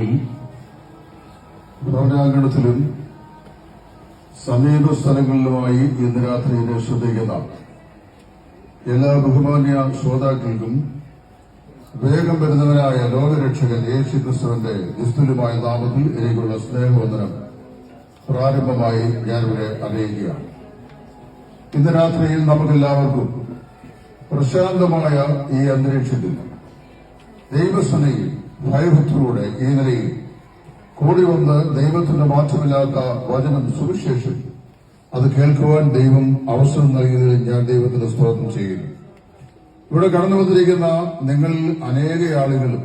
നാമത്തിൽ ഭവനാങ്കണത്തിലും സമീപ സ്ഥലങ്ങളിലുമായി ഇന്ന് രാത്രിയിലെ ശ്രദ്ധിക്കുന്ന എല്ലാ ബഹുമാന്യ ശ്രോതാക്കൾക്കും വേഗം വരുന്നവനായ ലോകരക്ഷകൻ യേശു ക്രിസ്തുവിന്റെ നിസ്തുല്യമായ നാമത്തിൽ എനിക്കുള്ള സ്നേഹവന്ദനം പ്രാരംഭമായി ഞാനിവിടെ അറിയിക്കുകയാണ്. ഇന്ന് രാത്രിയിൽ നമുക്കെല്ലാവർക്കും പ്രശാന്തമായ ഈ അന്തരീക്ഷത്തിൽ ദൈവസ്നേഹി ഭയഭക്തിയോടെ ഈ നിലയിൽ കൂടി വന്ന് ദൈവത്തിന്റെ മാറ്റമില്ലാത്ത വചനം സുവിശേഷം അത് കേൾക്കുവാൻ ദൈവം അവസരം നൽകിയതിൽ ഞാൻ ദൈവത്തിന് സ്തോത്രം ചെയ്യുന്നു. ഇവിടെ കടന്നു വന്നിരിക്കുന്ന നിങ്ങൾ അനേക ആളുകളും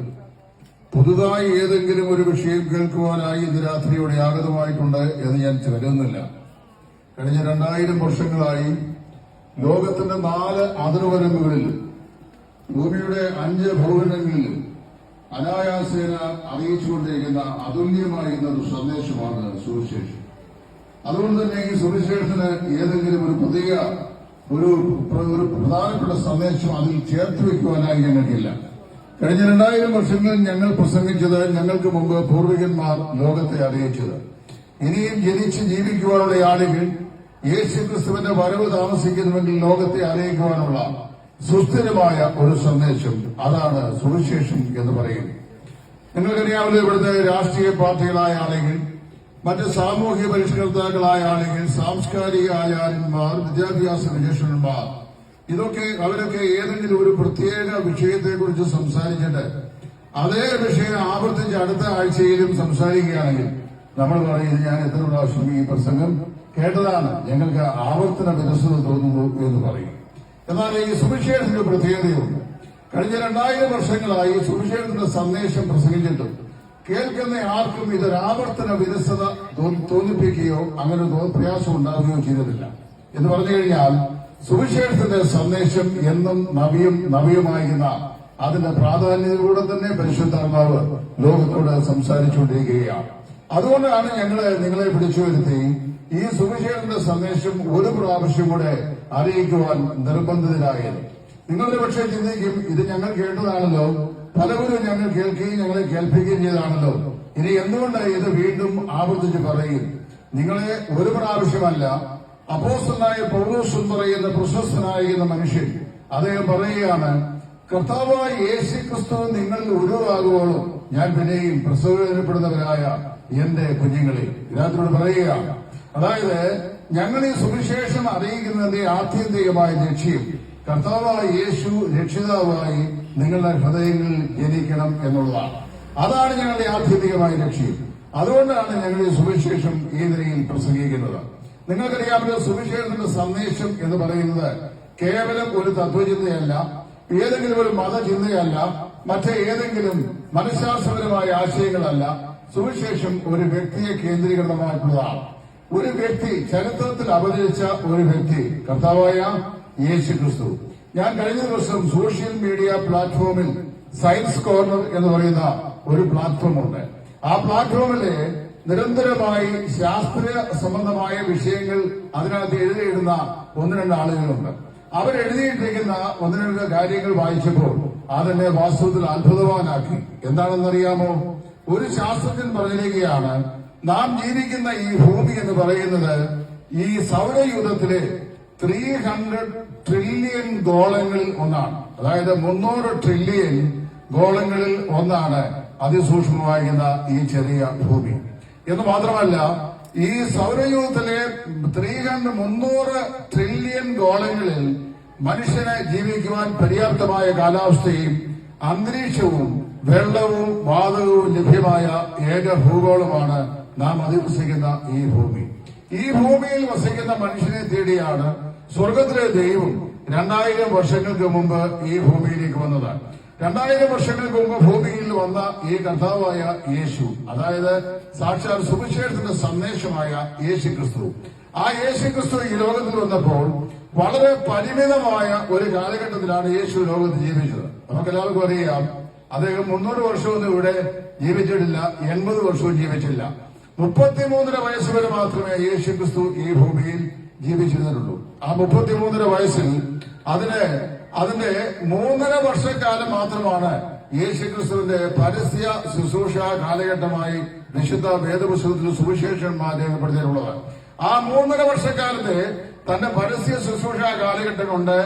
പുതുതായി ഏതെങ്കിലും ഒരു വിഷയം കേൾക്കുവാനായി ഇന്ന് രാത്രിയോടെ ആഗതമായിട്ടുണ്ട് എന്ന് ഞാൻ കരുതുന്നില്ല. കഴിഞ്ഞ 2000 വർഷങ്ങളായി ലോകത്തിന്റെ 4 അതിർവരമ്പുകളിൽ ഭൂമിയുടെ 5 ഭൂഖണ്ഡങ്ങളിൽ അനായാസേന അറിയിച്ചുകൊണ്ടിരിക്കുന്ന അതുല്യമായിരുന്ന ഒരു സന്ദേശമാണ് സുവിശേഷം. അതുകൊണ്ട് തന്നെ ഈ സുവിശേഷത്തിന് ഏതെങ്കിലും ഒരു പുതിയ ഒരു പ്രധാനപ്പെട്ട സന്ദേശം അതിൽ ചേർത്ത് വയ്ക്കുവാനായി ഞങ്ങൾക്കില്ല. കഴിഞ്ഞ 2000 വർഷങ്ങളിൽ ഞങ്ങൾ പ്രസംഗിച്ചത് ഞങ്ങൾക്ക് മുമ്പ് പൂർവികന്മാർ ലോകത്തെ അറിയിച്ചത്. ഇനിയും ജനിച്ച് ജീവിക്കുവാനുള്ള ആളുകൾ യേശുക്രിസ്തുവിന്റെ വരവ് താമസിക്കുന്നുവെങ്കിൽ ലോകത്തെ അറിയിക്കുവാനുള്ള സുസ്ഥിരമായ ഒരു സന്ദേശം, അതാണ് സുവിശേഷം എന്ന് പറയുന്നത്. നിങ്ങൾക്കറിയാമല്ലോ, ഇവിടുത്തെ രാഷ്ട്രീയ പാർട്ടികളായ ആളുകൾ, മറ്റ് സാമൂഹിക പരിഷ്കർത്താക്കളായ ആളുകൾ, സാംസ്കാരിക ആചാര്യന്മാർ, വിദ്യാഭ്യാസ വിചക്ഷണന്മാർ, അവരൊക്കെ ഏതെങ്കിലും ഒരു പ്രത്യേക വിഷയത്തെക്കുറിച്ച് സംസാരിച്ചിട്ട് അതേ വിഷയം ആവർത്തിച്ച് അടുത്ത ആഴ്ചയിലും സംസാരിക്കുകയാണെങ്കിൽ നമ്മൾ പറയുന്നത് ഞാൻ എത്ര പ്രാവശ്യം ഈ പ്രസംഗം കേട്ടതാണ്, ഞങ്ങൾക്ക് ആവർത്തന വിരസത തോന്നുന്നു എന്ന് പറയും. എന്നാൽ ഈ സുവിശേഷത്തിന്റെ പ്രത്യേകതയുണ്ട്. കഴിഞ്ഞ 2000 വർഷങ്ങളായി സുവിശേഷത്തിന്റെ സന്ദേശം പ്രസംഗിച്ചിട്ടും കേൾക്കുന്ന ആർക്കും ഇതൊരാവർത്തന വിരസത തോന്നിപ്പിക്കുകയോ അങ്ങനെ പ്രയാസം ഉണ്ടാവുകയോ ചെയ്തിട്ടില്ല. എന്ന് പറഞ്ഞു കഴിഞ്ഞാൽ സുവിശേഷത്തിന്റെ സന്ദേശം എന്നും നവ്യമായിരുന്ന അതിന്റെ പ്രാധാന്യത്തിലൂടെ തന്നെ പരിശുദ്ധാത്മാവ് ലോകത്തോട് സംസാരിച്ചുകൊണ്ടിരിക്കുകയാണ്. അതുകൊണ്ടാണ് നിങ്ങളെ പിടിച്ചു വരുത്തി ഈ സുവിശേഷത്തിന്റെ സന്ദേശം ഒരു പ്രാവശ്യം കൂടെ അറിയിക്കുവാൻ നിർബന്ധിതരായത്. നിങ്ങളുടെ പക്ഷേ ചിന്തിക്കും, ഇത് ഞങ്ങൾ കേട്ടതാണല്ലോ, പലവരും ഞങ്ങൾ കേൾക്കുകയും ഞങ്ങളെ കേൾപ്പിക്കുകയും ചെയ്താണല്ലോ, ഇനി എന്തുകൊണ്ട് ഇത് വീണ്ടും ആവർത്തിച്ച് പറയും? നിങ്ങളെ ഒരു പ്രാവശ്യമല്ല, അപ്പോസ്തലനായ പൗലോസ് എന്ന് പറയുന്ന പ്രശസ്തനായിരുന്ന മനുഷ്യൻ അദ്ദേഹം പറയുകയാണ്, കർത്താവായ യേശുക്രിസ്തു നിങ്ങളിൽ ഉരുവാകുവോളും ഞാൻ പിന്നെയും പ്രസവവേദനപ്പെടുന്നവരായ എന്റെ കുഞ്ഞുങ്ങളെ ഇതിനകത്തോട് പറയുകയാണ്. അതായത് ഞങ്ങൾ ഈ സുവിശേഷം അറിയിക്കുന്നതിന്റെ ആത്യന്തികമായ ലക്ഷ്യം കർത്താവായ യേശു രക്ഷിതാവായി നിങ്ങളുടെ ഹൃദയങ്ങളിൽ ജനിക്കണം എന്നുള്ളതാണ്. അതാണ് ഞങ്ങളുടെ ആത്യന്തികമായ ലക്ഷ്യം. അതുകൊണ്ടാണ് ഞങ്ങൾ ഈ സുവിശേഷം ഈ നിലയിൽ പ്രസംഗിക്കുന്നത്. നിങ്ങൾക്കറിയാമല്ലോ, സുവിശേഷത്തിന്റെ സന്ദേശം എന്ന് പറയുന്നത് കേവലം ഒരു തത്വചിന്തയല്ല, ഏതെങ്കിലും ഒരു മതചിന്തയല്ല, മറ്റേതെങ്കിലും മനഃശാസ്ത്രപരമായ ആശയങ്ങളല്ല. സുവിശേഷം ഒരു വ്യക്തിയെ കേന്ദ്രീകൃതമായിട്ടുള്ളതാണ്. ഒരു വ്യക്തി, ചരിത്രത്തിൽ അവതരിച്ച ഒരു വ്യക്തി, കർത്താവായ യേശു ക്രിസ്തു. ഞാൻ കഴിഞ്ഞ ദിവസം സോഷ്യൽ മീഡിയ പ്ലാറ്റ്ഫോമിൽ സയൻസ് കോർണർ എന്ന് പറയുന്ന ഒരു പ്ലാറ്റ്ഫോം ഉണ്ട്. ആ പ്ലാറ്റ്ഫോമില് നിരന്തരമായി ശാസ്ത്രീയ സംബന്ധമായ വിഷയങ്ങൾ അതിനകത്ത് എഴുതിയിടുന്ന 1-2 ആളുകളുണ്ട്. അവരെഴുതിയിട്ടിരിക്കുന്ന 1-2 കാര്യങ്ങൾ വായിച്ചപ്പോൾ അതെന്നെ വാസ്തവത്തിൽ അത്ഭുതവാനാക്കി. എന്താണെന്നറിയാമോ? ഒരു ശാസ്ത്രജ്ഞൻ പറഞ്ഞിരിക്കുകയാണ്, നാം ജീവിക്കുന്ന ഈ ഭൂമി എന്ന് പറയുന്നത് ഈ സൗരയൂഥത്തിലെ 300 ട്രില്യൺ ഗോളങ്ങളിൽ ഒന്നാണ്. അതായത് 300 ട്രില്യൺ ഗോളങ്ങളിൽ ഒന്നാണ് അതിസൂക്ഷ്മമായിരുന്ന ഈ ചെറിയ ഭൂമി. എന്ന് മാത്രമല്ല, ഈ സൗരയൂഥത്തിലെ 300 ട്രില്യൺ ഗോളങ്ങളിൽ മനുഷ്യനെ ജീവിക്കുവാൻ പര്യാപ്തമായ കാലാവസ്ഥയും അന്തരീക്ഷവും വെള്ളവും വാതകവും ലഭ്യമായ ഏക ഭൂഗോളമാണ് നാം അധിവസിക്കുന്ന ഈ ഭൂമി. ഈ ഭൂമിയിൽ വസിക്കുന്ന മനുഷ്യനെ തേടിയാണ് സ്വർഗത്തിലെ ദൈവം 2000 വർഷങ്ങൾക്ക് മുമ്പ് ഈ ഭൂമിയിലേക്ക് വന്നത്. 2000 വർഷങ്ങൾക്ക് മുമ്പ് ഭൂമിയിൽ വന്ന ഈ കർത്താവായ യേശു, അതായത് സാക്ഷാൽ സുവിശേഷത്തിന്റെ സന്ദേശമായ യേശു ക്രിസ്തു, ആ യേശു ക്രിസ്തു ഈ ലോകത്തിൽ വന്നപ്പോൾ വളരെ പരിമിതമായ ഒരു കാലഘട്ടത്തിലാണ് യേശു ലോകത്ത് ജീവിച്ചത്. നമുക്കെല്ലാവർക്കും അറിയാം, അദ്ദേഹം 300 വർഷമൊന്നും ഇവിടെ ജീവിച്ചിട്ടില്ല, 80 വർഷവും ജീവിച്ചില്ല. 33 വയസ്സ് വരെ മാത്രമേ യേശു ക്രിസ്തു ഈ ഭൂമിയിൽ ജീവിച്ചിരുന്നുള്ളൂ. ആ 33 വയസ്സിൽ അതിന്റെ 3.5 വർഷക്കാലം മാത്രമാണ് യേശുക്രിസ്തുവിന്റെ പരസ്യ ശുശ്രൂഷ കാലഘട്ടമായി വിശുദ്ധ വേദപുസ്തകത്തിൽ സുവിശേഷന്മാർ രേഖപ്പെടുത്തിയിട്ടുള്ളത്. ആ 3.5 വർഷക്കാലത്ത് തന്റെ പരസ്യ ശുശ്രൂഷ കാലഘട്ടം കൊണ്ട്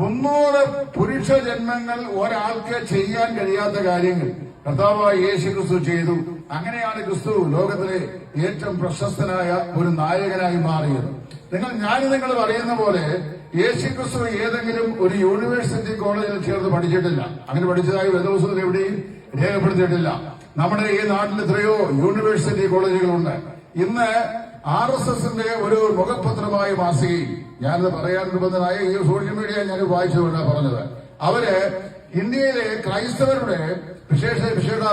300 പുരുഷ ജന്മങ്ങൾ ഒരാൾക്ക് ചെയ്യാൻ കഴിയാത്ത കാര്യങ്ങൾ കർത്താവായ യേശുക്രിസ്തു ചെയ്തു. അങ്ങനെയാണ് ക്രിസ്തു ലോകത്തിലെ ഏറ്റവും പ്രശസ്തനായ ഒരു നായകനായി മാറിയത്. നിങ്ങൾ അറിയുന്ന പോലെ യേശുക്രിസ്തു ഏതെങ്കിലും ഒരു യൂണിവേഴ്സിറ്റി കോളേജിൽ ചേർന്ന് പഠിച്ചിട്ടില്ല. അങ്ങനെ പഠിച്ചതായി വേദപുസ്തകത്തിൽ എവിടെയും രേഖപ്പെടുത്തിയിട്ടില്ല. നമ്മുടെ ഈ നാട്ടിൽ എത്രയോ യൂണിവേഴ്സിറ്റി കോളേജുകളുണ്ട്. ഇന്ന് RSSന്റെ ഒരു മുഖപത്രമായ മാസികയിൽ ഞാനത് പറയാൻ നിർബന്ധനായ ഈ സോഷ്യൽ മീഡിയ ഞാൻ വായിച്ചുകൊണ്ടാണ് പറഞ്ഞത്. അവര് ഇന്ത്യയിലെ ക്രൈസ്തവരുടെ വിശേഷ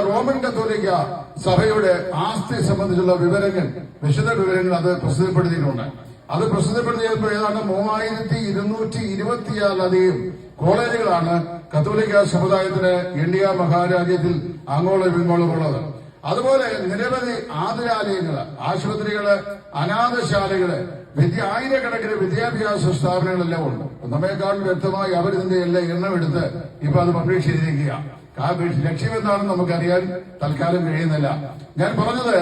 റോമൻ കത്തോലിക്ക സഭയുടെ ആസ്തി സംബന്ധിച്ചുള്ള വിശദ വിവരങ്ങൾ അത് പ്രസിദ്ധപ്പെടുത്തിയിട്ടുണ്ട്. അത് പ്രസിദ്ധപ്പെടുത്തിയപ്പോൾ ഏതാണ്ട് 3226 കോളേജുകളാണ് കത്തോലിക്ക സമുദായത്തിന് ഇന്ത്യ മഹാരാജ്യത്തിൽ അങ്ങോളം ഇങ്ങോളം ഉള്ളത്. അതുപോലെ നിരവധി ആതുരാലയങ്ങള്, ആശുപത്രികള്, അനാഥശാലകള്, ആയിരക്കണക്കിന് വിദ്യാഭ്യാസ സ്ഥാപനങ്ങളെല്ലാം ഉണ്ട്. നമ്മെക്കാളും വ്യക്തമായി അവരിതിന്റെ എല്ലാം എണ്ണമെടുത്ത് ഇപ്പൊ അത് പബ്ലിഷ് ചെയ്തിരിക്കുക. ലക്ഷ്യം എന്താണെന്ന് നമുക്കറിയാൻ തൽക്കാലം കഴിയുന്നില്ല. ഞാൻ പറഞ്ഞത്,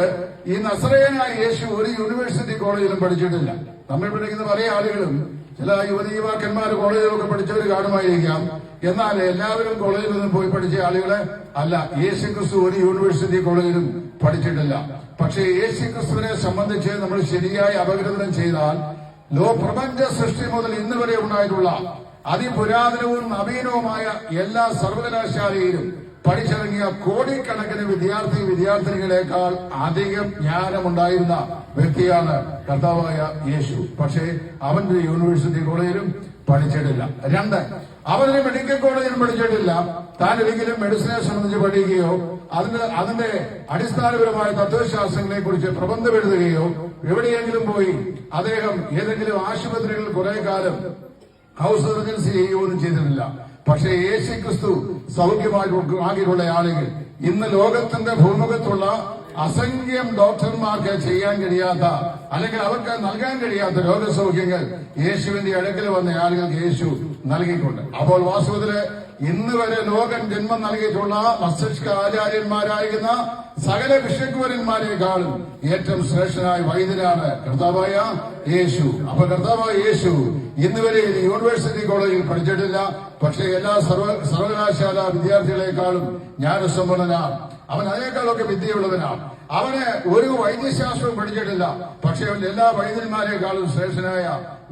ഈ നസറേയനായ യേശു ഒരു യൂണിവേഴ്സിറ്റി കോളേജിലും പഠിച്ചിട്ടില്ല. നമ്മൾ പഠിക്കുന്ന പല ആളുകളും ചില യുവതീവാക്കന്മാർ കോളേജിലൊക്കെ പഠിച്ചവർ കാണുമായിരിക്കാം. എന്നാൽ എല്ലാവരും കോളേജിൽ നിന്നും പോയി പഠിച്ച ആളുകളെ അല്ല. യേശുക്രിസ്തു ഒരു യൂണിവേഴ്സിറ്റി കോളേജിലും പഠിച്ചിട്ടില്ല. പക്ഷേ യേശുക്രിസ്തുവിനെ സംബന്ധിച്ച് നമ്മൾ ശരിയായി അപഗ്രഥനം ചെയ്താൽ പ്രപഞ്ച സൃഷ്ടി മുതൽ ഇന്ന് വരെ ഉണ്ടായിട്ടുള്ള അതിപുരാതനവും നവീനവുമായ എല്ലാ സർവകലാശാലയിലും പഠിച്ചിറങ്ങിയ കോടിക്കണക്കിന് വിദ്യാർത്ഥിനികളെക്കാൾ അധികം ജ്ഞാനമുണ്ടായിരുന്ന വ്യക്തിയാണ് കർത്താവായ യേശു. പക്ഷേ അവന്റെ യൂണിവേഴ്സിറ്റി കോളേജിലും പഠിച്ചിട്ടില്ല. 2, അവനൊരു മെഡിക്കൽ കോളേജിലും പഠിച്ചിട്ടില്ല. താൻ ഒരിക്കലും മെഡിസിനെ സംബന്ധിച്ച് പഠിക്കുകയോ അതിന്റെ അടിസ്ഥാനപരമായ തത്വശാസ്ത്രങ്ങളെ കുറിച്ച് പ്രബന്ധം എഴുതുകയോ എവിടെയെങ്കിലും പോയി അദ്ദേഹം ഏതെങ്കിലും ആശുപത്രികളിൽ കുറെ കാലം ഹൗസ് സർജൻസി ചെയ്യുകയൊന്നും ചെയ്തിട്ടില്ല. പക്ഷേ യേശുക്രിസ്തു സൗഖ്യമായിട്ടുള്ള ആളുകൾ ഇന്ന് ലോകത്തിന്റെ ഭൂമുഖത്തുള്ള അസംഖ്യം ഡോക്ടർമാർക്ക് ചെയ്യാൻ കഴിയാത്ത അല്ലെങ്കിൽ അവർക്ക് നൽകാൻ കഴിയാത്ത രോഗസൗഖ്യങ്ങൾ യേശുവിന്റെ അടുക്കൽ വന്ന ആളുകൾക്ക് യേശു നൽകിയിട്ടുണ്ട്. അപ്പോൾ വാസ്തവത്തില് ഇന്ന് വരെ ലോകം ജന്മം നൽകിയിട്ടുള്ള മസ്തിഷ്ക ആചാര്യന്മാരായിരുന്ന സകല ബിഷപ്പുമാരെക്കാളും ഏറ്റവും ശ്രേഷ്ഠനായ വൈദ്യനാണ് കർത്താവായ യേശു. അപ്പൊ കർത്താവായ യേശു ഇന്ന് വരെ യൂണിവേഴ്സിറ്റി കോളേജിൽ പഠിച്ചിട്ടില്ല. പക്ഷേ എല്ലാ സർവകലാശാല വിദ്യാർത്ഥികളെക്കാളും ജ്ഞാനസമ്പന്നനാണ്. അവൻ അതിനേക്കാളൊക്കെ വിദ്യയുള്ളവനാണ്. അവന് ഒരു വൈദ്യശാസ്ത്രവും പഠിച്ചിട്ടില്ല. പക്ഷെ അവൻ എല്ലാ വൈദ്യന്മാരെക്കാളും ശ്രേഷ്ഠനായ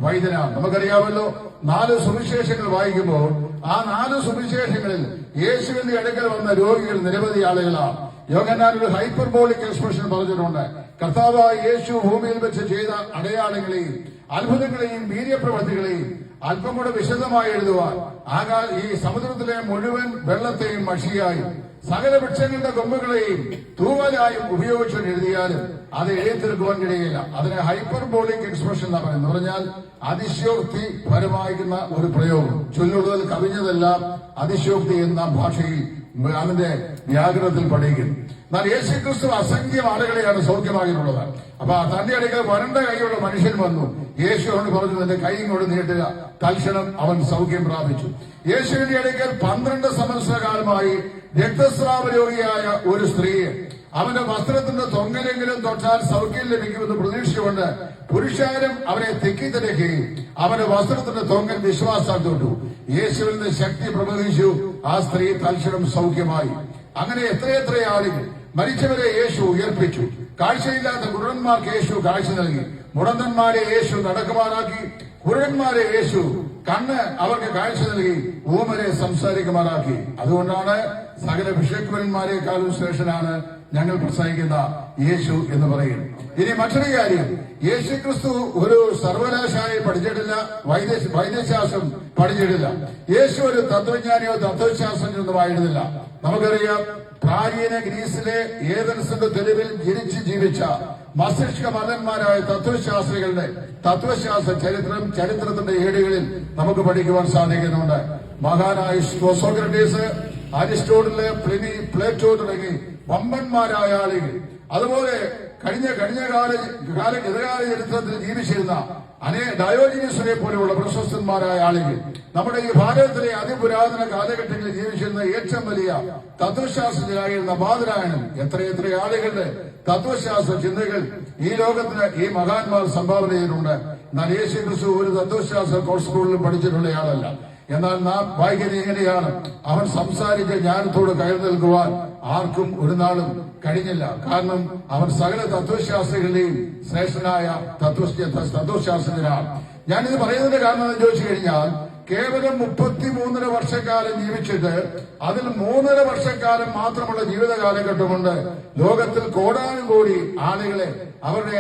വൈദ്യനാണ്. നമുക്കറിയാമല്ലോ, 4 സുവിശേഷങ്ങൾ വായിക്കുമ്പോൾ ആ 4 സുവിശേഷങ്ങളിൽ യേശുവിന്റെ അടുക്കൽ വന്ന രോഗികൾ നിരവധി ആളുകളാണ്. യോഹന്നാൻ ഒരു ഹൈപ്പർബോളിക് എക്സ്പ്രഷൻ പറഞ്ഞിട്ടുണ്ട്. കർത്താവായ യേശു ഭൂമിയിൽ വെച്ച് ചെയ്ത അടയാളങ്ങളെയും അത്ഭുതങ്ങളെയും വീര്യപ്രവൃത്തികളെയും അല്പം കൂടെ വിശദമായി എഴുതുവാൻ ഈ സമുദ്രത്തിലെ മുഴുവൻ വെള്ളത്തെയും മഷിയായും സകല വൃക്ഷങ്ങളുടെ കൊമ്പുകളെയും തൂവലായും ഉപയോഗിച്ചു എഴുതിയാലും അത് എഴുതിത്തീർക്കുവാൻ കഴിയില്ല. അതിനെ ഹൈപ്പർബോളിക് എക്സ്പ്രഷൻ എന്ന് പറയുന്നത് പറഞ്ഞാൽ അതിശയോക്തി പരമായിരിക്കുന്ന ഒരു പ്രയോഗം. ചൊല്ലുള്ളതിൽ കവിഞ്ഞതെല്ലാം അതിശയോക്തി എന്ന ഭാഷയിൽ അതിന്റെ വ്യാകരണത്തിൽ പഠിക്കുന്നു. എന്നാൽ യേശുക്രിസ്തു അസംഖ്യം ആളുകളെയാണ് സൗഖ്യമാക്കിയിട്ടുള്ളത്. അപ്പൊ തന്റെ അടുക്കൽ വരണ്ട കൈയുള്ള മനുഷ്യൻ വന്നു. യേശു അവന് പറഞ്ഞു, തന്റെ കൈ കൊണ്ട് നീട്ടുക. തൽക്ഷണം അവൻ സൗഖ്യം പ്രാപിച്ചു. യേശുവിന്റെ അടുക്കൽ 12 സംവത്സരകാലമായി രക്തസ്രാവ രോഗിയായ ഒരു സ്ത്രീയെ അവന്റെ വസ്ത്രത്തിന്റെ തൊങ്ങലെങ്കിലും തൊട്ടാൽ സൗഖ്യം ലഭിക്കുമെന്ന് പ്രതീക്ഷിച്ചുകൊണ്ട് പുരുഷാരം അവനെ തെക്കിത്തിരക്കുകയും അവന്റെ വസ്ത്രത്തിന്റെ തൊങ്ങൽ വിശ്വാസം തൊട്ടു. യേശുവിൽ നിന്ന് ശക്തി പ്രവഹിച്ചു. ആ സ്ത്രീ തൽക്ഷണം സൗഖ്യമായി. അങ്ങനെ എത്രയെത്ര ആളുകൾ മരിച്ചവരെ യേശു ഉയർപ്പിച്ചു. കാഴ്ചയില്ലാത്ത കുരുടന്മാർക്ക് യേശു കാഴ്ച നൽകി. മുടന്തന്മാരെ യേശു നടക്കുമാറാക്കി. കുരുടന്മാരെ യേശു കണ്ണ് അവർക്ക് കാഴ്ച നൽകി. ഊമരെ സംസാരിക്കുമാറാക്കി. അതുകൊണ്ടാണ് സകല ബിഷപ്പുരന്മാരെക്കാളും ശ്രേഷ്ഠനാണ് ഞങ്ങൾ പ്രസംഗിക്കുന്ന യേശു എന്ന് പറയുന്നത്. ഇനി മറ്റൊരു കാര്യം, യേശുക്രിസ്തു ഒരു സർവകലാശാലയിൽ പഠിച്ചിട്ടില്ല, വൈദ്യശാസ്ത്രം പഠിച്ചിട്ടില്ല. യേശു ഒരു തത്വജ്ഞാനിയോ തത്വശാസ്ത്രജ്ഞനൊന്നും ആയിരുന്നില്ല. നമുക്കറിയാം, പ്രാചീന ഗ്രീസിലെ ഏതൻസിന്റെ തെരുവിൽ ജനിച്ച് ജീവിച്ച മസ്തിഷ്ക മതന്മാരായ തത്വശാസ്ത്രികളുടെ തത്വശാസ്ത്ര ചരിത്രത്തിന്റെ ഏടുകളിൽ നമുക്ക് പഠിക്കുവാൻ സാധിക്കുന്നുണ്ട്. മഹാനായ സോക്രട്ടീസ്, അരിസ്റ്റോട്ടില്, പ്ലിനി, പ്ലേറ്റോ തുടങ്ങി വമ്പന്മാരായ ആളുകൾ, അതുപോലെ കഴിഞ്ഞ ഗതകാല ചരിത്രത്തിൽ ജീവിച്ചിരുന്ന ഡയോജനീസിനെ പോലെയുള്ള പ്രശസ്തന്മാരായ ആളുകൾ, നമ്മുടെ ഈ ഭാരതത്തിലെ അതിപുരാതന കാലഘട്ടങ്ങളിൽ ജീവിച്ചിരുന്ന ഏറ്റവും വലിയ തത്വശാസ്ത്രജ്ഞരായിരുന്ന ബാദരായണൻ, എത്രയെത്ര ആളുകളുടെ തത്വശാസ്ത്ര ചിന്തകൾ ഈ ലോകത്തിന് ഈ മഹാന്മാർ സംഭാവന ചെയ്തിട്ടുണ്ട്. എന്നാൽ യേശു ക്രിസ്തു ഒരു തത്വശാസ്ത്ര കോഴ്സ് സ്കൂളിലും പഠിച്ചിട്ടുള്ളയാളല്ല. എന്നാൽ നാം വായിക്കുന്നത് എങ്ങനെയാണ്? അവൻ സംസാരിച്ച ജ്ഞാനത്തോട് കയറി നിൽക്കുവാൻ ആർക്കും ഒരു നാളും കഴിഞ്ഞില്ല. കാരണം അവൻ സകല തത്വശാസ്ത്രികളുടെയും ശ്രേഷ്ഠനായ തത്വശാസ്ത്രജ്ഞനാണ്. ഞാനിത് പറയുന്നതിന്റെ കാരണം എന്ന് ചോദിച്ചു കഴിഞ്ഞാൽ, കേവലം 33 വർഷക്കാലം ജീവിച്ചിട്ട് അതിൽ 3.5 വർഷക്കാലം മാത്രമുള്ള ജീവിത കാലഘട്ടം കൊണ്ട് ലോകത്തിൽ കോടാനുകോടി ആളുകളെ അവനെ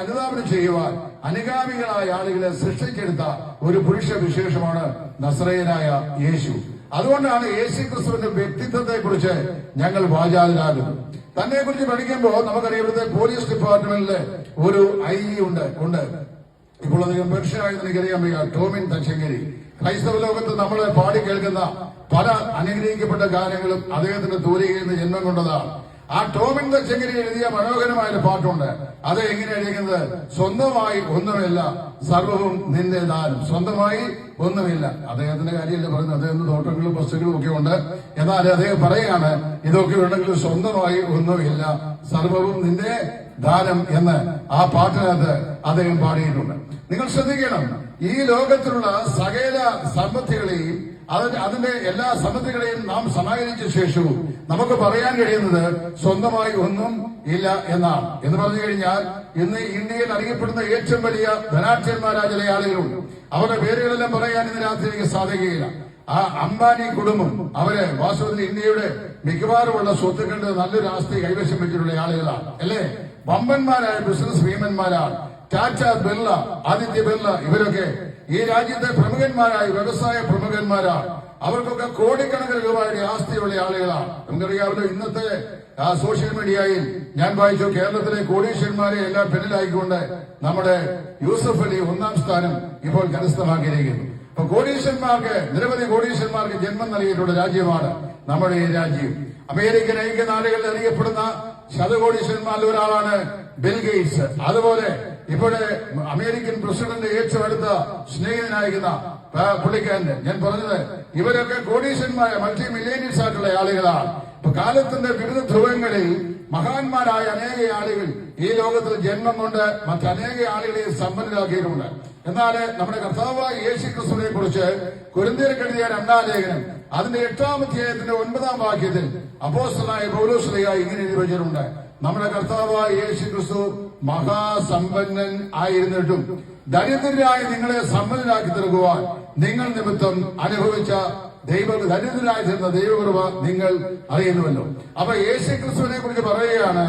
അനുധാവനം ചെയ്യുവാൻ അനുഗാമികളായ ആളുകളെ സൃഷ്ടിച്ചെടുത്ത ഒരു പുരുഷ വിശേഷമാണ് നസറേയനായ യേശു. അതുകൊണ്ടാണ് യേശു ക്രിസ്തുവിന്റെ വ്യക്തിത്വത്തെ കുറിച്ച് ഞങ്ങൾ വാചാലരാകുന്നത്. തന്നെ കുറിച്ച് പഠിക്കുമ്പോൾ നമുക്കറിയാം, ഇവിടുത്തെ പോലീസ് ഡിപ്പാർട്ട്മെന്റില് ഒരു ഉണ്ട്. ഇപ്പോൾ അധികം പെർഷനായെന്ന് എനിക്കറിയാൻ വയ്യ, ടോമിൻ തച്ചങ്കരി. ക്രൈസ്തവ ലോകത്ത് നമ്മൾ പാടി കേൾക്കുന്ന പല അനുഗ്രഹിക്കപ്പെട്ട ഗാനങ്ങളും അദ്ദേഹത്തിന്റെ തൂലികയിൽ നിന്ന് ജന്മം കൊണ്ടതാണ്. ആ ടോമിൻ തച്ചങ്കരി എഴുതിയ മനോഹരമായ ഒരു പാട്ടുണ്ട്. അത് എങ്ങനെ എഴുതിക്കുന്നത്? സ്വന്തമായി ഒന്നുമില്ല, സർവവും നിന്റെ ദാനം. സ്വന്തമായി ഒന്നുമില്ല. അദ്ദേഹത്തിന്റെ കാര്യമല്ല പറയുന്നത്, അദ്ദേഹം തോട്ടങ്ങളും വസ്തുക്കളും ഒക്കെ ഉണ്ട്. എന്നാൽ അദ്ദേഹം പറയാണ്, ഇതൊക്കെ ഉണ്ടെങ്കിൽ സ്വന്തമായി ഒന്നുമില്ല, സർവവും നിന്റെ ദാനം എന്ന് ആ പാട്ടിനകത്ത് അദ്ദേഹം പാടിയിട്ടുണ്ട്. നിങ്ങൾ ശ്രദ്ധിക്കണം, ഈ ലോകത്തിലുള്ള സകല സമ്പത്തുകളെയും അതിന്റെ എല്ലാ സമ്പത്തുകളെയും നാം സമാഹരിച്ച ശേഷവും നമുക്ക് പറയാൻ കഴിയുന്നത് സ്വന്തമായി ഒന്നും ഇല്ല എന്നാണ്. എന്ന് പറഞ്ഞു കഴിഞ്ഞാൽ, ഇന്ന് ഇന്ത്യയിൽ അറിയപ്പെടുന്ന ഏറ്റവും വലിയ ധനാഠ്യന്മാരായ ചില ആളുകളുണ്ട്. അവരുടെ പേരുകളെല്ലാം പറയാൻ ഇന്ന് രാത്രി എനിക്ക് സാധിക്കുകയില്ല. ആ അംബാനി കുടുംബം, അവര് വാസ്തവത്തിൽ ഇന്ത്യയുടെ മിക്കവാറുമുള്ള സ്വത്തുക്കളുടെ നല്ലൊരു ആസ്തി കൈവശം വെച്ചിട്ടുള്ള ആളുകളാണ്, അല്ലേ? വമ്പന്മാരായ ബിസിനസ് ഭീമന്മാരാണ്. ടാറ്റ, ബിർള, ആദിത്യ ബിർള, ഇവരൊക്കെ ഈ രാജ്യത്തെ പ്രമുഖന്മാരായ വ്യവസായ പ്രമുഖന്മാരാണ്. അവർക്കൊക്കെ കോടിക്കണക്കിന് രൂപയുടെ ആസ്തിയുള്ള ആളുകളാണ്. നമുക്കറിയാമല്ലോ, ഇന്നത്തെ സോഷ്യൽ മീഡിയയിൽ ഞാൻ വായിച്ചു, കേരളത്തിലെ കോടീശ്വരന്മാരെ എല്ലാം പിന്നിലായിക്കൊണ്ട് നമ്മുടെ യൂസഫ് അലി 1ാം സ്ഥാനം ഇപ്പോൾ കരസ്ഥമാക്കിയിരിക്കുന്നു. അപ്പൊ നിരവധി കോടീശ്വരന്മാർക്ക് ജന്മം നൽകിയിട്ടുള്ള രാജ്യമാണ് നമ്മുടെ ഈ രാജ്യം. അമേരിക്കൻ ഐക്യനാടുകളിൽ അറിയപ്പെടുന്ന ശതകോടീശ്വരന്മാരിൽ ഒരാളാണ് ബിൽ ഗേറ്റ്സ്. അതുപോലെ ഇവിടെ അമേരിക്കൻ പ്രസിഡന്റ് ഏറ്റവും അടുത്ത സ്നേഹിതനായിരിക്കുന്ന പുള്ളിക്കാരൻ. ഞാൻ പറഞ്ഞത്, ഇവരൊക്കെ കോടീശ്വരന്മാരെ മൾട്ടി മില്ലേനിയർസ് ആയിട്ടുള്ള ആളുകളാണ്. ഇപ്പൊ കാലത്തിന്റെ വിവിധ ധ്രുവങ്ങളിൽ മഹാന്മാരായ അനേക ആളുകൾ ഈ ലോകത്തിൽ ജന്മം കൊണ്ട് മറ്റനേക ആളുകളെ സമ്പന്നരാക്കിയിട്ടുണ്ട്. എന്നാൽ നമ്മുടെ കർത്താവായ യേശു ക്രിസ്തുവിനെ കുറിച്ച് കൊരിന്ത്യർക്ക് എഴുതിയ 2ാം ലേഖനം അതിന്റെ 8ാം അധ്യായത്തിന്റെ 9ാം വാക്യത്തിൽ അപ്പോസ്തലനായ പൗലോസ് ഇങ്ങനെ എഴുതി വെച്ചിട്ടുണ്ട്, നമ്മുടെ കർത്താവായ യേശു ക്രിസ്തു മഹാസമ്പന്നൻ ആയിരുന്നിട്ടും ദരിദ്രരായി നിങ്ങളെ സമ്പന്നരാക്കി തീർക്കുവാൻ നിങ്ങൾ നിമിത്തം അനുഭവിച്ച ദരിദ്രരായി തീർന്ന ദൈവകൃപ നിങ്ങൾ അറിയുന്നുവല്ലോ. അപ്പൊ യേശു ക്രിസ്തുവിനെ കുറിച്ച് പറയുകയാണ്,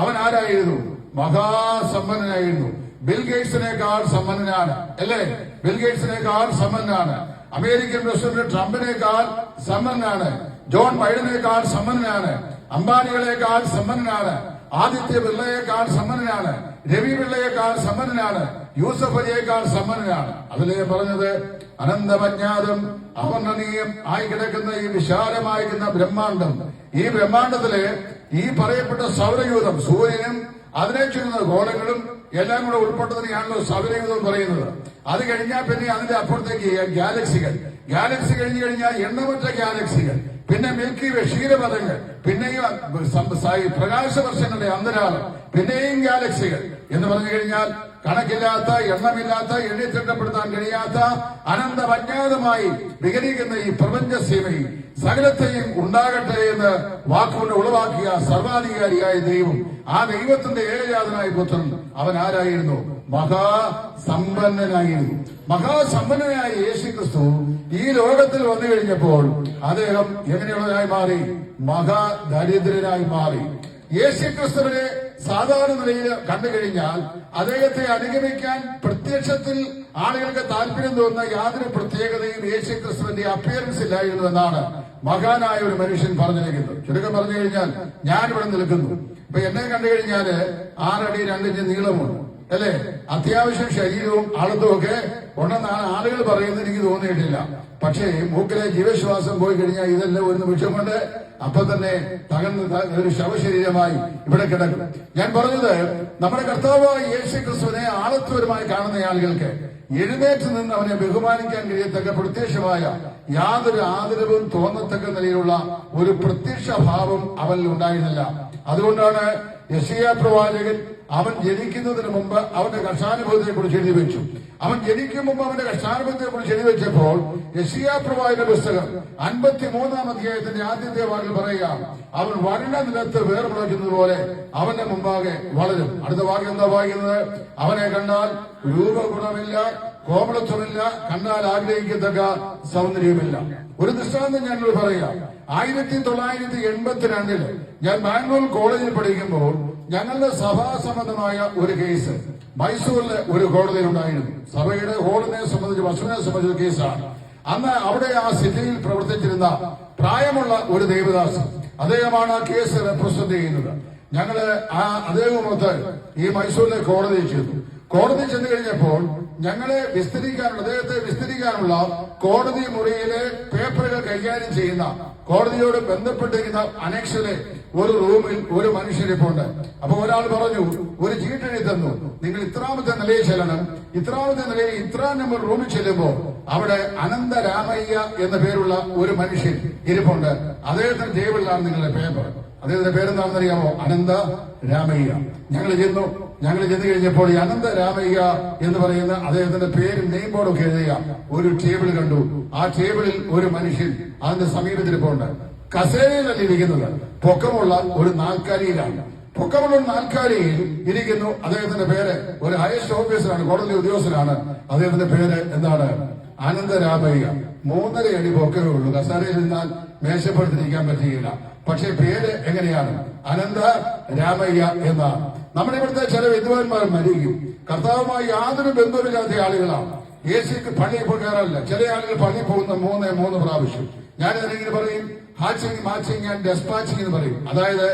അവൻ ആരായിരുന്നു? മഹാസമ്പന്നനായിരുന്നു. ബിൽ ഗേറ്റ്സിനേക്കാൾ സമ്പന്നനാണ്, അല്ലേ? ബിൽ ഗേറ്റ്സിനേക്കാൾ സമ്പന്നനാണ്. അമേരിക്കൻ പ്രസിഡന്റ് ട്രംപിനേക്കാൾ സമ്പന്നനാണ്. ജോൺ ബൈഡനേക്കാൾ സമ്പന്നനാണ്. അംബാനികളെക്കാൾ സമ്പന്നനാണ്. ആദിത്യ ബിർളയേക്കാൾ സമ്പന്നനാണ്. രവി പിള്ളയേക്കാൾ സമ്പന്നനാണ്. യൂസഫ് അലിയേക്കാൾ സമ്പന്നനാണ്. അതിലേ പറഞ്ഞത്, അനന്തമജ്ഞാതം അവർണ്ണനീയം ആയി കിടക്കുന്ന ഈ വിശാലമായിരിക്കുന്ന ബ്രഹ്മാണ്ഡം, ഈ ബ്രഹ്മാണ്ഡത്തിലെ ഈ പറയപ്പെട്ട സൗരയൂഥം, സൂര്യനും അതിനെ ചുറ്റുന്ന ഗോളങ്ങളും എല്ലാം കൂടെ ഉൾപ്പെട്ടതിനെയാണല്ലോ സൗരയൂഥം പറയുന്നത്. അത് കഴിഞ്ഞാൽ പിന്നെ അതിന്റെ അപ്പുറത്തേക്ക് ഗാലക്സി കഴിഞ്ഞു കഴിഞ്ഞാൽ എണ്ണമറ്റ ഗാലക്സികൾ, പിന്നെ മിൽക്കി വേ, ക്ഷീരപഥങ്ങൾ, പിന്നെയും പ്രകാശവർഷങ്ങളുടെ അന്തരാളം, പിന്നെയും ഗാലക്സികൾ എന്ന് പറഞ്ഞു കഴിഞ്ഞാൽ കണക്കില്ലാത്ത, എണ്ണമില്ലാത്ത, എണ്ണിത്തിട്ടപ്പെടുത്താൻ കഴിയാത്ത അനന്തമജ്ഞാതമായി വിഹരിക്കുന്ന ഈ പ്രപഞ്ച സീമയിൽ സകലത്തെയും ഉണ്ടാകട്ടെ എന്ന് വാക്കുകൊണ്ട് ഉളവാക്കിയ സർവാധികാരിയായ ദൈവം, ആ ദൈവത്തിന്റെ ഏകജാതനായ പുത്രൻ, അവൻ ആരായിരുന്നു? മഹാസമ്പന്നനായിരുന്നു. മഹാസമ്പന്നനായ യേശു ക്രിസ്തു ഈ ലോകത്തിൽ വന്നു കഴിഞ്ഞപ്പോൾ അദ്ദേഹം എങ്ങനെയുള്ളതായി മാറി? മഹാദരിദ്രനായി മാറി. യേശു ക്രിസ്തുവിനെ സാധാരണ നിലയിൽ കണ്ടു കഴിഞ്ഞാൽ അദ്ദേഹത്തെ അനുഗമിക്കാൻ പ്രത്യക്ഷത്തിൽ ആളുകൾക്ക് താല്പര്യം തോന്നുന്ന യാതൊരു പ്രത്യേകതയും യേശു ക്രിസ്തുവിന്റെ അപ്പിയറൻസ് ഇല്ലായിരുന്നു എന്നാണ് മഹാനായ ഒരു മനുഷ്യൻ പറഞ്ഞിരിക്കുന്നത്. ചുരുക്കം പറഞ്ഞു കഴിഞ്ഞാൽ, ഞാനിവിടെ നിൽക്കുന്നു, ഇപ്പൊ എന്നെ കണ്ടു കഴിഞ്ഞാല് 6 അടി 2 ഇഞ്ച് നീളമുണ്ട്, അല്ലെ? അത്യാവശ്യം ശരീരവും ആളത്തും ഒക്കെ ഉണ്ടെന്നാണ് ആളുകൾ പറയുന്നത് എനിക്ക് തോന്നിയിട്ടില്ല. പക്ഷേ മൂക്കിലെ ജീവശ്വാസം പോയി കഴിഞ്ഞാൽ ഇതെല്ലാം ഒരു നിമിഷം കൊണ്ട് അപ്പൊ തന്നെ തകർന്ന് ഒരു ശവശരീരമായി ഇവിടെ കിടക്കും. ഞാൻ പറഞ്ഞത് നമ്മുടെ കർത്താവായ യേശു ക്രിസ്തുവിനെ ആളത്വരമായി കാണുന്ന ആളുകൾക്ക് എഴുന്നേറ്റ് നിന്ന് അവനെ ബഹുമാനിക്കാൻ കഴിയത്തക്ക പ്രത്യക്ഷമായ യാതൊരു ആദരവും തോന്നത്തക്ക നിലയിലുള്ള ഒരു പ്രത്യക്ഷ ഭാവം അവനിൽ ഉണ്ടായിരുന്നില്ല. അതുകൊണ്ടാണ് യെശയ്യാ പ്രവാചകൻ അവൻ ജനിക്കുന്നതിന് മുമ്പ് അവന്റെ കർഷാനുഭവത്തെ കുറിച്ച് എഴുതി വെച്ചു. അവൻ ജനിക്കും മുമ്പ് അവന്റെ കർഷാനുഭവത്തെ കുറിച്ച് എഴുതി വെച്ചപ്പോൾ യെശയ്യാ പ്രവാചകന്റെ പുസ്തകം 53-ാം അധ്യായത്തിന്റെ ആദ്യത്തെ വാക്കിൽ പറയുക, അവൻ വരണ്ട നിലത്ത് വേർപുറക്കുന്നത് പോലെ അവന്റെ മുമ്പാകെ വളരും. അടുത്ത വാക്യം എന്താ വായിക്കുന്നത്? അവനെ കണ്ടാൽ രൂപഗുണമില്ല, കോമളത്വമില്ല, കണ്ടാൽ ആഗ്രഹിക്കത്തക്ക സൗന്ദര്യമില്ല. ഒരു ദൃഷ്ടാന്തം ഞാനോട് പറയാം. 1982 ഞാൻ ബാംഗ്ലൂർ കോളേജിൽ പഠിക്കുമ്പോൾ ഞങ്ങളുടെ സഭാ സംബന്ധമായ ഒരു കേസ് മൈസൂരിലെ ഒരു കോടതിയിൽ ഉണ്ടായിരുന്നു. സഭയുടെ ഹോളിനെ സംബന്ധിച്ച് വസ്തുവിനെ സംബന്ധിച്ച കേസാണ്. അന്ന് അവിടെ ആ സിറ്റിയിൽ പ്രവർത്തിച്ചിരുന്ന പ്രായമുള്ള ഒരു ദേവദാസ്, അദ്ദേഹമാണ് ആ കേസ് റെപ്രസെന്റ് ചെയ്യുന്നത്. ഞങ്ങള് അദ്ദേഹമൊത്ത് ഈ മൈസൂരിലെ കോടതിയിൽ ചെന്നു. കോടതി ചെന്ന് കഴിഞ്ഞപ്പോൾ ഞങ്ങളെ അദ്ദേഹത്തെ വിസ്തരിക്കാനുള്ള കോടതി മുറിയിലെ പേപ്പറുകൾ കൈകാര്യം ചെയ്യുന്ന കോടതിയോട് ബന്ധപ്പെട്ടിരിക്കുന്ന അനക്ഷലെ ഒരു റൂമിൽ ഒരു മനുഷ്യരിപ്പുണ്ട്. അപ്പൊ ഒരാൾ പറഞ്ഞു, ഒരു ചീട്ടെഴുതി തന്നു, നിങ്ങൾ ഇത്രാമത്തെ നിലയിൽ ചെല്ലണം. ഇത്രാമത്തെ നിലയിൽ ഇത്രാം നമ്പർ റൂമിൽ ചെല്ലുമ്പോൾ അവിടെ അനന്തരാമയ്യ എന്ന പേരുള്ള ഒരു മനുഷ്യൻ ഇരിപ്പുണ്ട്. അദ്ദേഹത്തിന്റെ ടേബിളിലാണ് നിങ്ങളുടെ പേപ്പർ. അദ്ദേഹത്തിന്റെ പേരെന്താണെന്ന് അറിയാമോ? അനന്ത രാമയ്യ. ഞങ്ങൾ ചെന്ന് കഴിഞ്ഞപ്പോൾ ഈ അനന്ത രാമയ്യ എന്ന് പറയുന്ന അദ്ദേഹത്തിന്റെ പേരും നെയിം ബോർഡൊക്കെ എഴുതിയ ഒരു ടേബിൾ കണ്ടു. ആ ടേബിളിൽ ഒരു മനുഷ്യൻ അതിന്റെ സമീപത്തിരിപ്പുണ്ട്. കസേരയിലല്ല ഇരിക്കുന്നത്, പൊക്കമുള്ള ഒരു നാൽക്കാലിയിലാണ്. പൊക്കമുള്ള ഒരു നാൽക്കാലിയിൽ ഇരിക്കുന്നു. അദ്ദേഹത്തിന്റെ പേര് ഒരു ഹയസ്റ്റ് ഓഫീസറാണ്, കോടതി ഉദ്യോഗസ്ഥനാണ്. അദ്ദേഹത്തിന്റെ പേര് എന്താണ്? അനന്തരാമയ്യ. 3.5 അടി പൊക്കമേ ഉള്ളൂ. കസേരയിൽ നിന്നാൽ മേശപ്പെടുത്തിരിക്കാൻ പറ്റുകയില്ല. പക്ഷെ പേര് എങ്ങനെയാണ്? അനന്ത രാമയ്യ എന്നാണ്. നമ്മുടെ ഇവിടുത്തെ ചില വിദ്വാൻമാർ മരിക്കും, കർത്താവുമായി യാതൊരു ബന്ധവുമില്ലാത്ത ആളുകളാണ്. യേശുക്ക് പള്ളിയിൽ പോകാറില്ല. ചില ആളുകൾ പള്ളിയിൽ പോകുന്ന 3 പ്രാവശ്യം. ഞാനിതിനെ പറയും ഹാച്ചിങ്, മാച്ചിങ് ആൻഡ് ഡെസ്പാച്ചിങ് എന്ന് പറയും. അതായത്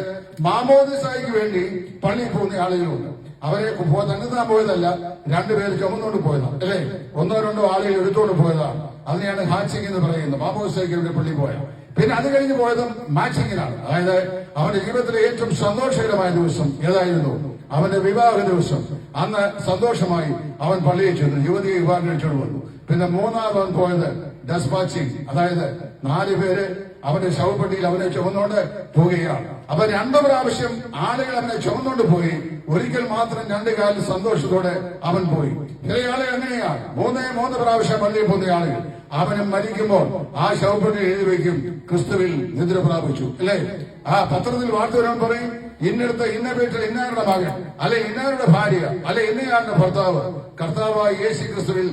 മാമോദിസായിക്ക് വേണ്ടി പള്ളിയിൽ പോകുന്ന ആളുകളുണ്ട്. അവരെ തന്നെത്താൻ പോയതല്ല, 2 പേര് ചുമന്നുകൊണ്ട് പോയതാണ്, അല്ലെ? 1-2 ആളുകൾ എടുത്തുകൊണ്ട് പോയതാണ്. അതിനെയാണ് ഹാച്ചിങ് എന്ന് പറയുന്നത്. മാമോദിസായിക്ക് വേണ്ടി പള്ളിയിൽ പോയ. പിന്നെ അത് കഴിഞ്ഞ് പോയതും മാച്ചിങ്ങിനാണ്. അതായത് അവന്റെ ജീവിതത്തിലെ ഏറ്റവും സന്തോഷകരമായ ദിവസം ഏതായിരുന്നു? അവന്റെ വിവാഹ ദിവസം. അന്ന് സന്തോഷമായി അവൻ പള്ളിയിൽ ചെന്നു, യുവതിയെ വിവാഹം കഴിച്ചോണ്ട് വന്നു. പിന്നെ 3-ാമത് അവൻ പോയത് ഡെസ്പാച്ചിങ്, അതായത് 4 പേര് അവന്റെ ശവപ്പെട്ടിയിൽ അവനെ ചുമന്നുകൊണ്ട് പോവുകയാണ്. അപ്പൊ 2 പ്രാവശ്യം ആളുകൾ അവനെ ചുമന്നുകൊണ്ട് പോയി. ഒരിക്കൽ മാത്രം 2 കാലിൽ സന്തോഷത്തോടെ അവൻ പോയി. ചില ആളുകൾ എങ്ങനെയാണ്? 3 പ്രാവശ്യം പള്ളിയിൽ പോകുന്ന ആളുകൾ. അവനും മരിക്കുമ്പോൾ ആ ശവപ്പെട്ടി എഴുതി വയ്ക്കും, ക്രിസ്തുവിൽ നിദ്ര പ്രാപിച്ചു, അല്ലെ? ആ പത്രത്തിൽ വാർത്ത വരാൻ പറയും, ഇന്നടുത്ത് ഇന്ന വീട്ടിൽ ഇന്നാരുടെ മകൻ, അല്ലെ ഇന്നാരുടെ ഭാര്യ, അല്ലെ ഇന്നയാളുടെ ഭർത്താവ് കർത്താവായ യേശു ക്രിസ്തുവിൽ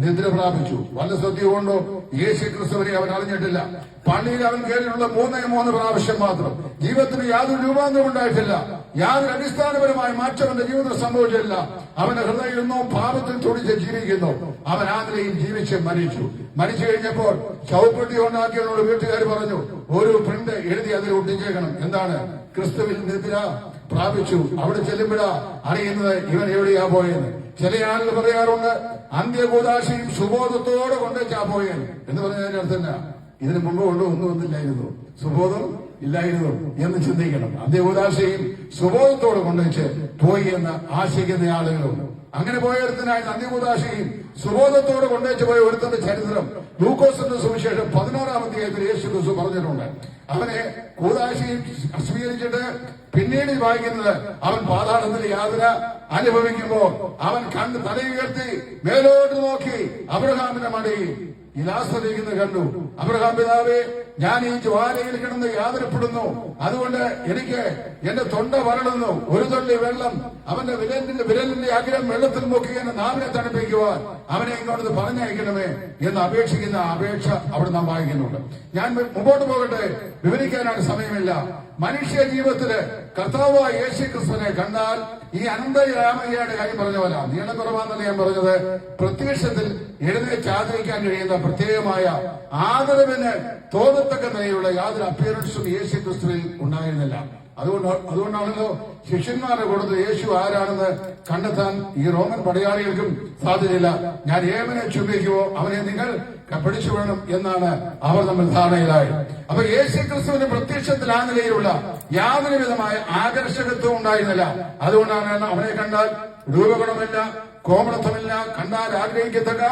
നിദ്ര പ്രാപിച്ചു. വല്ല സത്യമുണ്ടോ? യേശു ക്രിസ്തുവിനെ അവൻ അറിഞ്ഞിട്ടില്ല. പള്ളിയിൽ അവൻ കയറിയുള്ള 3 പ്രാവശ്യം മാത്രം. ജീവിതത്തിന് യാതൊരു രൂപാന്തരം ഉണ്ടായിട്ടില്ല. യാതൊരു അടിസ്ഥാനപരമായ മാറ്റം അവന്റെ ജീവിതം സംഭവിച്ചില്ല. അവന്റെ ഹൃദയം ഇന്നോ പാപത്തിൽ തുടിച്ച് ജീവിക്കുന്നു. അവൻ ആ നിലയിൽ ജീവിച്ച് മരിച്ചു കഴിഞ്ഞപ്പോൾ ശവപ്പെട്ടി ഉണ്ടാക്കിയവനോട് വീട്ടുകാർ പറഞ്ഞു, ഒരു പ്രിന്റ് എഴുതി അതിൽ ഒട്ടിച്ചേക്കണം. എന്താണ്? ക്രിസ്തുവിൽ നിദ്ര പ്രാപിച്ചു. അവിടെ ചെല്ലുമ്പോഴാ അറിയുന്നത് ഇവൻ എവിടെയാ പോയെന്ന്. ചില ആളുകൾ പറയാറുണ്ട്, അന്ത്യകൂദാശയും സുബോധത്തോടെ കൊണ്ടുവച്ചാ പോയെന്ന്. എന്ന് പറഞ്ഞതിന്റെ അർത്ഥം ഇതിനു മുമ്പ് ഒന്നും വന്നില്ലായിരുന്നു, സുബോധം ഇല്ലായിരുന്നു എന്ന് ചിന്തിക്കണം. അന്ത്യകൂദാശയും സുബോധത്തോടെ കൊണ്ടുവച്ച് പോയി എന്ന് ആശിക്കുന്ന ആളുകളുണ്ട്. അങ്ങനെ പോയൊരുത്തനായി അന്ത്യകൂദാശയും സുബോധത്തോടെ കൊണ്ടുവച്ച് പോയ ഒരുത്തന്റെ ചരിത്രം ലൂക്കോസിന്റെ സുവിശേഷം 16-ാം അധ്യായത്തിൽ യേശു ക്രിസ്തു പറഞ്ഞിട്ടുണ്ട്. അവനെ കൂദാശയും സ്വീകരിച്ചിട്ട് പിന്നീട് വായിക്കുന്നത് അവൻ പാതാളത്തിൽ യാതന അനുഭവിക്കുമ്പോൾ അവൻ കണ്ട് തലയുയർത്തി മേലോട്ട് നോക്കി അബ്രഹാമിന്റെ മടിയിൽ ലാസറിക്കുന്നത് കണ്ടു. അബ്രഹാം പിതാവേ, ഞാൻ ഈ ജ്വാലയിൽ കിടന്ന് യാതനപ്പെടുന്നു, അതുകൊണ്ട് എനിക്ക് എന്റെ തൊണ്ട വരളുന്നു. ഒരു തുള്ളി വെള്ളം അവന്റെ വിരലിന്റെ അഗ്രം വെള്ളത്തിൽ മുക്കി എന്നെ നാവിനെ തണുപ്പിക്കുവാൻ അവനെ ഇങ്ങോട്ട് പറഞ്ഞയക്കണമേ എന്ന് അപേക്ഷിക്കുന്ന അപേക്ഷ അവിടെ നാം വായിക്കുന്നുണ്ട്. ഞാൻ മുമ്പോട്ട് പോകട്ടെ, വിവരിക്കാനാണ് സമയമില്ല. മനുഷ്യ ജീവിതത്തില് കർത്താവായ യേശു ക്രിസ്തുവിനെ കണ്ടാൽ ഈ അനന്തരാമയ്യയുടെ കാര്യം പറഞ്ഞ പോലെ നീളക്കുറവാന്നല്ല ഞാൻ പറഞ്ഞത്. പ്രത്യക്ഷത്തിൽ എഴുന്നേറ്റ് ആദരിക്കാൻ കഴിയുന്ന പ്രത്യേകമായ ആദരവിന് തോന്നത്തക്ക നിലയിലുള്ള യാതൊരു അപ്പിയറൻസും യേശു ക്രിസ്തുവിൽ ഉണ്ടായിരുന്നില്ല. അതുകൊണ്ടാണല്ലോ ശിഷ്യന്മാരെ കൊടുത്ത് യേശു ആരാണെന്ന് കണ്ടെത്താൻ ഈ റോമൻ പടയാളികൾക്കും സാധ്യതയില്ല. ഞാൻ ഏവനെ ചുംബിക്കുവോ അവനെ നിങ്ങൾ പിടിച്ചു വേണം എന്നാണ് അവർ തമ്മിൽ ധാരണയിലായി. അപ്പൊ യേശു ക്രിസ്തുവിന്റെ പ്രത്യക്ഷത്തിൽ ആ നിലയിലുള്ള യാതൊരു വിധമായ ആകർഷകത്വം ഉണ്ടായിരുന്നില്ല. അതുകൊണ്ടാണ് അവനെ കണ്ടാൽ രൂപഗുണമില്ല, കോമളത്വമില്ല, കണ്ടാൽ ആഗ്രഹിക്കത്തക്ക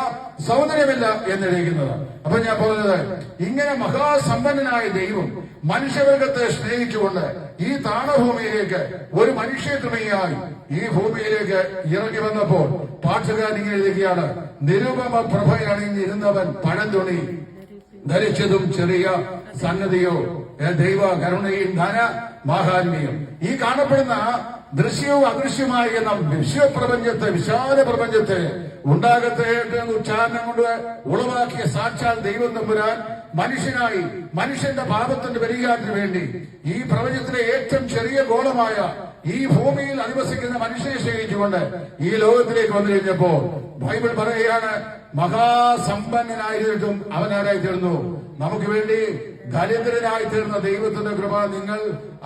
സൗന്ദര്യമില്ല എന്നെഴുതിക്കുന്നത്. അപ്പൊ ഞാൻ പറഞ്ഞത്, ഇങ്ങനെ മഹാസമ്പന്നനായ ദൈവം മനുഷ്യവർഗത്തെ സ്നേഹിച്ചുകൊണ്ട് ഈ താണഭൂമിയിലേക്ക് ഒരു മനുഷ്യക്രമയായി ഈ ഭൂമിയിലേക്ക് ഇറങ്ങി വന്നപ്പോൾ പാട്ടുകാരൻ ഇങ്ങനെ എഴുതുകയാണ്: നിരുപമ പ്രഭയണിഞ്ഞിരുന്നവൻ പഴന്തുണി ധരിച്ചതും ചെറിയ സംഗതിയോ ദൈവ കരുണയും ധന മാഹാത്മ്യം. ഈ കാണപ്പെടുന്ന ദൃശ്യവും അദൃശ്യമായ എന്ന വിശ്വപ്രപഞ്ചത്തെ, വിശാല പ്രപഞ്ചത്തെ ഉണ്ടാകത്തെ ഉച്ചാരണം കൊണ്ട് ഉളവാക്കിയ സാക്ഷാൽ ദൈവം തമ്പുരാൻ മനുഷ്യനായി മനുഷ്യന്റെ പാപത്തിന്റെ പരിഹാരത്തിന് വേണ്ടി ഈ പ്രപഞ്ചത്തിലെ ഏറ്റവും ചെറിയ ഗോളമായ ഈ ഭൂമിയിൽ അധിവസിക്കുന്ന മനുഷ്യനെ സ്നേഹിച്ചുകൊണ്ട് ഈ ലോകത്തിലേക്ക് വന്നു കഴിഞ്ഞപ്പോൾ ബൈബിൾ പറയുകയാണ്, മഹാസമ്പന്നനായിരുന്നിട്ടും അവനാരായി തീർന്നു. നമുക്ക് വേണ്ടി ദരിദ്രനായി തീർന്ന ദൈവത്തിന്റെ കൃപ നിങ്ങൾ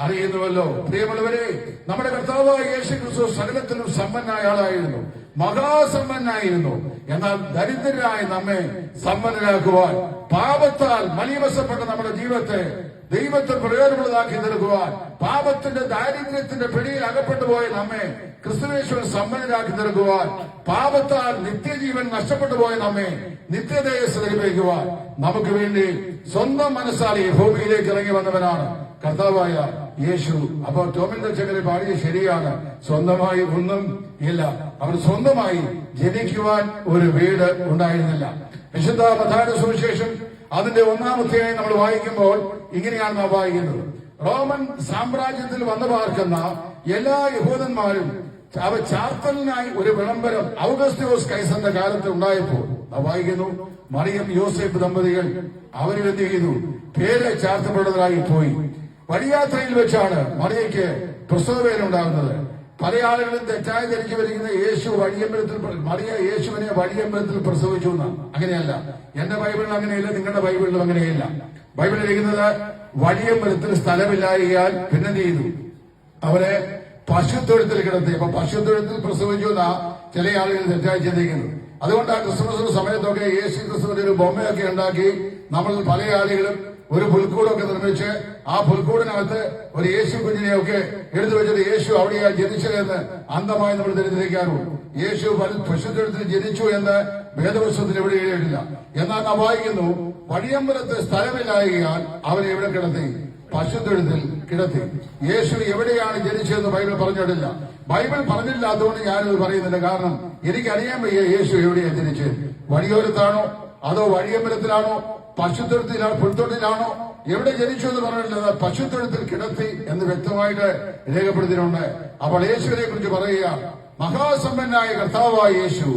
അറിയുന്നുവല്ലോ. പ്രിയമുള്ളവരെ, നമ്മുടെ കർത്താവായ യേശു ക്രിസ്തു സകലത്തിലും സമ്പന്നായ ആളായിരുന്നു, മഹാസമ്പന്നായിരുന്നു. എന്നാൽ ദരിദ്രരായ നമ്മെ സമ്പന്നരാക്കുവാൻ, പാപത്താൽ മലീവസപ്പെട്ട നമ്മുടെ ജീവിതത്തെ ദൈവത്തിൽ പ്രയോജനമുള്ളതാക്കി തീർക്കുവാൻ, പാപത്തിന്റെ ദാരിദ്ര്യത്തിന്റെ പിടിയിൽ അകപ്പെട്ടു പോയ നമ്മെ ക്രിസ്തുവേശ്വരൻ സമ്പന്നരാക്കി തീർക്കുവാൻ, പാപത്താൽ നിത്യജീവൻ നഷ്ടപ്പെട്ടു പോയ നമ്മെ നിത്യതയെ ധരിപ്പിക്കുവാൻ നമുക്ക് വേണ്ടി സ്വന്തം മനസ്സാൽ ഈ ഭൂമിയിലേക്ക് ഇറങ്ങി വന്നവനാണ് കർത്താവായ യേശു. അപ്പോൾ ടോമിൻ ദർശകരെ പാടിയ ശരിയാണ്, സ്വന്തമായി ഒന്നും ഇല്ല. അവർ സ്വന്തമായി ജനിക്കുവാൻ ഒരു വീട് ഉണ്ടായിരുന്നില്ല. വിശുദ്ധ മത്തായിയുടെ സുവിശേഷം അതിന്റെ 1-ാം അധ്യായം നമ്മൾ വായിക്കുമ്പോൾ ഇങ്ങനെയാണ് നാം വായിക്കുന്നത്: റോമൻ സാമ്രാജ്യത്തിൽ വന്നു പാർക്കുന്ന എല്ലാ യഹൂദന്മാരും അവ ചാർത്തലിനായി ഒരു വിളംബരം ഔഗസ്ത്യോസ് കൈസറിന്റെ കാലത്ത് ഉണ്ടായപ്പോൾ നാം വായിക്കുന്നു, മറിയം യോസേഫ് ദമ്പതികൾ അവരെന്ത് ചെയ്തു? പേര് ചാർത്തപ്പെടുന്നതായി പോയി. വഴിയാത്രയിൽ വെച്ചാണ് മറിയയ്ക്ക് പ്രസവവേദന ഉണ്ടാകുന്നത്. പല ആളുകളും തെറ്റായി ധരിച്ചു വരിക്കുന്ന യേശു വഴിയമ്പലത്തിൽ, മറിയ യേശുവിനെ വഴിയമ്പലത്തിൽ പ്രസവിച്ചു എന്നാണ്. അങ്ങനെയല്ല, എന്റെ ബൈബിളിൽ അങ്ങനെയില്ല, നിങ്ങളുടെ ബൈബിളിലും അങ്ങനെയില്ല. ബൈബിളിൽ ഇരിക്കുന്നത് വഴിയമ്പലത്തിൽ സ്ഥലമില്ലായാൽ പിന്നെന്ത് ചെയ്തു? അവരെ പശുത്തൊഴുത്തിൽ കിടത്തി. അപ്പൊ പശുത്തൊഴുത്തിൽ പ്രസവിച്ചു എന്നാ ചില ആളുകൾ തെറ്റായി ചിന്തിക്കുന്നത്. അതുകൊണ്ടാണ് ക്രിസ്മസ് സമയത്തൊക്കെ യേശു ക്രിസ്തുവിന്റെ ഒരു ബൊമ്മയൊക്കെ ഉണ്ടാക്കി നമ്മൾ പല ആളുകളും ഒരു പുൽക്കൂടൊക്കെ നിർമ്മിച്ച് ആ പുൽക്കൂടിനകത്ത് ഒരു യേശു കുഞ്ഞിനെയൊക്കെ എടുത്തു വെച്ചിട്ട് യേശു അവിടെയാ ജനിച്ചതെന്ന് അന്ധമായി നമ്മൾ തെറ്റിദ്ധരിക്കാറുണ്ട്. യേശു പശുത്തൊഴുത്തിൽ ജനിച്ചു എന്ന് വേദപുസ്തകത്തിൽ എവിടെ എഴുതിയിട്ടില്ല. എന്നാൽ നാം വായിക്കുന്നു, വഴിയമ്പലത്ത് സ്ഥലമില്ലായകയാൽ അവരെ എവിടെ കിടത്തി? പശുത്തൊഴുത്തിൽ കിടത്തി. യേശു എവിടെയാണ് ജനിച്ചതെന്ന് ബൈബിൾ പറഞ്ഞിട്ടില്ല. ബൈബിൾ പറഞ്ഞില്ലാത്തതുകൊണ്ട് ഞാനിത് പറയുന്നില്ല. കാരണം എനിക്കറിയാൻ വയ്യ യേശു എവിടെയാണ് ജനിച്ചത്. വഴിയോരത്താണോ അതോ വഴിയമ്പലത്തിലാണോ പശുത്തൊഴുത്തിലാണോ പുൽത്തൊട്ടിലാണോ എവിടെ ജനിച്ചു എന്ന് പറഞ്ഞിട്ടുള്ളത്? പശുത്തൊഴുത്തിൽ കിടത്തി എന്ന് വ്യക്തമായിട്ട് രേഖപ്പെടുത്തിയിട്ടുണ്ട്. അപ്പോൾ യേശുവിനെ കുറിച്ച് പറയുക, മഹാസമ്പന്നായ കർത്താവായ യേശു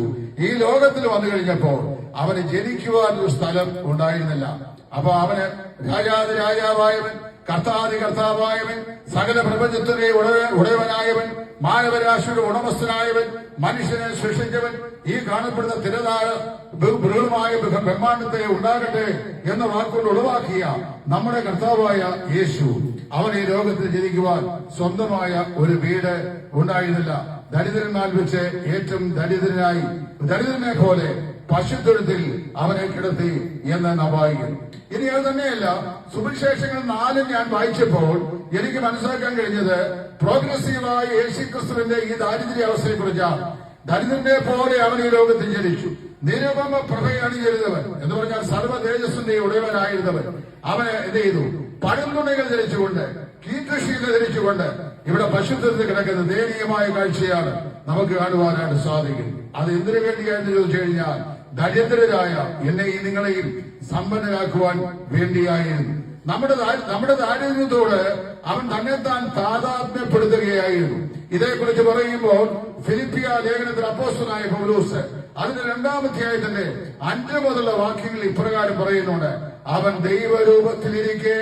ഈ ലോകത്തിൽ വന്നു കഴിഞ്ഞപ്പോൾ അവന് ജനിക്കുവാൻ ഒരു സ്ഥലം ഉണ്ടായിരുന്നില്ല. അപ്പൊ അവന് രാജാതി രാജാവായവൻ, കർത്താതി കർത്താവായവൻ, സകല പ്രപഞ്ചത്തിന്റെ ഉടയവനായവൻ, മാനവരാശിയുടെ ഉടമസ്ഥനായവൻ, മനുഷ്യനെ സൃഷ്ടിച്ചവൻ, ഈ കാണപ്പെടുന്ന തിരതായ ബൃഹമായ ബ്രഹ്മാണ്ടത്തെ ഉണ്ടാകട്ടെ എന്ന വാക്കുകൊണ്ട് ഉളവാക്കിയ നമ്മുടെ കർത്താവായ യേശു അവൻ ഈ ലോകത്തിൽ ജനിക്കുവാൻ സ്വന്തമായ ഒരു വീട് ഉണ്ടായിരുന്നില്ല. ദരിദ്രന്മാർ വെച്ച് ഏറ്റവും ദരിദ്രനെ പോലെ പശുത്തൊഴുത്തിൽ അവനെ കിടത്തി എന്ന് നാം വായിക്കുന്നു. ഇനി അത് തന്നെയല്ല, സുവിശേഷങ്ങൾ 4 ഞാൻ വായിച്ചപ്പോൾ എനിക്ക് മനസ്സിലാക്കാൻ കഴിഞ്ഞത് പ്രോഗ്രസീവായ യേശുക്രിസ്തുവിന്റെ ഈ ദാരിദ്ര്യാവസ്ഥയെ കുറിച്ചാണ്. ദരിദ്രനെ പോലെ അവൻ ഈ ലോകത്തിൽ ജനിച്ചു. നിരുപമ പ്രഭയണിഞ്ഞിരുന്നവൻ എന്ന് പറഞ്ഞാൽ സർവ്വ തേജസ്സിന്റെ ഉടയവനായിരുന്നവൻ അവന് എന്ത് ചെയ്തു? പഴന്തുണികൾ ധരിച്ചുകൊണ്ട്, കീർത്തിശീല ധരിച്ചുകൊണ്ട് ഇവിടെ പശുത്വത്തിൽ കിടക്കുന്ന ദയനീയമായ കാഴ്ചയാണ് നമുക്ക് കാണുവാനായിട്ട് സാധിക്കും. അത് എന്തിനു വേണ്ടിയാണെന്ന് ചോദിച്ചു കഴിഞ്ഞാൽ ദരിദ്രരായ എന്നെയും നിങ്ങളെയും സമ്പന്നരാക്കുവാൻ വേണ്ടിയായിരുന്നു. നമ്മുടെ ദാരിദ്ര്യത്തോട് അവൻ തന്നെത്താൻ താതാത്മ്യപ്പെടുത്തുകയായിരുന്നു. ഇതേക്കുറിച്ച് പറയുമ്പോൾ ഫിലിപ്പിയ ലേഖനത്തിൽ അപ്പോസ്തലനായ പൗലോസ് അതിന്റെ 2-ാം അധ്യായത്തിന്റെ 5 മുതലുള്ള വാക്യങ്ങൾ ഇപ്രകാരം പറയുന്നുണ്ട്: അവൻ ദൈവരൂപത്തിലിരിക്കെ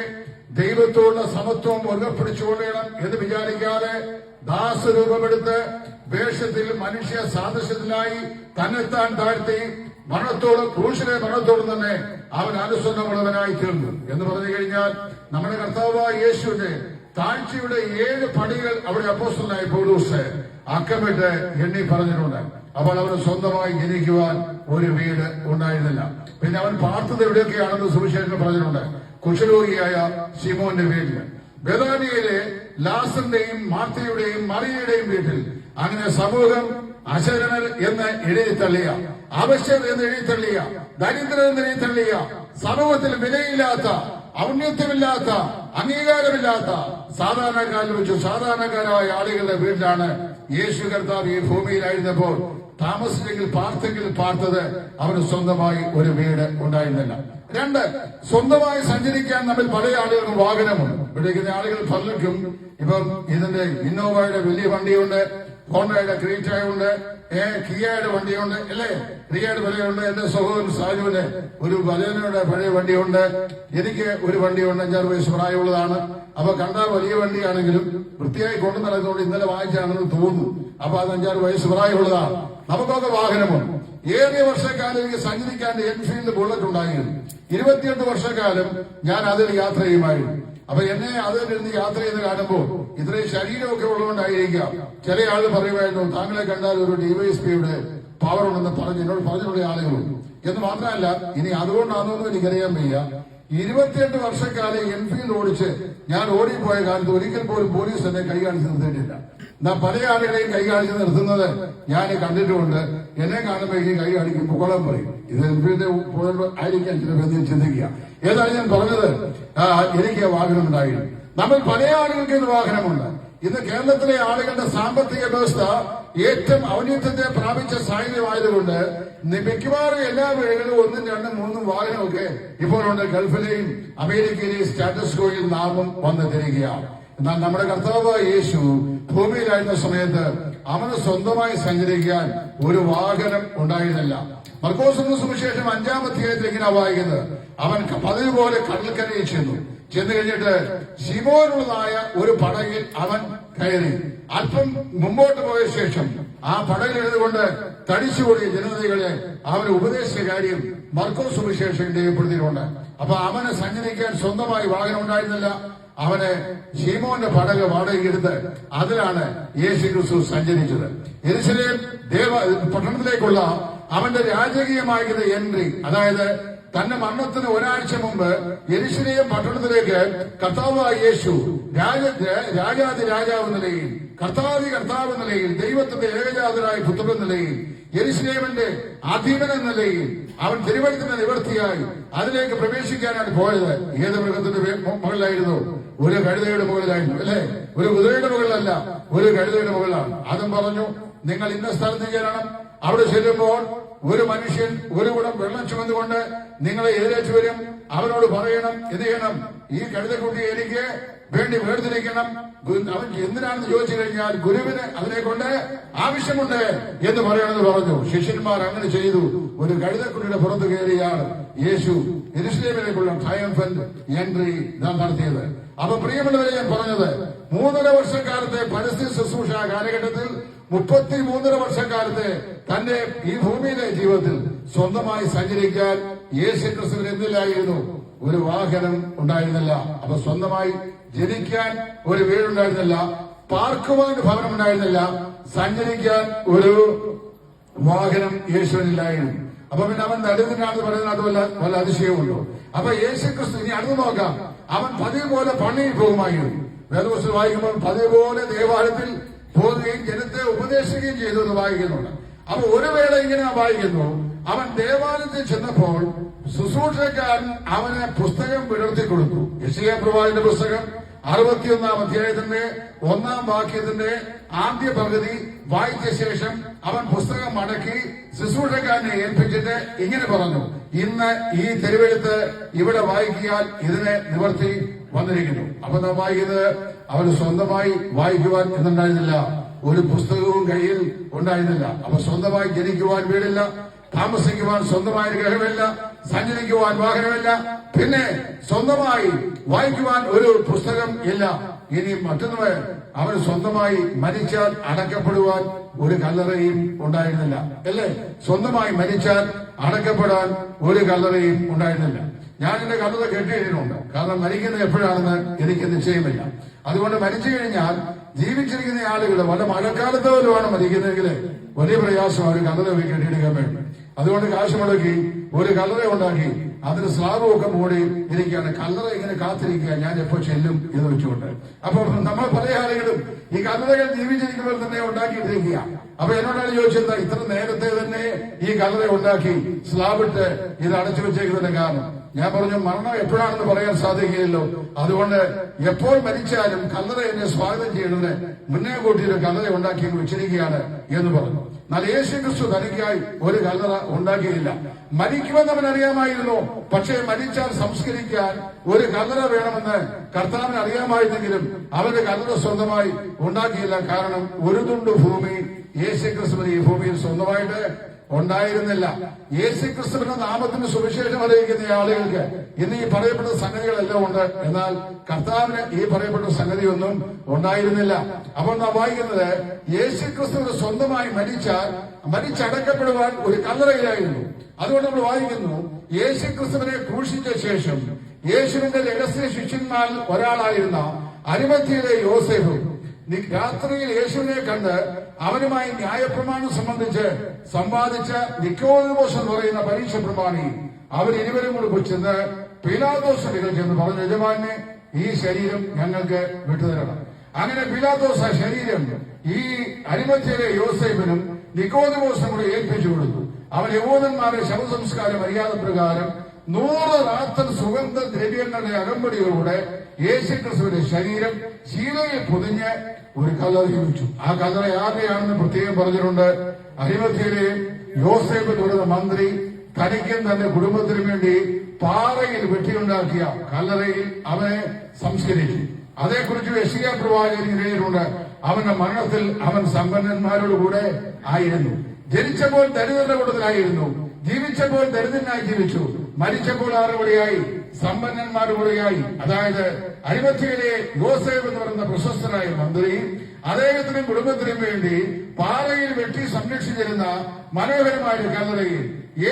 ദൈവത്തോടുള്ള സമത്വം ഉറപ്പിടിച്ചുകൊള്ളണം എന്ന് വിചാരിക്കാതെ ദാസരൂപമെടുത്ത് വേഷത്തിൽ മനുഷ്യ സാദൃശ്യത്തിലായി തന്നെത്താൻ താഴ്ത്തി ക്രൂശിലെ മരണത്തോടും തന്നെ അവൻ അനുസരണമുള്ളവനായി തീർന്നു എന്ന് പറഞ്ഞു കഴിഞ്ഞാൽ നമ്മുടെ കർത്താവായ യേശുവിന്റെ താഴ്ചയുടെ 7 പടികൾ അവിടെ അപ്പോസ്തലനായ പൗലോസ് അക്കമിട്ട് എണ്ണി പറഞ്ഞിട്ടുണ്ട്. അപ്പോൾ അവന് സ്വന്തമായി ജനിക്കുവാൻ ഒരു വീട് ഉണ്ടായിരുന്നില്ല. പിന്നെ അവൻ പാർത്തത് എവിടെയൊക്കെയാണെന്ന് സുവിശേഷം പറഞ്ഞിട്ടുണ്ട്. കുഷ്ഠരോഗിയായ ശിമോന്റെ വീട്ടിൽ, ബെഥാനിയയിലെ ലാസറിന്റെയും മാർത്തയുടെയും മറിയയുടെയും വീട്ടിൽ. അങ്ങനെ സമൂഹം അശരണർ എന്ന് എഴുതിത്തള്ളിയ, അവശ്യർ എന്ന് എഴുതിത്തള്ളിയ, ദരിദ്രർ എന്ന് എഴുതിത്തള്ളിയ, സമൂഹത്തിൽ വിലയില്ലാത്ത, ഔന്നത്യമില്ലാത്ത, അംഗീകാരമില്ലാത്ത സാധാരണക്കാരിൽ വെച്ചു സാധാരണക്കാരായ ആളുകളുടെ വീട്ടിലാണ് യേശു കർത്താവ് ഈ ഭൂമിയിലായിരുന്നപ്പോൾ താമസിച്ചെങ്കിൽ പാർത്തത് അവന് സ്വന്തമായി ഒരു വീട് ഉണ്ടായിരുന്നില്ല. 2, സ്വന്തമായി സഞ്ചരിക്കാൻ നമ്മൾ പല ആളുകൾക്കും വാഹനമുണ്ട്. ഇവിടേക്കുന്ന ആളുകൾ പലർക്കും ഇപ്പം ഇതിന്റെ ഇന്നോവയുടെ വലിയ വണ്ടിയുണ്ട്, ഹോണ്ടയുടെ ക്രീറ്റയുണ്ട്, കിയയുടെ വണ്ടിയുണ്ട്, അല്ലേ? റിയയുടെ വിലയുണ്ട്. എന്റെ സഹോദരൻ സാജുവിന് ഒരു ബലേനയുടെ പഴയ വണ്ടിയുണ്ട്. എനിക്ക് ഒരു വണ്ടിയുണ്ട്, 5-6 വയസ്സ് പ്രായമുള്ളതാണ്. അപ്പൊ കണ്ടാൽ വലിയ വണ്ടിയാണെങ്കിലും വൃത്തിയായി കൊണ്ടു നടന്നുകൊണ്ട് ഇന്നലെ വാങ്ങിച്ചാണെന്ന് തോന്നുന്നു. അപ്പൊ അത് 5-6 വയസ്സ് പ്രായമുള്ളതാണ്. നമുക്കൊക്കെ വാഹനമുണ്ട്. 7 വർഷക്കാലം എനിക്ക് സഞ്ചരിക്കാൻ എൻഫീൽഡ് ബുള്ളറ്റ് ഉണ്ടായിരുന്നു. 28 വർഷക്കാലം ഞാൻ അതിൽ യാത്ര ചെയ്യുമായിരുന്നു. അപ്പൊ എന്നെ അതിലിരുന്ന് യാത്ര ചെയ്ത് കാണുമ്പോൾ ഇത്രയും ശരീരമൊക്കെ ഉള്ളതുകൊണ്ടായിരിക്കാം ചില ആളുകൾ പറയുമായിരുന്നു, താങ്കളെ കണ്ടാൽ ഒരു ഡിവൈഎസ്പിയുടെ പവർ ഉണ്ടെന്ന് എന്നോട് പറഞ്ഞിട്ടുള്ള ആളുകളുണ്ട്. എന്ന് മാത്രമല്ല, ഇനി അതുകൊണ്ടാണെന്നൊന്നും എനിക്കറിയാൻ വയ്യ, 28 വർഷക്കാലം എൻഫീൽഡ് ഓടിച്ച് ഞാൻ ഓടിപ്പോയ കാലത്ത് ഒരിക്കൽ പോലും പോലീസ് എന്നെ കൈ കാണിച്ച് നിർത്തിയിട്ടില്ല. എന്നാ പല ആളുകളെയും കൈ കാണിച്ച് നിർത്തുന്നത് ഞാൻ കണ്ടിട്ടുമുണ്ട്. എന്നെ കാണുമ്പോൾ ഈ കൈ കാണിക്കും പുകളം പറയും. ഇത് എൻഫീൽഡ് ആയിരിക്കാൻ ചിലപ്പോൾ ചിന്തിക്കുക. ഏതാണ് ഞാൻ പറഞ്ഞത്, എനിക്ക് വാഹനം ഉണ്ടായിരുന്നു. നമ്മൾ പല ആളുകൾക്ക് ഇന്ന് വാഹനമുണ്ട്. ഇന്ന് കേരളത്തിലെ ആളുകളുടെ സാമ്പത്തിക വ്യവസ്ഥ ഏറ്റവും ഔന്നത്യത്തെ പ്രാപിച്ച സാഹചര്യമായതുകൊണ്ട് മിക്കവാറും എല്ലാ വീടുകളിലും 1, 2, 3 വാഹനമൊക്കെ ഇപ്പോഴുണ്ട്. ഗൾഫിലെയും അമേരിക്കയിലെയും സ്റ്റാറ്റസ് കോയിൽ നാമം വന്നെത്തിരിക്കുകയാണ്. എന്നാൽ നമ്മുടെ കർത്താവായ യേശു ഭൂമിയിലായിരുന്ന സമയത്ത് അവന് സ്വന്തമായി സഞ്ചരിക്കാൻ ഒരു വാഹനം ഉണ്ടായിരുന്നില്ല. മർക്കോസിന്റെ സുവിശേഷം 5-ാം അധ്യായത്തിൽ ഇങ്ങനെ വായിക്കുന്നത്, അവൻ പതിവ് പോലെ കടൽക്കരയിൽ ചെന്നു കഴിഞ്ഞിട്ട് ശിമോനുള്ളതായ ഒരു പടകിൽ അവൻ കയറി. അല്പം മുമ്പോട്ട് പോയ ശേഷം ആ പടകിലിരുന്നുകൊണ്ട് തടിച്ചുകൂടിയ ജനതകളെ അവന് ഉപദേശിച്ച കാര്യം മർക്കോസ് സുവിശേഷം രേഖപ്പെടുത്തിയിട്ടുണ്ട്. അപ്പൊ അവന് സഞ്ചരിക്കാൻ സ്വന്തമായി വാഹനം ഉണ്ടായിരുന്നില്ല. അവന് ശീമോന്റെ പടക് വാടകയെടുത്ത് അതിലാണ് യേശു ക്രിസ്തു സഞ്ചരിച്ചത്. യെരൂശലേം പട്ടണത്തിലേക്കുള്ള അവന്റെ രാജകീയമായിരുന്ന എൻട്രി, അതായത് തന്റെ മരണത്തിന് ഒരാഴ്ച മുമ്പ് യെരൂശലേം പട്ടണത്തിലേക്ക് കർത്താവായ യേശു രാജാതി രാജാവ് നിലയിൽ, കർത്താവ് നിലയിൽ, ദൈവത്തിന്റെ ഏകജാതനായ പുത്രൻ നിലയിൽ, യെരൂശലേമിന്റെ അധീപൻ എന്ന നിലയിൽ അവൻ തിരുവഴുത്തിന്റെ നിവൃത്തിയായി അതിലേക്ക് പ്രവേശിക്കാനാണ് പോയത്. ഏത് മൃഗത്തിന്റെ മുകളിലായിരുന്നു? ഒരു കഴുതയുടെ മുകളിലായിരുന്നു, അല്ലെ? ഒരു കുതിരയുടെ മുകളിലല്ല, ഒരു കഴുതയുടെ മുകളിലാണ്. അതും പറഞ്ഞു, നിങ്ങൾ ഇന്ന സ്ഥലത്ത് ചെല്ലണം. അവിടെ ചെല്ലുമ്പോൾ ഒരു മനുഷ്യൻ ഒരു കുടം വെള്ളം ചുമന്നുകൊണ്ട് നിങ്ങളെ എതിരേച്ചു വരും. അവനോട് പറയണം, എന്ത് ചെയ്യണം? ഈ കഴുതക്കുട്ടി എനിക്ക് വേണ്ടി വേർതിരിക്കണം. അവൻ എന്തിനാണെന്ന് ചോദിച്ചു കഴിഞ്ഞാൽ ഗുരുവിന് അതിനെ കൊണ്ട് ആവശ്യമുണ്ട് എന്ന് പറയണമെന്ന് പറഞ്ഞു. ശിഷ്യന്മാർ അങ്ങനെ ചെയ്തു. ഒരു കഴുതക്കുട്ടിയുടെ പുറത്ത് കയറിയാണ് യേശു യെരൂശലേമിലേക്കുള്ള ട്രയംഫന്റ് എൻട്രി നടത്തിയത്. അപ്പൊ പ്രിയമുള്ളവരെ, ഞാൻ പറഞ്ഞത് 3.5 വർഷക്കാലത്തെ പരിസ്ഥിതി ശുശ്രൂഷ കാലഘട്ടത്തിൽ 33.5 വർഷക്കാലത്തെ തന്റെ ഈ ഭൂമിയിലെ ജീവിതത്തിൽ സ്വന്തമായി സഞ്ചരിക്കാൻ യേശു ക്രിസ്തുവിന് എന്തില്ലായിരുന്നു? ഒരു വാഹനം ഉണ്ടായിരുന്നില്ല. അപ്പൊ സ്വന്തമായി ജനിക്കാൻ ഒരു വീടുണ്ടായിരുന്നില്ല, പാർക്കുവാൻ ഭവനം ഉണ്ടായിരുന്നില്ല, സഞ്ചരിക്കാൻ ഒരു വാഹനം യേശുവിനില്ലായിരുന്നു. അപ്പൊ പിന്നെ അവൻ ദരിദ്രനാണെന്ന് പറയുന്നത് വല്ല അതിശയമുണ്ടോ? അപ്പൊ യേശു ക്രിസ്തു, ഇനി അടുത്ത് നോക്കാം, അവൻ പതിവ് പോലെ പള്ളിയിൽ പോകുമായിരുന്നു. വേദപുസ്തകം വായിക്കുമ്പോൾ പതിവ് പോലെ ദേവാലയത്തിൽ പോവുകയും ജനത്തെ ഉപദേശിക്കുകയും ചെയ്തു എന്ന് വായിക്കുന്നുണ്ട്. അപ്പൊ ഒരു വേള ഇങ്ങനെ വായിക്കുന്നു, അവൻ ദേവാലയത്തിൽ ചെന്നപ്പോൾ ശുശ്രൂഷക്കാരൻ അവന് പുസ്തകം വിടർത്തി കൊടുത്തു. യെശയ്യാ പ്രവാചകന്റെ പുസ്തകം 61-ാം അധ്യായത്തിന്റെ 1-ാം വാക്യത്തിന്റെ ആദ്യ പകുതി വായിച്ച ശേഷം അവൻ പുസ്തകം മടക്കി ശുശ്രൂഷക്കാരനെ ഏൽപ്പിച്ചിട്ട് ഇങ്ങനെ പറഞ്ഞു, ഇന്ന് ഈ തിരുവെഴുത്ത് ഇവിടെ വായിക്കിയാൽ ഇതിനെ നിവർത്തി വന്നിരിക്കുന്നു. അപ്പൊ നാം വായിക്കുന്നത് അവന് സ്വന്തമായി വായിക്കുവാൻ എന്നുണ്ടായിരുന്നില്ല, ഒരു പുസ്തകവും കയ്യിൽ ഉണ്ടായിരുന്നില്ല. അപ്പൊ സ്വന്തമായി ജനിക്കുവാൻ വീടില്ല, താമസിക്കുവാൻ സ്വന്തമായ ഗ്രഹമില്ല, സഞ്ചരിക്കുവാൻ വാഹനമില്ല, പിന്നെ സ്വന്തമായി വായിക്കുവാൻ ഒരു പുസ്തകം ഇല്ല. ഇനി മറ്റൊന്ന്, അവൻ സ്വന്തമായി മരിച്ചാൽ അടക്കപ്പെടുവാൻ ഒരു കല്ലറയും ഉണ്ടായിരുന്നില്ല, അല്ലേ? സ്വന്തമായി മരിച്ചാൽ അടക്കപ്പെടാൻ ഒരു കല്ലറയും ഉണ്ടായിരുന്നില്ല. ഞാൻ എന്റെ കല്ലറ കെട്ടിയിട്ടുണ്ട്, കാരണം മരിക്കുന്നത് എപ്പോഴാണെന്ന് എനിക്ക് നിശ്ചയമില്ല. അതുകൊണ്ട് മരിച്ചു കഴിഞ്ഞാൽ ജീവിച്ചിരിക്കുന്ന ആളുകൾ വല്ല മഴക്കാലത്ത് പോലുമാണ് മരിക്കുന്നതെങ്കിൽ വലിയ പ്രയാസമാണ് ഒരു കല്ലറ കെട്ടിയെടുക്കാൻ വേണ്ടി. അതുകൊണ്ട് കാശ് മുടക്കി ഒരു കല്ലറ ഉണ്ടാക്കി അതിന് സ്ലാബും ഒക്കെ മൂടി ഇരിക്കുകയാണ്. കല്ലറ ഇങ്ങനെ കാത്തിരിക്കുക, ഞാൻ എപ്പോൾ ചെല്ലും എന്ന് വെച്ചുകൊണ്ട്. അപ്പൊ നമ്മൾ പല ആളുകളും ഈ കല്ലറകൾ ജീവിച്ചിരിക്കുമ്പോൾ തന്നെ ഉണ്ടാക്കിയിട്ടിരിക്കുക. അപ്പൊ എന്നോടാണ് ചോദിച്ചത്, ഇത്ര നേരത്തെ തന്നെ ഈ കല്ലറ ഉണ്ടാക്കി സ്ലാബിട്ട് ഇത് അടച്ചു വെച്ചേക്കുന്നതിന്റെ കാരണം. ഞാൻ പറഞ്ഞു, മരണം എപ്പോഴാണെന്ന് പറയാൻ സാധിക്കുകയില്ലോ. അതുകൊണ്ട് എപ്പോൾ മരിച്ചാലും കല്ലറ എന്നെ സ്വാഗതം ചെയ്യുന്നതിന് മുന്നേ കൂട്ടിയൊരു കല്ലറ ഉണ്ടാക്കി വെച്ചിരിക്കുകയാണ് എന്ന് പറഞ്ഞു. എന്നാൽ യേശു ക്രിസ്തു തനിക്കായി ഒരു കല്ലറ ഉണ്ടാക്കിയില്ല. മരിക്കുമെന്ന് അവൻ അറിയാമായിരുന്നു. പക്ഷേ മരിച്ചാൽ സംസ്കരിക്കാൻ ഒരു കല്ലറ വേണമെന്ന് കർത്താവിന് അറിയാമായിരുന്നെങ്കിലും അവന്റെ കല്ലറ സ്വന്തമായി ഉണ്ടാക്കിയില്ല. കാരണം ഒരു തുണ്ട് ഭൂമി യേശു ക്രിസ്തുവിന് ഈ ഭൂമിയിൽ സ്വന്തമായിട്ട് ഉണ്ടായിരുന്നില്ല. യേശു ക്രിസ്തുവിന്റെ നാമത്തിന് സുവിശേഷം അറിയിക്കുന്ന ആളുകൾക്ക് ഇന്ന് ഈ പറയപ്പെട്ട സംഗതികളെല്ലാം ഉണ്ട്. എന്നാൽ കർത്താവിന് ഈ പറയപ്പെട്ട സംഗതിയൊന്നും ഉണ്ടായിരുന്നില്ല. അപ്പോൾ നാം വായിക്കുന്നത്, യേശു ക്രിസ്തുവിന് സ്വന്തമായി മരിച്ചടക്കപ്പെടുവാൻ ഒരു കല്ലറയിലായിരുന്നു. അതുകൊണ്ട് നമ്മൾ വായിക്കുന്നു, യേശു ക്രിസ്തുവിനെ ക്രൂശിച്ച ശേഷം യേശുവിന്റെ രഹസ്യ ശിഷ്യന്മാരിൽ ഒരാളായിരുന്ന അരിമത്യയിലെ യോസേഫ് രാത്രിയിൽ യേശുവിനെ കണ്ട് അവനുമായി ന്യായപ്രമാണം സംബന്ധിച്ച് സമ്പാദിച്ച നിക്കോദെമോസ് എന്ന് പറയുന്ന പരീക്ഷ പ്രമാണി അവരിരുവരും കൂടി ചെന്ന് പീലാത്തോസിനെ ചെന്ന് പറഞ്ഞു, യജമാനെ ഈ ശരീരം ഞങ്ങൾക്ക് വിട്ടുതരണം. അങ്ങനെ പീലാത്തോസ് ആ ശരീരം ഈ അരിമത്യയിലെ യോസേഫിനും നിക്കോദെമോസിനും കൂടി ഏൽപ്പിച്ചു കൊടുത്തു. അവൻ യഹൂദന്മാരെ ശവസംസ്കാര മര്യാദ പ്രകാരം 100 റാത്തൻ സുഗന്ധ ദ്രവ്യങ്ങളുടെ അകമ്പടികളോടെ യേശുക്രിസ്തുവിന്റെ ശരീരം ശീലയിൽ പൊതിഞ്ഞ് ഒരു കല്ലറയിൽ വെച്ചു. ആ കല്ലറ ആരുടെയാണെന്ന് പ്രത്യേകം പറഞ്ഞിട്ടുണ്ട്. അരിമത്യയിലെ യോസേഫ് തുടർന്ന മന്ത്രി തനിക്കും തന്റെ കുടുംബത്തിനും വേണ്ടി പാറയിൽ വെട്ടിയുണ്ടാക്കിയ കല്ലറയിൽ അവനെ സംസ്കരിച്ചു. അതേക്കുറിച്ച് യെശയ്യാ പ്രവാചകൻ എഴുതിയിട്ടുണ്ട്, അവന്റെ മരണത്തിൽ അവൻ സമ്പന്നന്മാരോടുകൂടെ ആയിരുന്നു. ജനിച്ചപ്പോൾ ദരിദ്രരുടെ കൂട്ടത്തിലായിരുന്നു, ജീവിച്ചപ്പോൾ ദരിദ്രനായി ജീവിച്ചു, മരിച്ചപ്പോൾ ആറുപടിയായി സമ്പന്നന്മാരുപടിയായി. അതായത് അരിമത്യയിലെ യോസേഫ് എന്ന് പറയുന്ന പ്രശസ്തനായ മന്ത്രി അദ്ദേഹത്തിനും കുടുംബത്തിനും വേണ്ടി പാറയിൽ വെട്ടി സംരക്ഷിച്ചിരുന്ന മനോഹരമായ കല്ലറയിൽ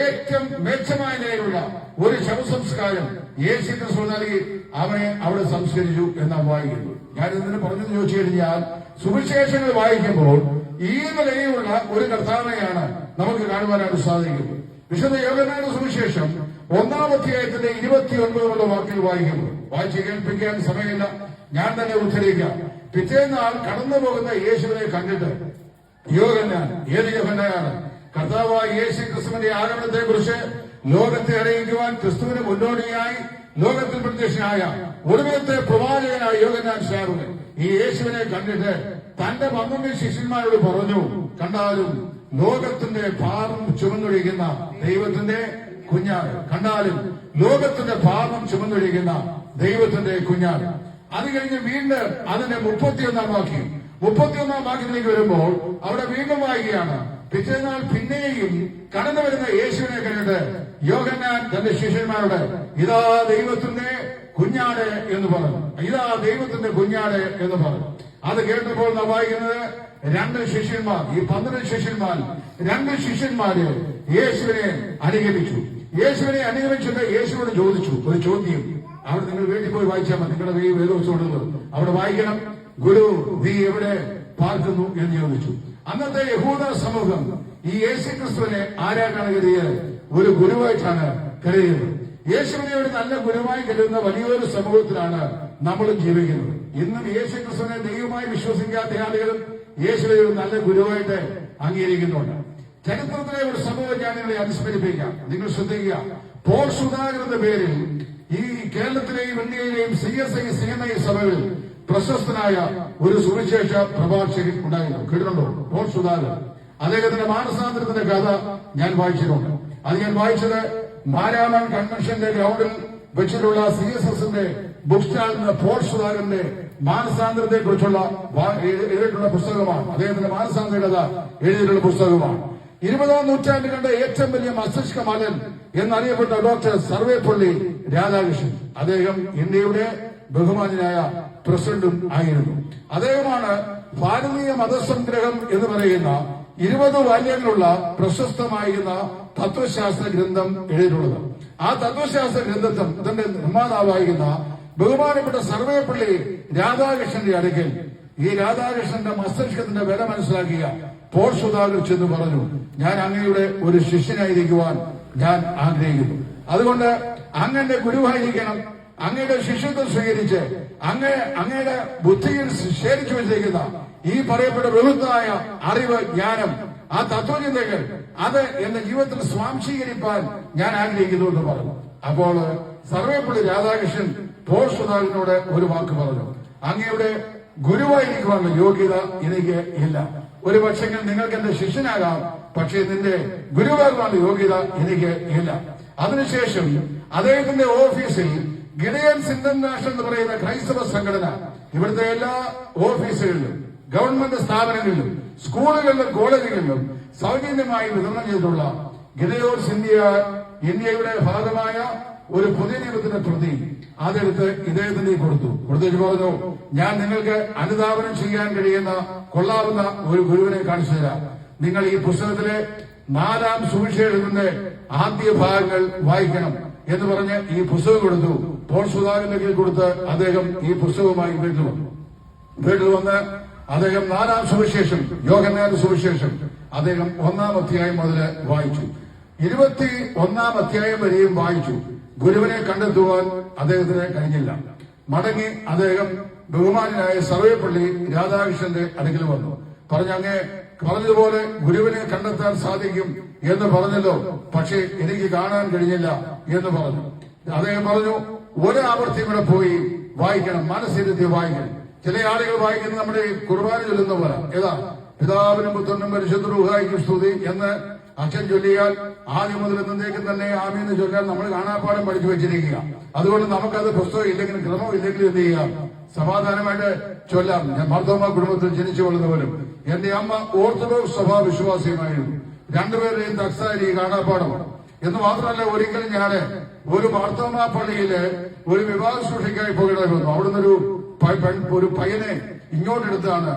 ഏറ്റവും മെച്ചമായ നിലയിലുള്ള ഒരു ശവസംസ്കാരം യേശു ക്രിസ്തു നൽകി അവനെ അവിടെ സംസ്കരിച്ചു എന്നാണ് വായിക്കുന്നു. ഞാൻ ഇതിന് പറഞ്ഞെന്ന് ചോദിച്ചു കഴിഞ്ഞാൽ, സുവിശേഷങ്ങൾ വായിക്കുമ്പോൾ ഈ നിലയിലുള്ള ഒരു കർത്താവിനെയാണ് നമുക്ക് കാണുവാനായിട്ട് സാധിക്കുന്നത്. വിശുദ്ധ യോഹന്നാന്റെ സുവിശേഷം 1-ാം അധ്യായത്തിന്റെ 29 വാക്യം വായിക്കുന്നു. വായിച്ച് കേൾപ്പിക്കാൻ സമയമില്ല, ഞാൻ തന്നെ ഉദ്ധരിക്കാം. പിറ്റേന്നാൾ കടന്നു പോകുന്ന യേശുവിനെ കണ്ടിട്ട് യോഹന്നാൻ, ഏത് യോഹന്നാനാണ്? കർത്താവായ യേശു ക്രിസ്തുവിന്റെ ആഗമനത്തെ കുറിച്ച് ലോകത്തെ അറിയിക്കുവാൻ ക്രിസ്തുവിന് മുന്നോടിയായി ലോകത്തിൽ പ്രത്യക്ഷനായ ഒടുവിലത്തെ പ്രവാചകനായ യോഹന്നാൻ സ്നാപകൻ ഈ യേശുവിനെ കണ്ടിട്ട് തന്റെ 12 ശിഷ്യന്മാരോട് പറഞ്ഞു, കണ്ടാലും ലോകത്തിന്റെ പാപം ചുമന്നൊഴിക്കുന്ന ദൈവത്തിന്റെ കുഞ്ഞാട്, കണ്ടാലും ലോകത്തിന്റെ പാപം ചുമന്നൊഴിക്കുന്ന ദൈവത്തിന്റെ കുഞ്ഞാട്. അത് കഴിഞ്ഞ് വീണ്ടും അതിന്റെ 31-ാം വാക്യത്തിലേക്ക് വരുമ്പോൾ അവിടെ വീണ്ടും വായിക്കുകയാണ്, പിറ്റേന്നാൾ പിന്നെയും കടന്നു വരുന്ന യേശുവിനെ കണ്ടിട്ട് യോഹന്നാൻ തന്റെ ശിഷ്യന്മാരോട്, ഇതാ ദൈവത്തിന്റെ കുഞ്ഞാട് എന്ന് പറഞ്ഞു. ഇതാ ദൈവത്തിന്റെ കുഞ്ഞാട് എന്ന് പറഞ്ഞു. അത് കേട്ടപ്പോൾ നാം വായിക്കുന്നത്, 2 ശിഷ്യന്മാർ, ഈ 12 ശിഷ്യന്മാർ 2 ശിഷ്യന്മാര് യേശുവിനെ അനുഗമിച്ചു. യേശുവിനെ അനുഗമിച്ചിട്ട് യേശുവിനോട് ചോദിച്ചു ഒരു ചോദ്യം. അവിടെ നിങ്ങൾ വീട്ടിൽ പോയി വായിച്ചാൽ മതി, നിങ്ങളുടെ കയ്യിൽ വേദപുസ്തകമുണ്ടല്ലോ, അവിടെ വായിക്കണം. ഗുരു, നീ എവിടെ പാർക്കുന്നു എന്ന് ചോദിച്ചു. അന്നത്തെ യഹൂദ സമൂഹം ഈ യേശു ക്രിസ്തുവിനെ ആരായിട്ടാണ് കരുതിയത്? ഒരു ഗുരുവായിട്ടാണ് കരുതിയത്. യേശുവിനെ ഒരു നല്ല ഗുരുവായി കരുതുന്ന വലിയൊരു സമൂഹത്തിലാണ് നമ്മളും ജീവിക്കുന്നത്. ഇന്നും യേശു ക്രിസ്തുവിനെ ദൈവമായി വിശ്വസിക്കാത്ത ആളുകളും യേശുവിനെ ഒരു നല്ല ഗുരുവായിട്ട് അംഗീകരിക്കുന്നുണ്ട്. ചരിത്രത്തിലെ ഒരു സംഭവം ഞാൻ നിങ്ങളെ അനുസ്മരിപ്പിക്കാം. നിങ്ങൾ ശ്രദ്ധിക്കുക. പോൾ സുധാകരന്റെ പേരിൽ ഈ കേരളത്തിലെയും ഇന്ത്യയിലെയും CNI സഭകളിൽ പ്രശസ്തനായ ഒരു സുവിശേഷ പ്രഭാഷകൻ ഉണ്ടായിരുന്നു. കേട്ടിട്ടുണ്ടോ? പോൾ സുധാകരൻ. അദ്ദേഹത്തിന്റെ മാനസാന്തരത്തിന്റെ കഥ ഞാൻ വായിച്ചിട്ടുണ്ട്. അത് ഞാൻ വായിച്ചത് മാരാമൺ കൺവെൻഷന്റെ ഗ്രൗണ്ടിൽ വെച്ചിട്ടുള്ള CSSന്റെ ബുക്ക് സ്റ്റാളിൽ നിന്ന് പോൾ സുധാകരന്റെ മാനസാന്തരത്തെ കുറിച്ചുള്ള എഴുതിയിട്ടുള്ള പുസ്തകമാണ്. അദ്ദേഹത്തിന്റെ മാനസാന്തര കഥ എഴുതിയിട്ടുള്ള പുസ്തകമാണ്. 20-ാം നൂറ്റാണ്ടിൽ കണ്ട ഏറ്റവും വലിയ മസ്തിഷ്കമാലൻ എന്നറിയപ്പെട്ട ഡോക്ടർ സർവേപ്പള്ളി രാധാകൃഷ്ണൻ, അദ്ദേഹം ഇന്ത്യയുടെ ബഹുമാനായ പ്രസിഡന്റും ആയിരുന്നു. അദ്ദേഹമാണ് ഭാരതീയ മതസംഗ്രഹം എന്ന് പറയുന്ന 20 വാല്യങ്ങളുള്ള പ്രശസ്തമായിരുന്ന തത്വശാസ്ത്ര ഗ്രന്ഥം എഴുതിയിട്ടുള്ളത്. ആ തത്വശാസ്ത്ര ഗ്രന്ഥത്തിൽ തന്റെ നിർമ്മാതാവായിരുന്ന ബഹുമാനപ്പെട്ട സർവേപ്പള്ളി രാധാകൃഷ്ണന്റെ അടുക്കൽ ഈ രാധാകൃഷ്ണന്റെ മസ്തിഷ്കത്തിന്റെ വില മനസ്സിലാക്കിയ പോൾ സുധാകർ ചെന്ന് പറഞ്ഞു, ഞാൻ അങ്ങയുടെ ഒരു ശിഷ്യനായിരിക്കുവാൻ ഞാൻ ആഗ്രഹിക്കുന്നു. അതുകൊണ്ട് അങ്ങന്റെ ഗുരുവായിരിക്കണം, അങ്ങയുടെ ശിഷ്യത്വം സ്വീകരിച്ച് അങ്ങയുടെ ബുദ്ധിയിൽ ശേഖരിച്ചു വെച്ചിരിക്കുന്ന ഈ പറയപ്പെട്ട ബൃഹത്തായ അറിവ്, ജ്ഞാനം, ആ തത്വചിന്തകൾ അത് എന്റെ ജീവിതത്തിൽ സ്വാംശീകരിക്കാൻ ഞാൻ ആഗ്രഹിക്കുന്നു എന്ന് പറഞ്ഞു. അപ്പോൾ സർവേപ്പള്ളി രാധാകൃഷ്ണൻ പോൾ സുധാകരനോട് ഒരു വാക്ക് പറഞ്ഞു, അങ്ങയുടെ ഗുരുവായിരിക്കുവാനുള്ള യോഗ്യത എനിക്ക് ഇല്ല. ഒരു പക്ഷേ നിങ്ങൾക്ക് എന്റെ ശിഷ്യനാകാം, പക്ഷേ നിന്റെ ഗുരുവാകാനുള്ള യോഗ്യത എനിക്ക് ഇല്ല. അതിനുശേഷം അദ്ദേഹത്തിന്റെ ഓഫീസിൽ ഗിഡിയൻസ് ഇന്റർനാഷണൽ എന്ന് പറയുന്ന ക്രൈസ്തവ സംഘടന ഇവിടുത്തെ എല്ലാ ഓഫീസുകളിലും ഗവൺമെന്റ് സ്ഥാപനങ്ങളിലും സ്കൂളുകളിലും കോളേജുകളിലും സൗജന്യമായി വിതരണം ചെയ്തിട്ടുള്ള ഗിഡിയോൺസ് ഇന്ത്യയുടെ ഭാഗമായ ഒരു പുതിയ നിയമത്തിന്റെ പ്രതി അതെടുത്ത് ഇദ്ദേഹത്തിന് കൊടുത്തേക്ക് പറഞ്ഞു, ഞാൻ നിങ്ങൾക്ക് അനുധാവനം ചെയ്യാൻ കഴിയുന്ന കൊള്ളാവുന്ന ഒരു ഗുരുവിനെ കാണിച്ചു തരാം. നിങ്ങൾ ഈ പുസ്തകത്തിലെ 4-ാം സുവിശേഷത്തിന്റെ ആദ്യ ഭാഗങ്ങൾ വായിക്കണം എന്ന് പറഞ്ഞ് ഈ പുസ്തകം കൊടുത്തു. പോൾ സുധാകരന്റെ കീഴിൽ കൊടുത്ത് അദ്ദേഹം ഈ പുസ്തകവുമായി വീട്ടിൽ വന്ന് അദ്ദേഹം 4-ാം സുവിശേഷം, യോഹന്നാന്റെ സുവിശേഷം അദ്ദേഹം 1-ാം അധ്യായം മുതൽ വായിച്ചു. 21-ാം അധ്യായം വരെയും വായിച്ചു. ഗുരുവിനെ കണ്ടെത്തുവാൻ അദ്ദേഹത്തിന് കഴിഞ്ഞില്ല. മടങ്ങി അദ്ദേഹം ബഹുമാനായ സർവേപ്പള്ളി രാധാകൃഷ്ണന്റെ അടുക്കൽ വന്നു. അങ്ങേ പറഞ്ഞതുപോലെ ഗുരുവിനെ കണ്ടെത്താൻ സാധിക്കും എന്ന് പറഞ്ഞല്ലോ, പക്ഷേ എനിക്ക് കാണാൻ കഴിഞ്ഞില്ല എന്ന് പറഞ്ഞു. അദ്ദേഹം പറഞ്ഞു, ഒരാവർത്തി കൂടെ പോയി വായിക്കണം, മനസ്സിരുത്തി വായിക്കണം. ചില ആളുകൾ വായിക്കുന്നത് നമ്മുടെ കുർബാന ചൊല്ലുന്ന പോലെ, ഏതാ പിതാവിനും പുത്രനും പരിശുദ്ധ റൂഹായിക്കും സ്തുതി എന്ന് അച്ഛൻ ചൊല്ലിയാൽ ആദ്യം മുതൽ എന്നേക്കും തന്നെ ആമീന്ന് ചൊല്ലാൻ നമ്മൾ കാണാപ്പാടം പഠിച്ചു വെച്ചിരിക്കുക. അതുകൊണ്ട് നമുക്കത് പുസ്തകം ഇല്ലെങ്കിലും ക്രമം ഇല്ലെങ്കിലും എന്ത് ചെയ്യാം, സമാധാനമായിട്ട് ചൊല്ലാം. ഞാൻ മാർത്തോമാ കുടുംബത്തിൽ ജനിച്ചു കൊള്ളുന്നവരും എന്റെ അമ്മ ഓർത്തഡോക്സ് സഭാ വിശ്വാസിയുമായിരുന്നു. രണ്ടുപേരുടെയും തക്സാരി കാണാപ്പാടമാണ്. എന്ന് മാത്രമല്ല, ഒരിക്കലും ഞാന് ഒരു മാർത്തോമാ പള്ളിയില് ഒരു വിവാഹ ശുശ്രൂഷയ്ക്കായി പോകേണ്ടി വന്നു. അവിടുന്ന് ഒരു പയ്യനെ ഇങ്ങോട്ടെടുത്താണ്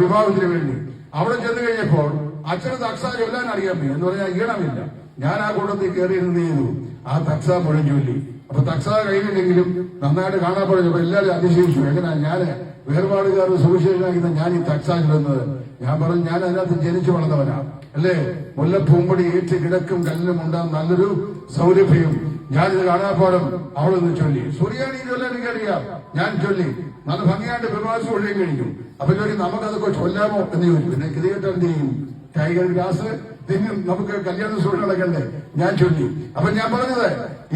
വിവാഹത്തിന് വേണ്ടി. അവിടെ ചെന്ന് കഴിഞ്ഞപ്പോൾ അച്ഛന് തക്സ ചൊല്ലാൻ അറിയാൻ പറ്റും എന്ന് പറഞ്ഞാൽ ഈണമില്ല. ഞാൻ ആ കൂട്ടത്തിൽ കയറി ഇരുന്ന് ചെയ്തു, ആ തക്സ മുഴുവൻ ചൊല്ലി. അപ്പൊ തക്സ കയ്യിലെങ്കിലും നന്നായിട്ട് കാണാൻ പഠിച്ചപ്പോ എല്ലാവരും അതിശയിച്ചു, എങ്ങനെയാ ഞാന് വേർപാടുകാരുടെ സുവിശേഷനാക്കുന്ന ഞാൻ ഈ തക്സ ചൊല്ലുന്നത്. ഞാൻ പറഞ്ഞു, ഞാൻ അതിനകത്ത് ജനിച്ചു വളർന്നവനാ അല്ലേ, മുല്ലപ്പൂമ്പടി ഏറ്റ് കിടക്കും കല്ലിലും ഉണ്ടാകും നല്ലൊരു സൗരഭ്യം. ഞാനിത് കാണാപ്പാടും അവളൊന്ന് ചൊല്ലി. സൂര്യാണി ചൊല്ലാൻ എനിക്കറിയാം, ഞാൻ ചൊല്ലി. നല്ല ഭംഗിയായിട്ട് വിവാസം ഒഴിയും കഴിഞ്ഞു. അപ്പൊ ചോദിക്കും, നമുക്കതൊക്കെ ചൊല്ലാമോ എന്ന് ചോദിച്ചു. പിന്നെ കിതേറ്റ് എന്ത് ചെയ്യും, ടൈഗർ ഗ്ലാസ് തിന്നും, നമുക്ക് കല്യാണ സൂഴി നടക്കണ്ടേ, ഞാൻ ചൊല്ലി. അപ്പൊ ഞാൻ പറഞ്ഞത്,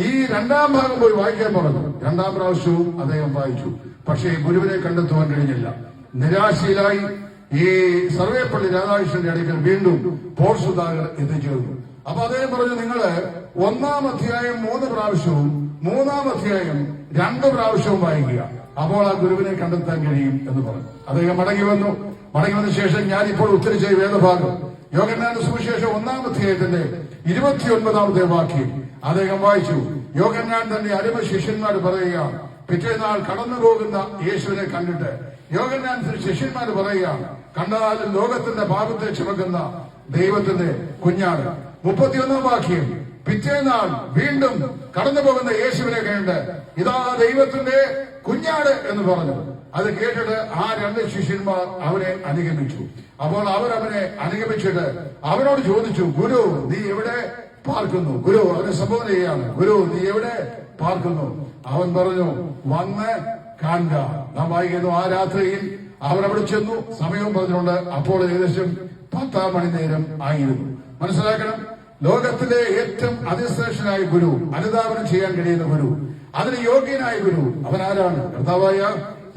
ഈ 2-ാം ഭാഗം പോയി വായിക്കാൻ പറഞ്ഞു. 2-ാം പ്രാവശ്യവും അദ്ദേഹം വായിച്ചു. പക്ഷേ ഗുരുവിനെ കണ്ടെത്തുവാൻ കഴിഞ്ഞില്ല. നിരാശയിലായി ഈ സർവേപ്പള്ളി രാധാകൃഷ്ണന്റെ അടുക്കൽ വീണ്ടും പോൾ സുധാകർ എത്തിച്ചേർന്നു. അപ്പൊ അദ്ദേഹം പറഞ്ഞു, നിങ്ങള് 1-ാം അധ്യായം 3 പ്രാവശ്യവും 3-ാം അധ്യായം 2 പ്രാവശ്യവും വായിക്കുക, അപ്പോൾ ആ ഗുരുവിനെ കണ്ടെത്താൻ കഴിയും എന്ന് പറഞ്ഞു. അദ്ദേഹം മടങ്ങി വന്നു ശേഷം ഞാനിപ്പോൾ ഉദ്ധരിച്ച വേദഭാഗം യോഹന്നാന്റെ സുവിശേഷം 1-ാം അധ്യായത്തിന്റെ 29-ാമത്തെ വാക്യം അദ്ദേഹം വായിച്ചു. യോഹന്നാൻ തന്റെ അരുമ ശിഷ്യന്മാർ പറയുക, പിറ്റേന്നാൾ കടന്നു പോകുന്ന യേശുവിനെ കണ്ടിട്ട് യോഹന്നാൻ ശിഷ്യന്മാർ പറയുക, കണ്ടാലും ലോകത്തിന്റെ പാപത്തെ ചുമക്കുന്ന ദൈവത്തിന്റെ കുഞ്ഞാണ്. 31-ാം വാക്യം, പിറ്റേന്നാൾ വീണ്ടും കടന്നു പോകുന്ന യേശുവിനെ കണ്ട് ഇതാ ദൈവത്തിന്റെ കുഞ്ഞാട് എന്ന് പറഞ്ഞു. അത് കേട്ടിട്ട് ആ 2 ശിഷ്യന്മാർ അവനെ അനുഗമിച്ചു. അപ്പോൾ അവനെ അനുഗമിച്ചിട്ട് അവനോട് ചോദിച്ചു, ഗുരു നീ എവിടെ പാർക്കുന്നു? ഗുരു അവനെ സംബോധന ചെയ്യാണ്, ഗുരു നീ എവിടെ പാർക്കുന്നു? അവൻ പറഞ്ഞു, വന്ന് കാണുക. നാം വായിക്കുന്നു, ആ രാത്രിയിൽ അവർ അവിടെ ചെന്നു. സമയവും പറഞ്ഞുകൊണ്ട് അപ്പോൾ ഏകദേശം 10-ാം മണി നേരം ആയിരുന്നു. മനസ്സിലാക്കണം, ലോകത്തിലെ ഏറ്റവും അതിശ്രേഷ്ഠനായ ഗുരു, അനുധാവനം ചെയ്യാൻ കഴിയുന്ന ഗുരു, അതിന് യോഗ്യനായ ഗുരു അവൻ ആരാണ്? കർത്താവായ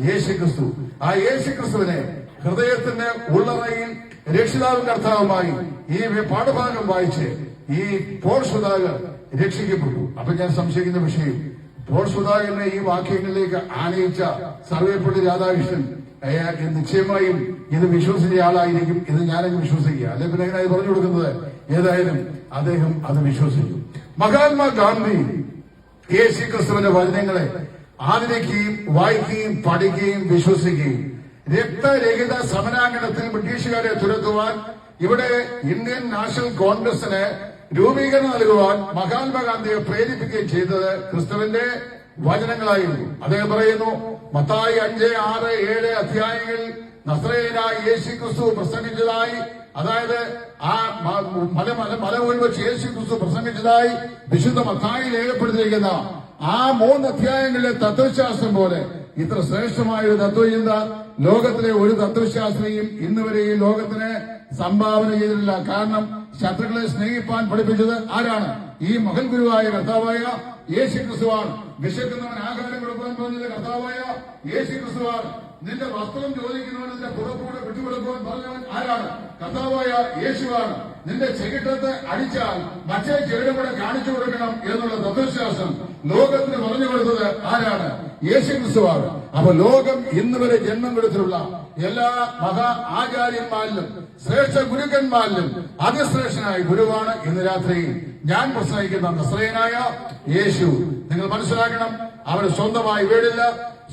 യേശുക്രിസ്തു. ആ യേശുക്രിസ്തുവിനെ ഹൃദയത്തിന്റെ ഉള്ളറയിൽ രക്ഷിതാവും കർത്താവുമായി ഈ പാഠഭാഗം വായിച്ച് ഈ പോൾ സുധാകർ രക്ഷിക്കപ്പെട്ടു. അപ്പൊ ഞാൻ സംശയിക്കുന്ന വിഷയം, പോൾ സുധാകരനെ ഈ വാക്യങ്ങളിലേക്ക് ആനയിച്ച സർവേപ്പള്ളി രാധാകൃഷ്ണൻ നിശ്ചയമായും ഇത് വിശ്വസിച്ച ആളായിരിക്കും. ഇത് ഞാനങ്ങ് വിശ്വസിക്കുക, അല്ലെ പിന്നെ എങ്ങനെ പറഞ്ഞു കൊടുക്കുന്നത്? ഏതായാലും അദ്ദേഹം അത് വിശ്വസിച്ചു. മഹാത്മാഗാന്ധി യേശുക്രിസ്തുവിന്റെ വചനങ്ങളെ ആദരിക്കുകയും വായിക്കുകയും പഠിക്കുകയും വിശ്വസിക്കുകയും രക്തരഹിത സമരാങ്കണത്തിൽ ബ്രിട്ടീഷുകാരെ തുരത്തുവാൻ ഇവിടെ ഇന്ത്യൻ നാഷണൽ കോൺഗ്രസിന് രൂപീകരണം നൽകുവാൻ മഹാത്മാഗാന്ധിയെ പ്രേരിപ്പിക്കുകയും ചെയ്തത് ക്രിസ്തുവിന്റെ വചനങ്ങളായിരുന്നു. അദ്ദേഹം പറയുന്നു, മത്തായി 5, 6, 7 അധ്യായങ്ങളിൽ നസ്രയനായ യേശു ക്രിസ്തു പ്രസംഗിച്ചതായി, അതായത് ആ മല വെച്ച് യേശു ക്രിസ്തു പ്രസംഗിച്ചതായി വിശുദ്ധ മത്തായി രേഖപ്പെടുത്തിയിരിക്കുന്ന ആ 3 അധ്യായങ്ങളിലെ തത്വശാസ്ത്രം പോലെ ഇത്ര ശ്രേഷ്ഠമായ ഒരു തത്വചിന്ത ലോകത്തിലെ ഒരു തത്വശാസ്ത്രിയും ഇന്നുവരെ ഈ ലോകത്തിന് സംഭാവന ചെയ്തിട്ടില്ല. കാരണം ശത്രുക്കളെ സ്നേഹിപ്പാൻ പഠിപ്പിച്ചത് ആരാണ്? ഈ മഹൽ ഗുരുവായ കർത്താവായ യേശു ക്രിസ്തുവാണ്. വിശക്കുന്നവൻ ആഹാരം കൊടുക്കാൻ പറഞ്ഞത് കർത്താവായ യേശു ക്രിസ്തുവാണ്. നിന്റെ വസ്ത്രം ചോദിക്കുന്നവൻ നിന്റെ പുറത്തൂടെ വിട്ടുകൊടുക്കുവാൻ പറഞ്ഞവൻ ആരാണ്? കർത്താവായ യേശുവാണ്. നിന്റെ ചെകിട്ടത്ത് അടിച്ചാൽ മറ്റേ ചെവിടും കൂടെ കാണിച്ചു കൊടുക്കണം എന്നുള്ള തത്വശാസ്ത്രം ലോകത്തിന് പറഞ്ഞു കൊടുത്തത് ആരാണ്? യേശു ക്രിസ്തുവാണ്. അപ്പൊ ലോകം ഇന്ന് വരെ ജന്മം കൊടുത്തിട്ടുള്ള എല്ലാ മഹാ ആചാര്യന്മാരിലും ശ്രേഷ്ഠ ഗുരുക്കന്മാരിലും അതിശ്രേഷ്ഠനായ ഗുരുവാണ് ഇന്ന് രാത്രി ഞാൻ പ്രസംഗിക്കുന്ന നസ്രയനായ യേശു. നിങ്ങൾ മനസ്സിലാക്കണം, അവന് സ്വന്തമായി വീടില്ല,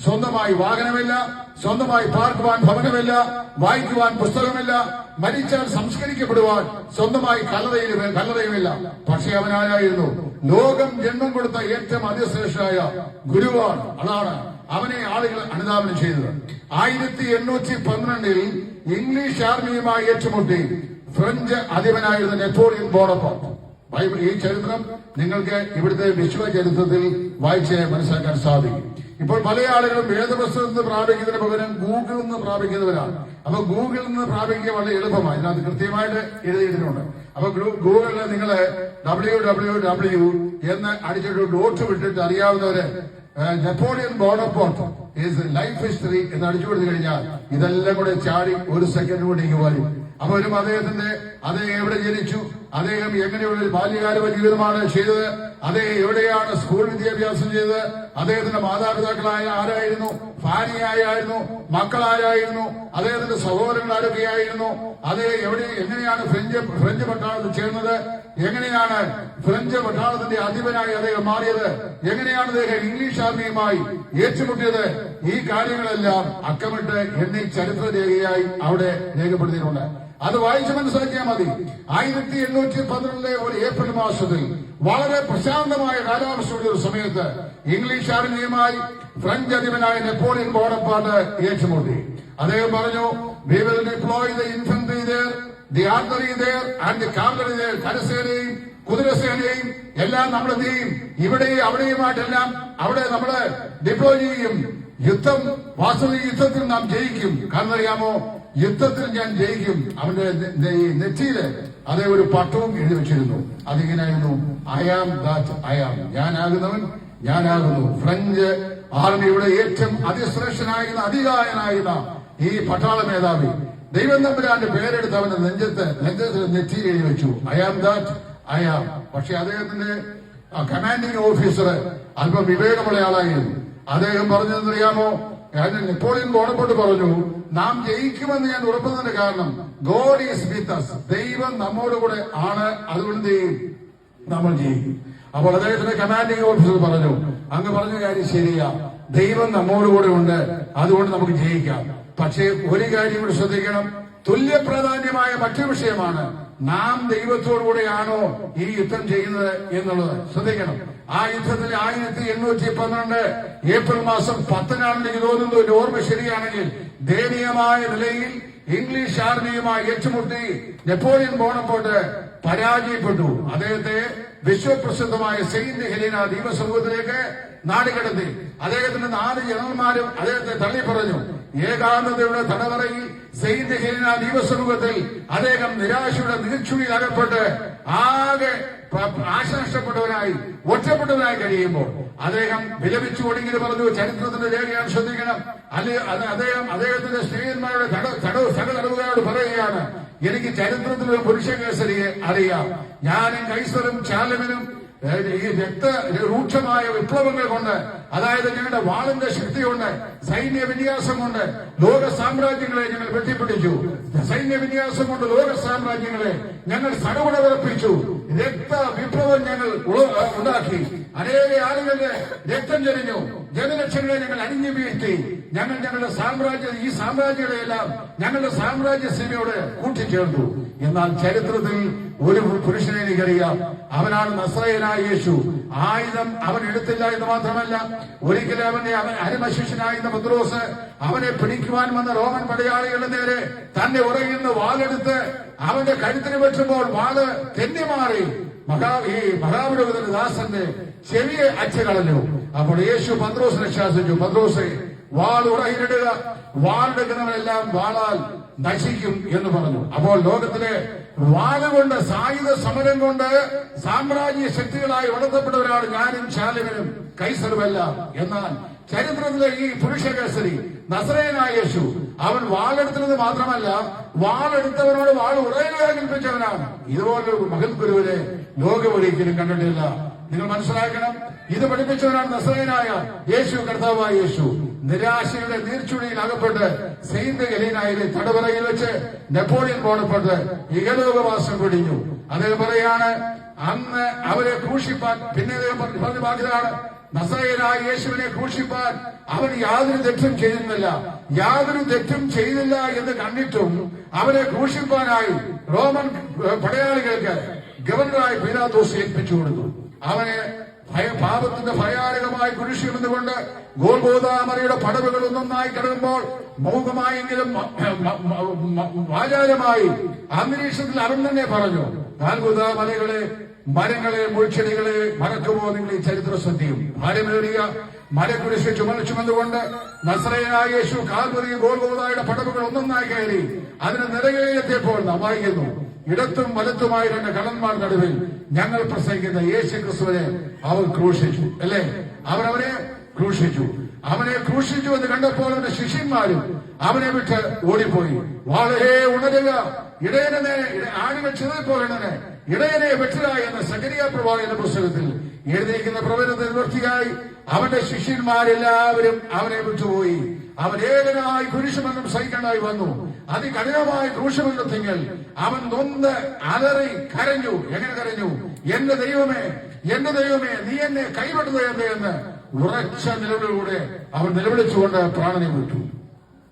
സ്വന്തമായി വാഹനമില്ല, സ്വന്തമായി പാർക്കുവാൻ ഭവനമില്ല, വായിക്കുവാൻ പുസ്തകമില്ല, മരിച്ചാൽ സംസ്കരിക്കപ്പെടുവാൻ സ്വന്തമായി കല്ലറയുമില്ല. പക്ഷെ അവനാരായിരുന്നു? ലോകം ജന്മം കൊടുത്ത ഏറ്റവും അതിശ്രേഷ്ഠനായ ഗുരുവാണ്. അതാണ് അവനെ ആളുകൾ അനുധാവനം ചെയ്തത്. 1812 ഇംഗ്ലീഷ് ആർമിയുമായി ഏറ്റുമുട്ടി ഫ്രഞ്ച് അധിപനായിരുന്ന നെപ്പോളിയൻ ബോണപ്പാർട്ട്. ബൈബിൾ ഈ ചരിത്രം നിങ്ങൾക്ക് ഇവിടുത്തെ വിശ്വചരിത്രത്തിൽ വായിച്ച് മനസ്സിലാക്കാൻ സാധിക്കും. ഇപ്പോൾ പല ആളുകളും വേദപുസ്തകത്തിൽ നിന്ന് പ്രാപിക്കുന്നതിന് പകരം ഗൂഗിളിൽ നിന്ന് പ്രാപിക്കുന്നവരാണ്. അപ്പൊ ഗൂഗിളിൽ നിന്ന് പ്രാപിക്കുക വളരെ എളുപ്പമാണ്. ഇതിനകത്ത് കൃത്യമായിട്ട് എഴുതിയിട്ടുണ്ട്. അപ്പൊ ഗൂഗിളിൽ നിങ്ങൾ www എന്ന് അടിച്ചിട്ട് ഡോട്ട് വിട്ടിട്ട് അറിയാവുന്നവര് Napoleon Bonaparte is life history എന്ന് അടിച്ചു കൊടുത്തു കഴിഞ്ഞാൽ ഇതെല്ലാം കൂടെ ചാടി ഒരു സെക്കൻഡ് കൂടി ഇങ്ങ് വരും. അപ്പൊ വരും അദ്ദേഹത്തിന്റെ അദ്ദേഹം എവിടെ ജനിച്ചു, അദ്ദേഹം എങ്ങനെയുള്ള ഒരു ബാല്യകാല ജീവിതമാണ് ചെയ്തത്, അദ്ദേഹം എവിടെയാണ് സ്കൂൾ വിദ്യാഭ്യാസം ചെയ്തത്, അദ്ദേഹത്തിന്റെ മാതാപിതാക്കളായ ആരായിരുന്നു, ഭാര്യയായിരുന്നു, മക്കളാരായിരുന്നു, അദ്ദേഹത്തിന്റെ സഹോദരങ്ങൾ ആരൊക്കെയായിരുന്നു, അദ്ദേഹം എങ്ങനെയാണ് ഫ്രഞ്ച് പട്ടാളത്തിൽ ചേർന്നത്, എങ്ങനെയാണ് ഫ്രഞ്ച് പട്ടാളത്തിന്റെ അധിപനായി അദ്ദേഹം മാറിയത്, എങ്ങനെയാണ് അദ്ദേഹം ഇംഗ്ലീഷ് ആർമിയുമായി ഏറ്റുമുട്ടിയത്, ഈ കാര്യങ്ങളെല്ലാം അക്കമിട്ട് എണ്ണി ചരിത്ര രേഖയായി അവിടെ രേഖപ്പെടുത്തിയിട്ടുണ്ട്. അത് വായിച്ച് മനസ്സിലാക്കിയാൽ മതി. 1812 ഒരു ഏപ്രിൽ മാസത്തിൽ വളരെ പ്രശാന്തമായ കാലാവസ്ഥയുടെ ഒരു സമയത്ത് ഇംഗ്ലീഷ് ആർമിയുമായി ഫ്രഞ്ച് അധിപനായ നെപ്പോളിയൻ ബോണപ്പാർട്ട് ഏറ്റുമുട്ടി. അദ്ദേഹം പറഞ്ഞു, we will deploy the infantry there, the artillery there and the cavalry there. കരസേനയും കുതിരസേനയും എല്ലാം നമ്മൾ എന്ത് ചെയ്യും? ഇവിടെയും അവിടെയുമായിട്ടെല്ലാം അവിടെ നമ്മള് ഡിപ്ലോയ് ചെയ്യും. യുദ്ധത്തിൽ നാം ജയിക്കും. കാരണം അറിയാമോ, യുദ്ധത്തിൽ ഞാൻ ജയിക്കും. അവന്റെ നെറ്റിയില് അതേ ഒരു പട്ടവും എഴുതി വെച്ചിരുന്നു. അതിങ്ങനായിരുന്നു, I am that I am. ഞാനാകുന്നവൻ ഞാനാകുന്നു. ഫ്രഞ്ച് ആർമിയുടെ ഏറ്റവും അതിശ്രേഷ്ഠനായിരുന്ന അധികായനായിരുന്ന ഈ പട്ടാള മേധാവി ദൈവം തമ്പുരാന്റെ പേരെടുത്ത് അവന്റെ നെറ്റിയിൽ എഴുതി വെച്ചു, I am that I am. പക്ഷെ അദ്ദേഹത്തിന്റെ കമാൻഡിംഗ് ഓഫീസർ അല്പം വിവേകമുള്ള ആളായിരുന്നു. അദ്ദേഹം പറഞ്ഞതെന്നറിയാമോ, നെപ്പോളിയൻ ബോണപ്പാർട്ട് പറഞ്ഞു, നാം ജയിക്കുമെന്ന് ഞാൻ ഉറപ്പുന്നതിന്റെ കാരണം ഗോഡ് ഈസ് വിത്ത് അസ്. ദൈവം നമ്മോടുകൂടെ ആണ്, അതുകൊണ്ട് നമ്മൾ ജയിക്കും. അപ്പോൾ അദ്ദേഹത്തിന്റെ കമാൻഡിംഗ് ഓഫീസർ പറഞ്ഞു, അങ്ങ് പറഞ്ഞ കാര്യം ശരിയാ, ദൈവം നമ്മോടുകൂടെ ഉണ്ട്, അതുകൊണ്ട് നമുക്ക് ജയിക്കാം. പക്ഷേ ഒരു കാര്യം കൂടി ശ്രദ്ധിക്കണം, തുല്യ പ്രാധാന്യമായ മറ്റൊരു വിഷയമാണ് നാം ദൈവത്തോടുകൂടെയാണോ ഈ യുദ്ധം ചെയ്യുന്നത് എന്നുള്ളത് ശ്രദ്ധിക്കണം. ആ യുദ്ധത്തിൽ 1812 ഏപ്രിൽ മാസം 10 എനിക്ക് തോന്നുന്നു, ഓർമ്മ ശരിയാണെങ്കിൽ ദയനീയമായ നിലയിൽ ഇംഗ്ലീഷ് ആർമിയുമായി ഏറ്റുമുട്ടി നെപ്പോളിയൻ ബോണപ്പാർട്ട് പരാജയപ്പെട്ടു. അദ്ദേഹത്തെ വിശ്വപ്രസിദ്ധമായ സെയിന്റ് ഹെലീന ദ്വീപസമൂഹത്തിലേക്ക് നാടുകടത്തി. അദ്ദേഹത്തിന്റെ 4 ജനറൽമാരും അദ്ദേഹത്തെ തള്ളിപ്പറഞ്ഞു. ഏകാന്തതയുടെ തടവറയിൽ സെയിന്റ് ഹെലീന ദ്വീപസമൂഹത്തിൽ അദ്ദേഹം നിരാശയുടെ നീർച്ചുഴിയിൽ അകപ്പെട്ട് ആകെ ആശനഷ്ടപ്പെട്ടവനായി ഒറ്റപ്പെട്ടവനായി കഴിയുമ്പോൾ അദ്ദേഹം വിലപിച്ചു ഒടുങ്ങിന് പറഞ്ഞു, ചരിത്രത്തിന്റെ രേഖയാണ്, ശ്രദ്ധിക്കണം. അദ്ദേഹത്തിന്റെ സ്ത്രീയന്മാരുടെ സഹതടവുകാരോട് പറയുകയാണ്, എനിക്ക് ചരിത്രത്തിലൊരു പുരുഷ കേസരിയെ അറിയാം. ഞാനും കൈസറും ചാലമിനും ഈ രൂക്ഷമായ വിപ്ലവങ്ങൾ കൊണ്ട്, അതായത് ഞങ്ങളുടെ വാളിന്റെ ശക്തി കൊണ്ട്, സൈന്യ വിന്യാസം കൊണ്ട് ലോക സാമ്രാജ്യങ്ങളെ ഞങ്ങൾ വെട്ടിപ്പിടിച്ചു. സൈന്യ വിന്യാസം കൊണ്ട് ലോക സാമ്രാജ്യങ്ങളെ ഞങ്ങൾ സടകുടവിറപ്പിച്ചു. വിപ്ലവം ഞങ്ങൾ ഉണ്ടാക്കി. അനേക ആളുകളുടെ രക്തം ചൊരിഞ്ഞു. ജനലക്ഷങ്ങളെ ഞങ്ങൾ അരിഞ്ഞു വീഴ്ത്തി. ഞങ്ങൾ ഞങ്ങളുടെ ഈ സാമ്രാജ്യങ്ങളെല്ലാം ഞങ്ങളുടെ സാമ്രാജ്യ സേനയോട് കൂട്ടിച്ചേർത്തു. എന്നാൽ ചരിത്രത്തിൽ ഒരു പുരുഷനെ എനിക്കറിയാം. അവനാണ് നസ്രയനായ യേശു. ആയുധം അവൻ എടുത്തില്ല എന്ന് മാത്രമല്ല, ഒരിക്കലും അവൻ അരമശിഷ്യനായിരുന്ന പത്രോസ് അവനെ പിടിക്കുവാൻ വന്ന റോമൻ പടയാളികളുടെ നേരെ തന്റെ ഉറയുന്ന വാളെടുത്ത് അവന്റെ കഴുത്തിന് വെട്ടുമ്പോൾ വാള് തെന്നിമാറി ഈ മഹാപുരോഹിതന്റെ ദാസന്റെ ചെവിയെ അച്ചുകളഞ്ഞു. അപ്പോൾ യേശു പത്രോസിനെ ശാസിച്ചു, പത്രോസെ, വാൾ ഉറയിലിടുക, വാളെടുക്കുന്നവരെല്ലാം വാളാൽ നശിക്കും എന്ന് പറഞ്ഞു. അപ്പോൾ ലോകത്തിലെ വാളുകൊണ്ട്, സായുധ സമരം കൊണ്ട് സാമ്രാജ്യ ശക്തികളായി വളർത്തപ്പെട്ടവരാണ് ഞാനും ശാലികനും കൈസറുമെല്ലാം. എന്നാൽ ചരിത്രത്തിലെ ഈ പുരുഷകേസരി നസ്രയനായ യേശു, അവൻ വാളെടുത്തത് മാത്രമല്ല, വാളെടുത്തവനോട് വാൾ ഉറയിലുക കൽപ്പിച്ചവനാണ്. ഇതുപോലൊരു മഹത് ഗുരുവിനെ ലോകം ഒരിക്കലും കണ്ടിട്ടില്ല. നിങ്ങൾ മനസ്സിലാക്കണം, ഇത് പഠിപ്പിച്ചവനാണ് നസ്രയനായ യേശു, കർത്താവായ യേശു. നിരാശയുടെ നീർച്ചുഴിയിൽ അകപ്പെട്ട് സെയിന്റ് ഗലീനായിലെ തടവറയിൽ വെച്ച് നെപ്പോളിയൻ ബോണപ്പാർട്ട് ഇഹലോകവാസം പിടിഞ്ഞു. അദ്ദേഹം പറയാണ്, അന്ന് അവരെ ക്രൂശിപ്പാൻ, പിന്നെ അദ്ദേഹം പറഞ്ഞ ബാധ്യതയാണ്, നസ്രയനായ യേശുവിനെ ക്രൂശിപ്പാൻ അവൻ യാതൊരു തെറ്റും ചെയ്തിരുന്നില്ല. യാതൊരു തെറ്റും ചെയ്തില്ല എന്ന് കണ്ടിട്ടും അവരെ ക്രൂശിപ്പാനായി റോമൻ പടയാളികൾക്ക് ഗവർണറായ പീലാത്തോസ് ഏൽപ്പിച്ചു കൊടുത്തു. അവനെ പാപത്തിന്റെ ഭയാനകമായി കുരിശിമെന്നുകൊണ്ട് ഗോൽഗോഥാമലയുടെ പടവുകൾ ഒന്നൊന്നായി കിടക്കുമ്പോൾ മൗനമായെങ്കിലും വാചാരമായി അന്തരീക്ഷത്തിൽ അവൻ തന്നെ പറഞ്ഞു, ഗോൽഗോഥാമലകളെ, മരങ്ങളെ, മുൾച്ചെടികളെ മറക്കുമോ നിങ്ങൾ ഈ ചരിത്ര സത്യം? ഭാരമേറിയ മരക്കുരിശ് ചുമന്നുകൊണ്ട് നസ്രയനായ യേശു കാൽവരി ഗോൽഗോഥായുടെ പടവുകൾ ഒന്നൊന്നായി കയറി അതിന് നിറകയിലെത്തിയപ്പോൾ നാം വായിക്കുന്നു, ഇടത്തും വലത്തുമായ രണ്ട് കള്ളന്മാർ നടുവിൽ ഞങ്ങൾ പ്രസംഗിക്കുന്ന യേശു ക്രിസ്തുവിനെ അവർ ക്രൂശിച്ചു. അല്ലേ? അവരവനെ ക്രൂശിച്ചു. അവനെ ക്രൂശിച്ചു എന്ന് കണ്ടപ്പോൾ അവന്റെ ശിഷ്യന്മാരും അവനെ വിട്ട് ഓടിപ്പോയി. വളരെ ഉണരുക, ഇടയനെ ആടുകൾ ചിതറിപ്പോകേണ്ടതിന് ഇടയനെ വെട്ടുക എന്ന സകരിയ പ്രവാചകന്റെ പുസ്തകത്തിൽ എഴുതിയിരിക്കുന്ന പ്രവചനത്തിൽ നിവൃത്തിയായി അവന്റെ ശിഷ്യന്മാരെല്ലാവരും അവനെ വിട്ടുപോയി. അവൻ ഏകനായി കുരിശുബന്ധം സഹിക്കേണ്ടായി വന്നു. അതികഠിനമായി ക്രൂശബന്ധത്തിങ്കിൽ അവൻ നൊന്ന് അലറി കരഞ്ഞു. എങ്ങനെ കരഞ്ഞു? എന്റെ ദൈവമേ, എന്റെ ദൈവമേ, നീ എന്നെ കൈവിടുന്നത് എന്ന് ഉറച്ച നിലവിളിലൂടെ അവൻ നിലവിളിച്ചുകൊണ്ട് പ്രാണനെ വിട്ടു.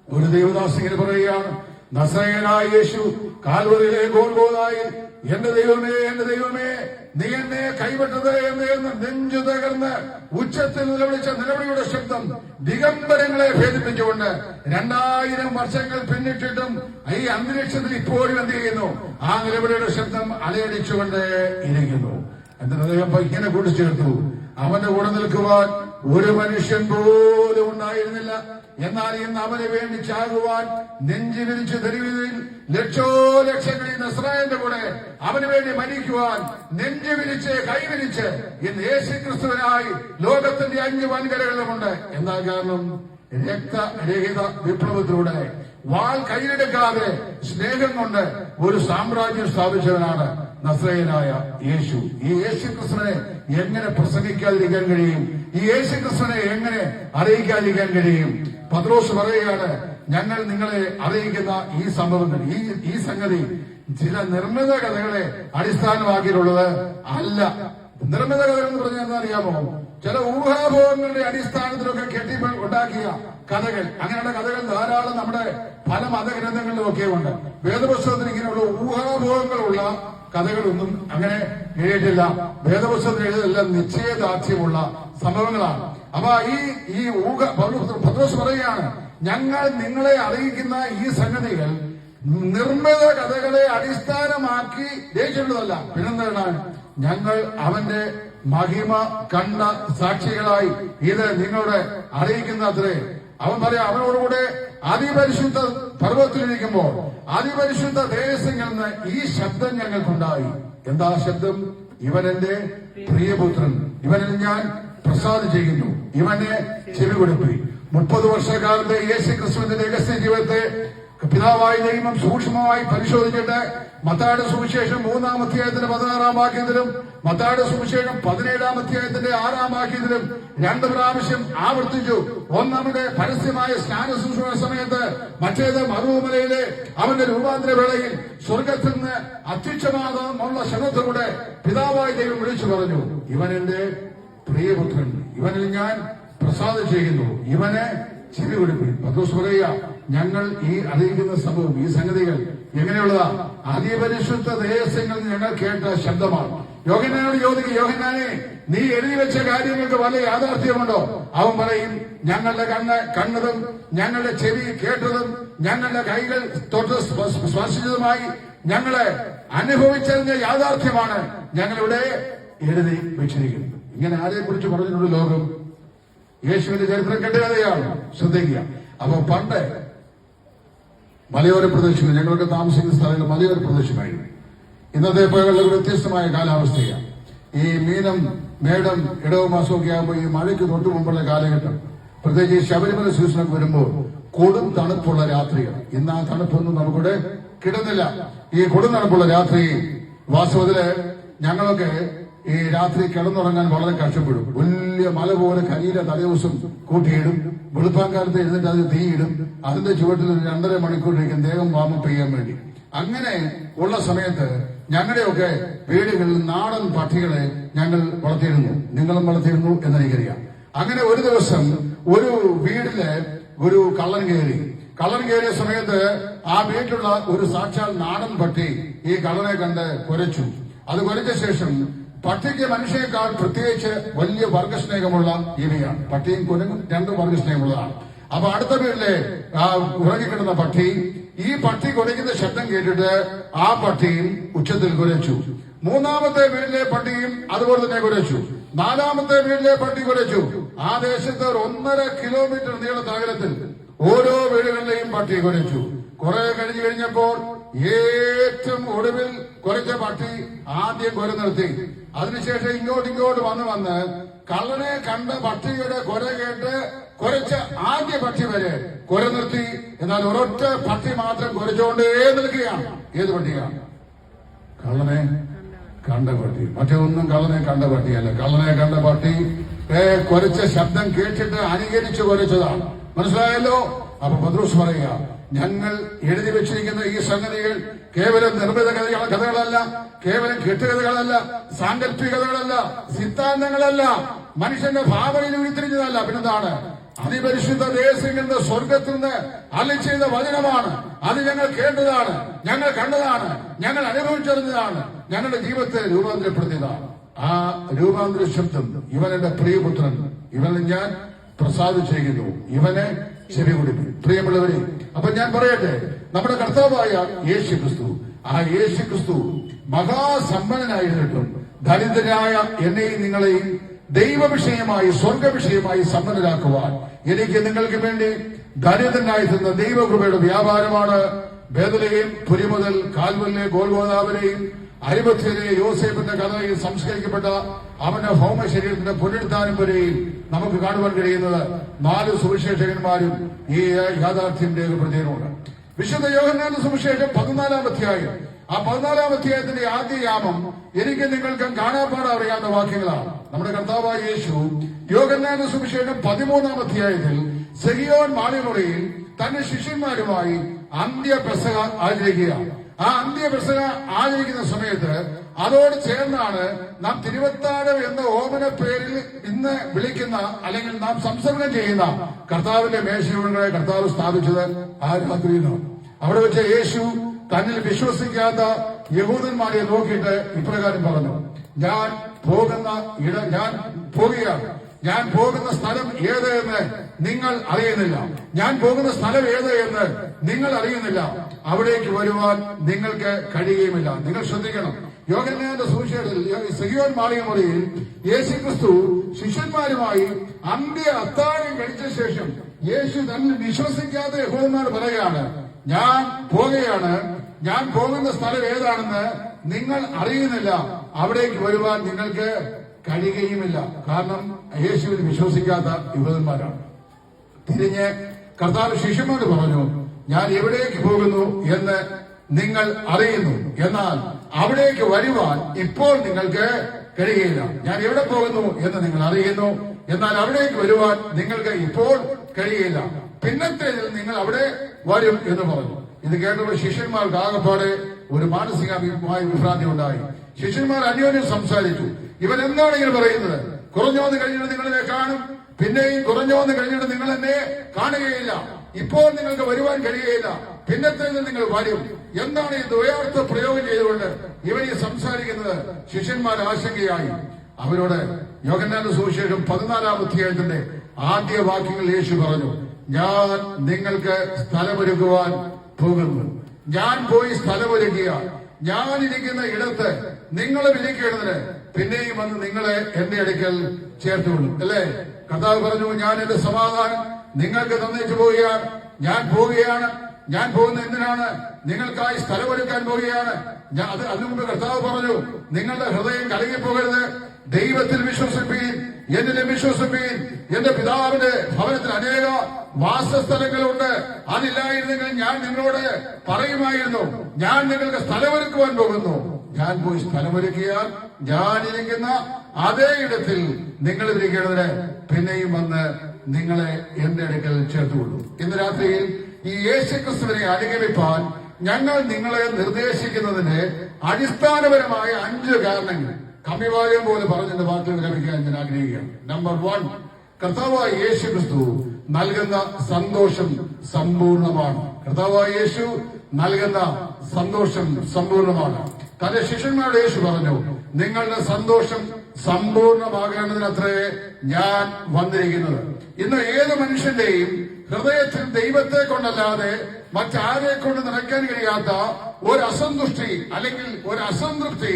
ഒരു ദൈവദാസൻ ഇങ്ങനെ പറയുകയാണ്, നസ്രയനായ യേശു കാൽവരിയിലെ ഗോൽഗോഥായിൽ എന്റെ ദൈവമേ, എന്റെ ദൈവമേ, നീ എന്നെ കൈവിട്ടത് എന്ന് നെഞ്ചു തകർന്ന് ഉച്ചത്തിൽ നിലവിളിച്ച നിലവിളിയുടെ ശബ്ദം ദിഗംബരങ്ങളെ ഭേദിപ്പിച്ചുകൊണ്ട് 2000 വർഷങ്ങൾ പിന്നിട്ടിട്ടും ഈ അന്തരീക്ഷത്തിൽ ഇപ്പോഴും എന്ത് ചെയ്യുന്നു? ആ നിലവിളിയുടെ ശബ്ദം അലയടിച്ചുകൊണ്ട് ഇരിക്കുന്നു. എന്നിട്ട് അദ്ദേഹം ഇങ്ങനെ കൂട്ടിച്ചേർത്തു, അവന്റെ കൂടെ നിൽക്കുവാൻ ഒരു മനുഷ്യൻ പോലും ഉണ്ടായിരുന്നില്ല. എന്നാൽ ഇന്ന് അവന് വേണ്ടി ചാകുവാൻ നെഞ്ചു വിരിച്ച് തെരുവിൽ ലക്ഷോലക്ഷങ്ങൾ ഈ നസ്രായന്റെ കൂടെ അവന് വേണ്ടി മരിക്കുവാൻ നെഞ്ചു വിരിച്ച് കൈവിരിച്ച് ഇന്ന് യേശുക്രിസ്തുവിനായി ലോകത്തിന്റെ 5 വൻകരകളുമുണ്ട്. എന്താ കാരണം? രക്തരഹിത വിപ്ലവത്തിലൂടെ വാൾ കയ്യിലെടുക്കാതെ സ്നേഹം കൊണ്ട് ഒരു സാമ്രാജ്യം സ്ഥാപിച്ചവനാണ് നസ്രയനായ യേശു. ഈ യേശു ക്രിസ്തുവിനെ എങ്ങനെ പ്രസംഗിക്കാതിരിക്കാൻ കഴിയും? ഈ യേശു ക്രിസ്തുവിനെ എങ്ങനെ അറിയിക്കാതിരിക്കാൻ കഴിയും? പത്രോസ് പറയുകയാണ്, ഞങ്ങൾ നിങ്ങളെ അറിയിക്കുന്ന ഈ സംഭവങ്ങൾ, ഈ സംഗതി ചില നിർമ്മിത കഥകളെ അടിസ്ഥാനമാക്കിയിട്ടുള്ളത് അല്ല. നിർമ്മിത കഥകൾ എന്ന് പറഞ്ഞാൽ എന്താ അറിയാമോ? ചില ഊഹാഭോഗങ്ങളുടെ അടിസ്ഥാനത്തിലൊക്കെ കെട്ടി ഉണ്ടാക്കിയ കഥകൾ. അങ്ങനെയുള്ള കഥകൾ ധാരാളം നമ്മുടെ പല മതഗ്രന്ഥങ്ങളിലും ഒക്കെ ഉണ്ട്. വേദപുസ്തകത്തിന് ഇങ്ങനെയുള്ള ഊഹാഭോഗങ്ങളുള്ള കഥകളൊന്നും അങ്ങനെ എഴുതിയിട്ടില്ല. വേദപുസ്തകത്തിൽ എഴുതിയതെല്ലാം നിശ്ചയദാർഢ്യമുള്ള സംഭവങ്ങളാണ്. അപ്പൊ ഈ പത്രോസ് പറയുകയാണ്, ഞങ്ങൾ നിങ്ങളെ അറിയിക്കുന്ന ഈ സംഗതികൾ നിർമ്മിത കഥകളെ അടിസ്ഥാനമാക്കി രചിച്ചിട്ടുള്ളതല്ല. പിന്നെന്താണ്? ഞങ്ങൾ അവന്റെ മഹിമ കണ്ട സാക്ഷികളായി ഇത് നിങ്ങളോട് അറിയിക്കുന്നത്രേ. അവൻ പറയാം, അവനോടുകൂടെ അതിപരിശുദ്ധ പർവ്വതത്തിലിരിക്കുമ്പോൾ അതിപരിശുദ്ധ ദേശങ്ങളിൽ നിന്ന് ഈ ശബ്ദം ഞങ്ങൾക്കുണ്ടായി. എന്താ ശബ്ദം? ഇവൻ എന്റെ പ്രിയപുത്രൻ, ഇവനിൽ ഞാൻ പ്രസാദം ചെയ്യുന്നു, ഇവനെ ചെവി കൊടുപ്പി. 30 വർഷക്കാലത്തെ യേശു ക്രിസ്തുവിന്റെ രഹസ്യ ജീവിതത്തെ പിതാവായ ദൈവം സൂക്ഷ്മമായി പരിശോധിച്ചിട്ട് മത്തായിയുടെ സുവിശേഷം 3-ാം അധ്യായത്തിന്റെ 16-ാം വാക്യത്തിലും മത്തായിയുടെ സുവിശേഷം 17-ാം അധ്യായത്തിന്റെ 6-ാം വാക്യത്തിലും 2 പ്രാവശ്യം ആവർത്തിച്ചു. ഒന്നാമത് പരസ്യമായ സ്നാന ശുശ്രൂഷ സമയത്ത്, മറ്റേത് മറുമലയിലെ അവന്റെ രൂപാന്തര വേളയിൽ സ്വർഗത്തിൽ നിന്ന് അത്യുച്ചമാകുള്ള ശബ്ദത്തിലൂടെ പിതാവായ ദൈവം വിളിച്ചു പറഞ്ഞു, ഇവൻ എന്റെ പ്രിയപുത്രൻ, ഇവനിൽ ഞാൻ പ്രസാദം ചെയ്യുന്നു, ഇവനെ ചെവി കൊടുപ്പിൻ. പത്രോസ് പറയുക, ഞങ്ങൾ ഈ അറിയിക്കുന്ന സംഭവം, ഈ സംഗതികൾ എങ്ങനെയുള്ളതാ? അതിപരിശുദ്ധ ദേശങ്ങളിൽ ഞങ്ങൾ കേട്ട ശബ്ദമാണ്. യോഹന്നാനോട് ചോദിക്കും, യോഹന്നാനെ, നീ എഴുതി വെച്ച കാര്യങ്ങൾക്ക് വല്ല യാഥാർത്ഥ്യമുണ്ടോ? അവൻ പറയും, ഞങ്ങളുടെ കണ്ണ് കണ്ടതും ഞങ്ങളുടെ ചെവി കേട്ടതും ഞങ്ങളുടെ കൈകൾ തൊട്ട് സ്പർശിച്ചതുമായി ഞങ്ങളെ അനുഭവിച്ചതിന്റെ യാഥാർത്ഥ്യമാണ് ഞങ്ങളിവിടെ എഴുതി വെച്ചിരിക്കുന്നത്. ഇങ്ങനെ ആരെ കുറിച്ച് പറഞ്ഞിട്ടുണ്ട് ലോകം? യേശുവിന്റെ ചരിത്രം കെട്ടുകഥയാണ്. ശ്രദ്ധിക്കുക. അപ്പൊ പണ്ട് മലയോര പ്രദേശങ്ങൾ, ഞങ്ങളൊക്കെ താമസിക്കുന്ന സ്ഥലങ്ങൾ മലയോര പ്രദേശമായിരുന്നു. ഇന്നത്തെ പോലുള്ള വ്യത്യസ്തമായ കാലാവസ്ഥയാണ്. ഈ മീനം മേടം ഇടവ മാസമൊക്കെ ആകുമ്പോൾ ഈ മഴയ്ക്ക് തൊട്ടു മുമ്പുള്ള കാലഘട്ടം, പ്രത്യേകിച്ച് ശബരിമല സീസണൊക്കെ വരുമ്പോൾ കൊടും തണുപ്പുള്ള രാത്രികൾ. ഇന്ന് ആ തണുപ്പൊന്നും നമുക്കിവിടെ കിട്ടുന്നില്ല. ഈ കൊടും തണുപ്പുള്ള രാത്രി വാസ്തവത്തില് ഞങ്ങളൊക്കെ ഈ രാത്രി കിടന്നുറങ്ങാൻ വളരെ കഷ്ടപ്പെടും. വലിയ മല പോലെ കരിയില തലേദിവസം കൂട്ടിയിടും. വെളുപ്പാൻകാലത്ത് എഴുന്നിട്ട് അത് തീയിടും. അതിന്റെ ചുവട്ടിൽ 2.5 മണിക്കൂറിലേക്കും ദേഹം വാമപ്പ് ചെയ്യാൻ വേണ്ടി. അങ്ങനെ ഉള്ള സമയത്ത് ഞങ്ങളുടെയൊക്കെ വീടുകളിൽ നാടൻ പക്ഷികളെ ഞങ്ങൾ വളർത്തിയിരുന്നു. നിങ്ങളും വളർത്തിയിരുന്നു എന്നെനിക്കറിയാം. അങ്ങനെ ഒരു ദിവസം ഒരു വീട്ടില് ഒരു കള്ളൻ കയറിയ സമയത്ത് ആ വീട്ടിലുള്ള ഒരു സാക്ഷാൽ നാടൻ പട്ടി ഈ കള്ളനെ കണ്ട് കുരച്ചു. അത് കുരച്ച ശേഷം, പട്ടിക്ക് മനുഷ്യനേക്കാൾ പ്രത്യേകിച്ച് വലിയ വർഗസ്നേഹമുള്ള ജീവിയാണ്. പട്ടിയും കുരങ്ങും 2 വർഗസ്നേഹമുള്ളതാണ്. അപ്പൊ അടുത്ത വീട്ടിലെ ഉറങ്ങിക്കിടന്ന പട്ടി ഈ പട്ടി കുരയ്ക്കുന്ന ശബ്ദം കേട്ടിട്ട് ആ പട്ടിയും ഉച്ചത്തിൽ കുരച്ചു. 3ാമത്തെ വീട്ടിലെ പട്ടിയും അതുപോലെ തന്നെ കുരച്ചു. 4ാമത്തെ വീട്ടിലെ പട്ടി കുരച്ചു. ആ ദേശത്ത് 1.5 കിലോമീറ്റർ നീള അകലത്തിൽ ഓരോ വീടുകളിലെയും പട്ടി കുരച്ചു. കുറെ കഴിഞ്ഞപ്പോൾ ഏറ്റവും ഒടുവിൽ കുരച്ച പട്ടി ആദ്യം കുര നിർത്തി. അതിനുശേഷം ഇങ്ങോട്ട് വന്ന് കള്ളനെ കണ്ട പട്ടിയുടെ കുര കേട്ട് കുരച്ച ആദ്യ പട്ടി വരെ കുര നിർത്തി. എന്നാൽ ഒരൊറ്റ പട്ടി മാത്രം കുരച്ചുകൊണ്ടേ നിൽക്കുകയാണ്. ഏത് പട്ടിയാണ്? കള്ളനെ കണ്ട പട്ടി. മറ്റൊന്നും കള്ളനെ കണ്ട പട്ടിയല്ല. കള്ളനെ കണ്ട പട്ടി കുരച്ച ശബ്ദം കേട്ടിട്ട് അനുകരിച്ച് കുരച്ചതാണ്. മനസ്സിലായല്ലോ? അപ്പൊ പത്രോസ് പറയുക, ഞങ്ങൾ എഴുതി വെച്ചിരിക്കുന്ന ഈ സംഗതികൾ കേവലം നിർമ്മിത കഥകളല്ല, കേവലം കെട്ടുകഥകളല്ല, സാങ്കല്പികതകളല്ല, സിദ്ധാന്തങ്ങളല്ല, മനുഷ്യന്റെ ഭാവനയിൽ ഉരുത്തിരിഞ്ഞതല്ല. പിന്നെന്താണ്? അതിപരിശുദ്ധ ദേശങ്ങളിൽ നിന്ന്, സ്വർഗത്തിൽ നിന്ന് അരുളി ചെയ്ത വചനമാണ്. അത് ഞങ്ങൾ കേട്ടതാണ്, ഞങ്ങൾ കണ്ടതാണ്, ഞങ്ങൾ അനുഭവിച്ചറിഞ്ഞതാണ്, ഞങ്ങളുടെ ജീവിതത്തെ രൂപാന്തരപ്പെടുത്തിയതാണ്. ആ രൂപാന്തര ശബ്ദം, ഇവൻ എന്റെ പ്രിയപുത്രൻ, ഇവനെ ഞാൻ പ്രസാദിച്ചിരിക്കുന്നു, ഇവനെ ചെവി കൊടുക്കും. പ്രിയമുള്ളവരെ, അപ്പൊ ഞാൻ പറയട്ടെ, നമ്മുടെ കർത്താവായ യേശു ക്രിസ്തു, ആ യേശു ക്രിസ്തു മഹാസമ്പന്നനായിരുന്നിട്ടും ദരിദ്രരായ എന്നെയും നിങ്ങളെയും ദൈവവിഷയമായി, സ്വർഗവിഷയമായി സമ്പന്നരാക്കുവാൻ എനിക്ക് നിങ്ങൾക്ക് വേണ്ടി ദരിദ്രനായി തന്ന ദൈവകൃപയുടെ വ്യാപാരമാണ് ബേഥലേഹേം പുരി മുതൽ കാൽവല്ലെ ഗോൽഗോഥാവരെയും അരിമത്ഥ്യയിലെ യോസേഫിന്റെ കഥയിൽ സംസ്കരിക്കപ്പെട്ട അവന്റെ ഭൗമ ശരീരത്തിന്റെ പുനരുത്ഥാനം വരെയും നമുക്ക് കാണുവാൻ കഴിയുന്നത് 4 സുവിശേഷകന്മാരും ഈ യാഥാർത്ഥ്യം രേഖപ്പെടുത്തിയിട്ടുണ്ട്. വിശുദ്ധ യോഹന്നാന്റെ സുവിശേഷം 14-ാം അധ്യായം. ആ 14-ാം അധ്യായത്തിന്റെ ആദ്യ യാമം എനിക്ക് നിങ്ങൾക്ക് കാണാപ്പാട് അറിയാവുന്ന വാക്യങ്ങളാണ്. നമ്മുടെ കർത്താവായ യേശു യോഹന്നാന്റെ സുവിശേഷം 13-ാം അധ്യായത്തിൽ സെഹിയോൻ മാളിമുറിയിൽ തന്റെ ശിഷ്യന്മാരുമായി അന്ത്യ പെസഹ ആചരിക്കുകയാണ്. ആ അന്ത്യ പെസഹ ആചരിക്കുന്ന സമയത്ത് അതോട് ചേർന്നാണ് നാം തിരുവത്താഴം എന്ന ഓമന പേരിൽ ഇന്ന് വിളിക്കുന്ന, അല്ലെങ്കിൽ നാം സംസർഗം ചെയ്യുന്ന കർത്താവിന്റെ മേശയുടെ കർത്താവ് സ്ഥാപിച്ചത് ആ രാത്രിയിലാണ്. അവിടെ വെച്ച് യേശു തന്നിൽ വിശ്വസിക്കാത്ത യഹൂദന്മാരെ നോക്കിയിട്ട് ഇപ്രകാരം പറഞ്ഞു, ഞാൻ പോവുകയാണ്, ഞാൻ പോകുന്ന സ്ഥലം ഏത് എന്ന് നിങ്ങൾ അറിയുന്നില്ല, ഞാൻ പോകുന്ന സ്ഥലം ഏത് എന്ന് നിങ്ങൾ അറിയുന്നില്ല, അവിടേക്ക് വരുവാൻ നിങ്ങൾക്ക് കഴിയുകയുമില്ല. നിങ്ങൾ ശ്രദ്ധിക്കണം, യോഹന്നാന്റെ സുവിശേഷത്തിൽ സെഹിയോൻ മാളികമുറിയിൽ യേശുക്രിസ്തു ശിഷ്യന്മാരുമായി അന്ത്യ അത്താഴം കഴിച്ച ശേഷം യേശു തന്നെ വിശ്വസിക്കാത്ത യഹൂദന്മാർ പറയുകയാണ്, ഞാൻ പോകുകയാണ്, ഞാൻ പോകുന്ന സ്ഥലം ഏതാണെന്ന് നിങ്ങൾ അറിയുന്നില്ല, അവിടേക്ക് വരുവാൻ നിങ്ങൾക്ക് കഴിയുകയുമില്ല. കാരണം യേശുവിൽ വിശ്വസിക്കാത്ത യഹൂദന്മാരാണ്. തിരിഞ്ഞ് കർത്താവ് ശിഷ്യന്മാരോട് പറഞ്ഞു, ഞാൻ എവിടേക്ക് പോകുന്നു എന്ന് നിങ്ങൾ അറിയുന്നു, എന്നാൽ അവിടേക്ക് വരുവാൻ ഇപ്പോൾ നിങ്ങൾക്ക് കഴിയുകയില്ല. ഞാൻ എവിടെ പോകുന്നു എന്ന് നിങ്ങൾ അറിയുന്നു, എന്നാൽ അവിടേക്ക് വരുവാൻ നിങ്ങൾക്ക് ഇപ്പോൾ കഴിയില്ല, പിന്നത്തേതിൽ നിങ്ങൾ അവിടെ വരും എന്ന് പറഞ്ഞു. ഇത് കേട്ടപ്പോൾ ശിഷ്യന്മാർക്ക് ആകപ്പാടെ ഒരു മാനസികമായ വിഭ്രാന്തി ഉണ്ടായി. ശിഷ്യന്മാർ അന്യോന്യം സംസാരിച്ചു, ഇവൻ എന്താണ് ഇങ്ങനെ പറയുന്നത്? കുറഞ്ഞോന്ന് കഴിഞ്ഞിട്ട് നിങ്ങളെ കാണും, പിന്നെയും കുറഞ്ഞോന്ന് കഴിഞ്ഞിട്ട് നിങ്ങൾ എന്നെ കാണുകയില്ല. ഇപ്പോൾ നിങ്ങൾക്ക് വരുവാൻ കഴിയുകയില്ല, പിന്നത്തേത് നിങ്ങൾ വരും. എന്താണ് ഈ ദ്വയാർത്ഥ പ്രയോഗം ചെയ്തുകൊണ്ട് ഇവർ ഈ സംസാരിക്കുന്നത്? ശിഷ്യന്മാർ ആശങ്കയായി. അവരോട് യോഹന്നാന്റെ സുവിശേഷം 14-ാം അധ്യായത്തിന്റെ ആദ്യ വാക്യങ്ങൾ യേശു പറഞ്ഞു, ഞാൻ നിങ്ങൾക്ക് സ്ഥലമൊരുക്കുവാൻ പോകുന്നു. ഞാൻ പോയി സ്ഥലമൊരുക്കുക, ഞാൻ ഇരിക്കുന്ന ഇടത്ത് നിങ്ങളെ വിളിക്കേണ്ടതിന് പിന്നെയും വന്ന് നിങ്ങളെ എന്റെ അടുക്കൽ ചേർത്തുകൊള്ളു. അല്ലേ? കർത്താവ് പറഞ്ഞു, ഞാൻ എന്റെ സമാധാനം നിങ്ങൾക്ക് തന്നേച്ചു പോവുകയാണ്. ഞാൻ പോവുകയാണ്. ഞാൻ പോകുന്ന എന്തിനാണ്? നിങ്ങൾക്കായി സ്ഥലമൊരുക്കാൻ പോവുകയാണ്. അതിനു മുമ്പ് കർത്താവ് പറഞ്ഞു, നിങ്ങളുടെ ഹൃദയം കലങ്ങിപ്പോകരുത്, ദൈവത്തിൽ വിശ്വസിപ്പീൻ, എന്നിലും വിശ്വസിപ്പീൻ. എന്റെ പിതാവിന്റെ ഭവനത്തിൽ അനേക വാസസ്ഥലങ്ങളുണ്ട്. അതില്ലായിരുന്നെങ്കിൽ ഞാൻ നിങ്ങളോട് പറയുമായിരുന്നു, ഞാൻ നിങ്ങൾക്ക് സ്ഥലമൊരുക്കുവാൻ പോകുന്നു. ഞാൻ പോയി സ്ഥലമൊരുക്കിയാൽ ഞാനിരിക്കുന്ന അതേ ഇടത്തിൽ നിങ്ങൾ ഇരിക്കേണ്ടതിന് പിന്നെയും വന്ന് നിങ്ങളെ എന്റെ അടുക്കൽ ചേർത്തുകൊള്ളു. ഇന്ന് രാത്രിയിൽ ഈ യേശുക്രിസ്തുവിനെ അനുഗമിപ്പാൻ ഞങ്ങൾ നിങ്ങളെ നിർദ്ദേശിക്കുന്നതിന് അടിസ്ഥാനപരമായ 5 കാരണങ്ങൾ കമ്മിവാര്യം പോലെ പറഞ്ഞെന്റെ വാക്കുകൾ ലഭിക്കാൻ ഞാൻ ആഗ്രഹിക്കുകയാണ്. നമ്പർ 1, കർത്താവായ യേശു ക്രിസ്തു നൽകുന്ന സന്തോഷം സമ്പൂർണമാണ്. കർത്താവായ യേശു നൽകുന്ന സന്തോഷം സമ്പൂർണമാണ്. തന്റെ ശിഷ്യന്മാരോട് യേശു പറഞ്ഞു, നിങ്ങളുടെ സന്തോഷം സമ്പൂർണമാകേണ്ടതിനത്രേ ഞാൻ വന്നിരിക്കുന്നത്. ഇന്ന് ഏത് മനുഷ്യന്റെയും ഹൃദയത്തിൽ ദൈവത്തെ കൊണ്ടല്ലാതെ മറ്റാരെ കൊണ്ട് നിറയ്ക്കാൻ കഴിയാത്ത ഒരു അസന്തുഷ്ടി അല്ലെങ്കിൽ ഒരു അസംതൃപ്തി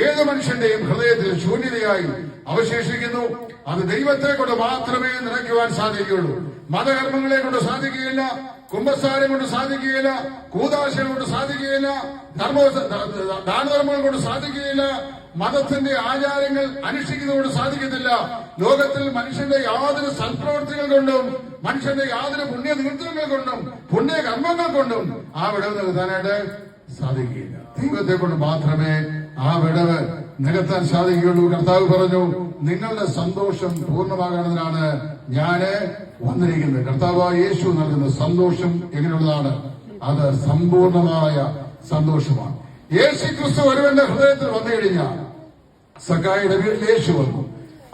ഏത് മനുഷ്യന്റെയും ഹൃദയത്തിൽ ശൂന്യതയായി അവശേഷിക്കുന്നു. അത് ദൈവത്തെ കൊണ്ട് മാത്രമേ നിറയ്ക്കുവാൻ സാധിക്കുകയുള്ളൂ. മതകർമ്മങ്ങളെ കൊണ്ട് സാധിക്കുകയില്ല, കുംഭസാരം കൊണ്ട് സാധിക്കുകയില്ല, കൂദാശകൾ കൊണ്ട് സാധിക്കുകയില്ല, ദാനധർമ്മങ്ങൾ കൊണ്ട് സാധിക്കുകയില്ല, മതത്തിന്റെ ആചാരങ്ങൾ അനുഷ്ഠിക്കുന്നതുകൊണ്ട് സാധിക്കത്തില്ല. ലോകത്തിൽ മനുഷ്യന്റെ യാതൊരു സൽപ്രവർത്തികൾ കൊണ്ടും മനുഷ്യന്റെ യാതൊരു പുണ്യ തീർത്ഥങ്ങൾ കൊണ്ടും പുണ്യകർമ്മങ്ങൾ കൊണ്ടും ആ വിടവ് നികത്താനായിട്ട് സാധിക്കുകയില്ല. ദൈവത്തെ കൊണ്ട് മാത്രമേ ആ വിടവ് നികത്താൻ സാധിക്കുകയുള്ളൂ. കർത്താവ് പറഞ്ഞു, നിങ്ങളുടെ സന്തോഷം പൂർണ്ണമാകേണ്ടതിനാണ് ഞാന് വന്നിരിക്കുന്നത്. കർത്താവായ യേശു നൽകുന്ന സന്തോഷം എങ്ങനെയുള്ളതാണ്? അത് സമ്പൂർണമായ സന്തോഷമാണ്. യേശു ക്രിസ്തു ഒരുവന്റെ ഹൃദയത്തിൽ വന്നു കഴിഞ്ഞാൽ, സക്കായിയുടെ വീട്ടിൽ യേശു വന്നു.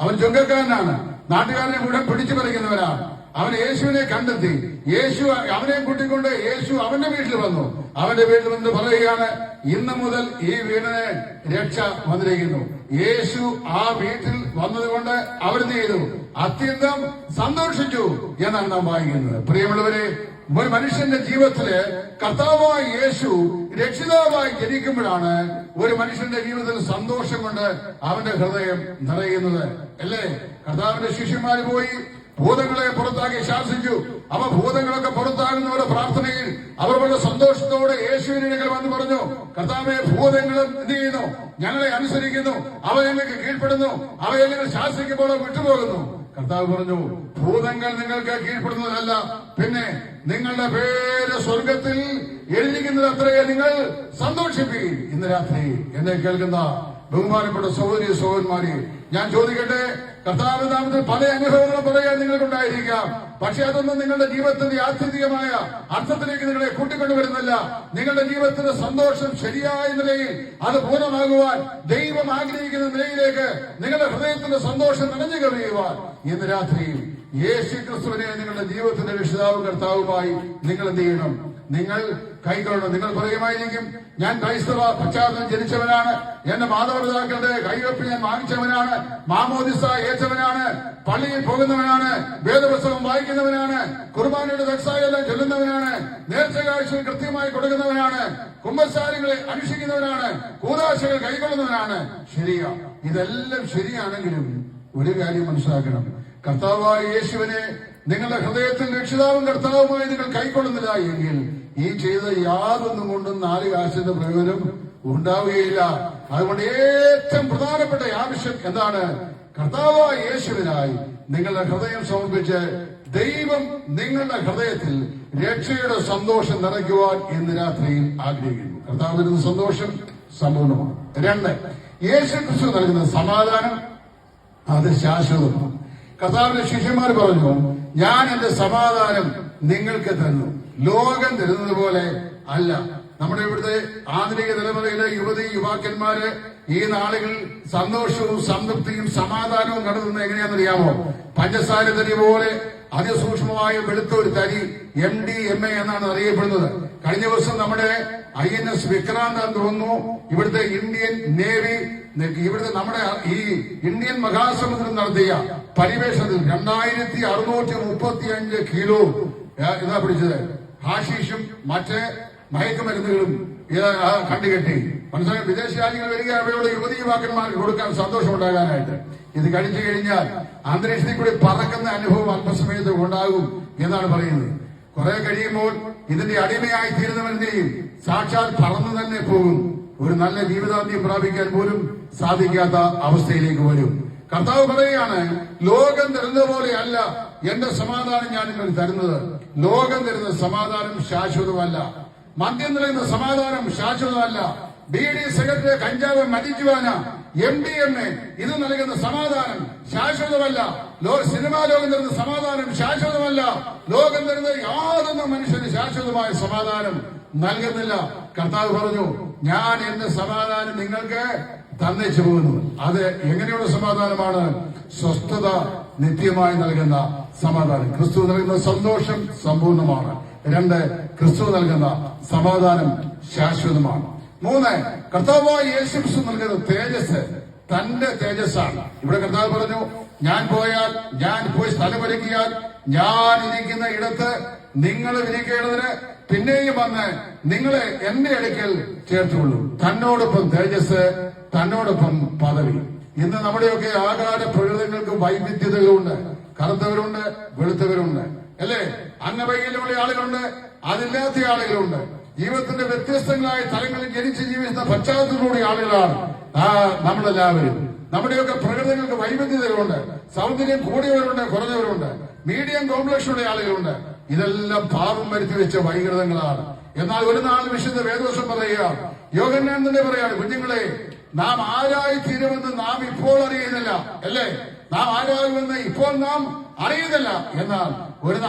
അവൻ ചുങ്കക്കാരനാണ്, നാട്ടുകാരനെ മുഴുവൻ പിടിച്ചു പറിക്കുന്നവനാണ്. അവൻ യേശുവിനെ കണ്ടെത്തി. യേശു അവനെ കൂട്ടിക്കൊണ്ട് യേശു അവന്റെ വീട്ടിൽ വന്നു. അവന്റെ വീട്ടിൽ വന്ന് പറയുകയാണ്, ഇന്ന് മുതൽ ഈ വീടിന് രക്ഷ വന്നിരിക്കുന്നു. യേശു ആ വീട്ടിൽ വന്നതുകൊണ്ട് അവരെന്ത് ചെയ്തു? അത്യന്തം സന്തോഷിച്ചു എന്നാണ് നാം വായിക്കുന്നത്. പ്രിയമുള്ളവരെ, ഒരു മനുഷ്യന്റെ ജീവിതത്തില് കർത്താവായ യേശു രക്ഷിതാവായി ജനിക്കുമ്പോഴാണ് ഒരു മനുഷ്യന്റെ ജീവിതത്തിൽ സന്തോഷം കൊണ്ട് അവന്റെ ഹൃദയം നിറയുന്നത്. അല്ലേ? കർത്താവിന്റെ ശിഷ്യന്മാര് പോയി ഭൂതങ്ങളെ പുറത്താക്കി ശാസിച്ചു. അവ ഭൂതങ്ങളൊക്കെ പുറത്താകുന്നവരുടെ പ്രാർത്ഥനയിൽ അവർ വളരെ സന്തോഷത്തോടെ യേശുവിനെ വന്ന് പറഞ്ഞു, കർത്താവെ, ഭൂതങ്ങളും എന്ത് ചെയ്യുന്നു? ഞങ്ങളെ അനുസരിക്കുന്നു, അവ ഞങ്ങൾക്ക് കീഴ്പ്പെടുന്നു, അവയെ നിങ്ങൾ ശാസിക്കുമ്പോൾ വിട്ടുപോകുന്നു. കർത്താവ് പറഞ്ഞു, ഭൂതങ്ങൾ നിങ്ങൾക്ക് കീഴ്പ്പെടുന്നതല്ല, പിന്നെ നിങ്ങളുടെ പേര് സ്വർഗത്തിൽ എഴുതിക്കുന്നത് അത്രയെ നിങ്ങൾ സന്തോഷിപ്പീൻ. ഇന്ന് രാത്രി എന്നെ കേൾക്കുന്ന ബഹുമാനപ്പെട്ട സഹോദരി സഹോദരന്മാരെ, ഞാൻ ചോദിക്കട്ടെ, കർത്താവിന്റെ നാമത്തിൽ പല അനുഭവങ്ങളും പറയാൻ നിങ്ങൾക്കുണ്ടായിരിക്കാം. പക്ഷെ അതൊന്നും നിങ്ങളുടെ ജീവിതത്തിന്റെ ആത്യന്തികമായ അർത്ഥത്തിലേക്ക് നിങ്ങളെ കൂട്ടിക്കൊണ്ടുവരുന്നില്ല. നിങ്ങളുടെ ജീവിതത്തിന്റെ സന്തോഷം ശരിയായ നിലയിൽ അത് പൂർണ്ണമാകുവാൻ ദൈവം ആഗ്രഹിക്കുന്ന നിലയിലേക്ക് നിങ്ങളുടെ ഹൃദയത്തിന്റെ സന്തോഷം നിറഞ്ഞു കവിയുവാൻ ഇന്ന് രാത്രിയിൽ യേശു ക്രിസ്തുവിനെ നിങ്ങളുടെ ജീവിതത്തിന്റെ രക്ഷിതാവും കർത്താവുമായി നിങ്ങൾ എന്ത് ചെയ്യണം? നിങ്ങൾ കൈകൊള്ളണം. നിങ്ങൾ പറയുമായിരിക്കും, ഞാൻ ക്രൈസ്തവ പശ്ചാത്തലം ജനിച്ചവനാണ്, എന്റെ മാതാപിതാക്കളുടെ കൈവെപ്പ് ഞാൻ വാങ്ങിച്ചവനാണ്, മാമോദിസ ഏറ്റവനാണ്, പള്ളിയിൽ പോകുന്നവനാണ്, വേദപുസ്തകം വായിക്കുന്നവനാണ്, കുർബാനയുടെ ദക്സായെല്ലാം ചൊല്ലുന്നവനാണ്, നേർച്ച കാഴ്ചകൾ കൃത്യമായി കൊടുക്കുന്നവനാണ്, കുംഭസാരങ്ങളെ അനുഷ്ഠിക്കുന്നവനാണ്, കൂദാശകൾ കൈകൊള്ളുന്നവനാണ്. ശരിയാ, ഇതെല്ലാം ശരിയാണെങ്കിലും ഒരു കാര്യം മനസ്സിലാക്കണം, കർത്താവായ യേശുവിനെ നിങ്ങളുടെ ഹൃദയത്തിൽ രക്ഷിതാവും കർത്താവുമായി നിങ്ങൾ കൈക്കൊള്ളുന്നില്ല എങ്കിൽ ഈ ചെയ്ത യാതൊന്നും കൊണ്ടും 4 കാശിന്റെ പ്രയോജനം ഉണ്ടാവുകയില്ല. അതുകൊണ്ട് ഏറ്റവും പ്രധാനപ്പെട്ട ആവശ്യം എന്താണ്? കർത്താവായ യേശുവിനായി നിങ്ങളുടെ ഹൃദയം സമർപ്പിച്ച് ദൈവം നിങ്ങളുടെ ഹൃദയത്തിൽ രക്ഷയുടെ സന്തോഷം നിറയ്ക്കുവാൻ ഇന്ന് രാത്രിയിൽ ആഗ്രഹിക്കുന്നു. കർത്താവിന്റെ സന്തോഷം സമ്പൂർണ്ണമാണ്. 2, യേശു ക്രിസ്തു നൽകുന്ന സമാധാനം അത് ശാശ്വതമാണ്. കർത്താവിന്റെ ശിഷ്യന്മാർ പറഞ്ഞു, ഞാൻ എന്റെ സമാധാനം നിങ്ങൾക്ക് തന്നു, ലോകം തരുന്നത് പോലെ അല്ല. നമ്മുടെ ഇവിടുത്തെ ആധുനിക തലമുറയിലെ യുവാക്കന്മാര് ഈ നാളുകളിൽ സന്തോഷവും സംതൃപ്തിയും സമാധാനവും കണ്ടെത്തുന്നത് എങ്ങനെയാണെന്നറിയാമോ? പഞ്ചസാര തരി പോലെ അതിസൂക്ഷ്മമായ വെളുത്ത ഒരു തരി MDMA എന്നാണ് അറിയപ്പെടുന്നത്. കഴിഞ്ഞ ദിവസം നമ്മുടെ INS വിക്രാന്ത് എന്ന് തോന്നുന്നു ഇവിടുത്തെ ഇന്ത്യൻ നേവി ഇവിടുത്തെ നമ്മുടെ ഈ ഇന്ത്യൻ മഹാസമുദ്രം നടത്തിയ പരിവേഷണത്തിൽ 2635 കിലോ ഇതാ പിടിച്ചത്. ഹാഷീഷും മറ്റ് മയക്കുമരുന്നുകളും കണ്ടുകെട്ടി. മനസ്സിലായി, വിദേശ രാജ്യങ്ങൾ വരിക അവരുടെ യുവാക്കന്മാർക്ക് കൊടുക്കാൻ സന്തോഷമുണ്ടാകാനായിട്ട്. ഇത് കഴിച്ചു കഴിഞ്ഞാൽ അന്തരീക്ഷത്തിൽ കൂടി പറക്കുന്ന അനുഭവം അല്പസമയത്ത് ഉണ്ടാകും എന്നാണ് പറയുന്നത്. കുറെ കഴിയുമ്പോൾ ഇതിന്റെ അടിമയായി തീരുന്നവരെയും സാക്ഷാൽ പറന്നു തന്നെ പോകും. ഒരു നല്ല ജീവിതാന്ത്യം പ്രാപിക്കാൻ പോലും സാധിക്കാത്ത അവസ്ഥയിലേക്ക് വരും. കർത്താവ് പറയുകയാണ്, ലോകം തരുന്നത് പോലെയല്ല എന്റെ സമാധാനം ഞാൻ നിങ്ങൾക്ക് തരുന്നത്. ലോകം തരുന്ന സമാധാനം ശാശ്വതമല്ല. മദ്യം നൽകുന്ന സമാധാനം ശാശ്വതമല്ല. ബീഡി, സിഗരറ്റ്, കഞ്ചാവ്, മരിജുവാന, MDMA ഇത് നൽകുന്ന സമാധാനം ശാശ്വതമല്ല. സിനിമാ ലോകം തരുന്ന സമാധാനം ശാശ്വതമല്ല. ലോകം തരുന്ന യാതൊന്നും മനുഷ്യന് ശാശ്വതമായ സമാധാനം നൽകുന്നില്ല. കർത്താവ് പറഞ്ഞു, ഞാൻ എന്റെ സമാധാനം നിങ്ങൾക്ക് തന്നേച്ചു പോകുന്നു. അത് എങ്ങനെയുള്ള സമാധാനമാണ്? സ്വസ്ഥത നിത്യമായി നൽകുന്ന സമാധാനം. ക്രിസ്തു നൽകുന്ന സന്തോഷം സമ്പൂർണ്ണമാണ്. 2, ക്രിസ്തു നൽകുന്ന സമാധാനം ശാശ്വതമാണ്. 3, കർത്താവായ യേശു ക്രിസ്തു നൽകുന്ന തേജസ് തന്റെ തേജസ്സാണ്. ഇവിടെ കർത്താവ് പറഞ്ഞു, ഞാൻ പോയി സ്ഥലമൊരുക്കിയാൽ ഞാൻ ഇരിക്കുന്ന ഇടത്ത് നിങ്ങൾ ഇരിക്കേണ്ടതിന് പിന്നെയും വന്ന് നിങ്ങളെ എന്റെ അടുക്കൽ ചേർത്തുകൊള്ളൂ. തന്നോടൊപ്പം തേജസ്, തന്നോടൊപ്പം പദവി. ഇന്ന് നമ്മുടെയൊക്കെ ആകാര പ്രകൃതങ്ങൾക്ക് വൈവിധ്യതകളുണ്ട്. കറുത്തവരുണ്ട്, വെളുത്തവരുണ്ട്, അല്ലേ? അംഗവൈകല്യമുള്ള ആളുകളുണ്ട്, അതില്ലാത്ത ആളുകളുണ്ട്. ജീവിതത്തിന്റെ വ്യത്യസ്തങ്ങളായ തലങ്ങളിൽ ജനിച്ച് ജീവിക്കുന്ന പശ്ചാത്തലത്തിലൂടെ ആളുകളാണ് നമ്മളെല്ലാവരും. നമ്മുടെയൊക്കെ പ്രകൃതങ്ങൾക്ക് വൈവിധ്യതകളുണ്ട്. സൗന്ദര്യം കൂടിയവരുണ്ട്, കുറഞ്ഞവരുണ്ട്, മീഡിയം കോംപ്ലക്സുള്ള ആളുകളുണ്ട്. ഇതെല്ലാം പാപം വരുത്തി വെച്ച വൈകൃതങ്ങളാണ്. എന്നാൽ ഒരു നാൾ വിശുദ്ധ വേദോസം പറയുക, യോഹന്നാൻ തന്നെ പറയാണ്, കുഞ്ഞുങ്ങളെ, നാം ആരായി തീരുമെന്ന് നാം ഇപ്പോൾ അറിയുന്നില്ല, അല്ലേ? നാം ആരാകുമെന്ന് ഇപ്പോൾ നാം അറിയുന്നില്ല. എന്നാൽ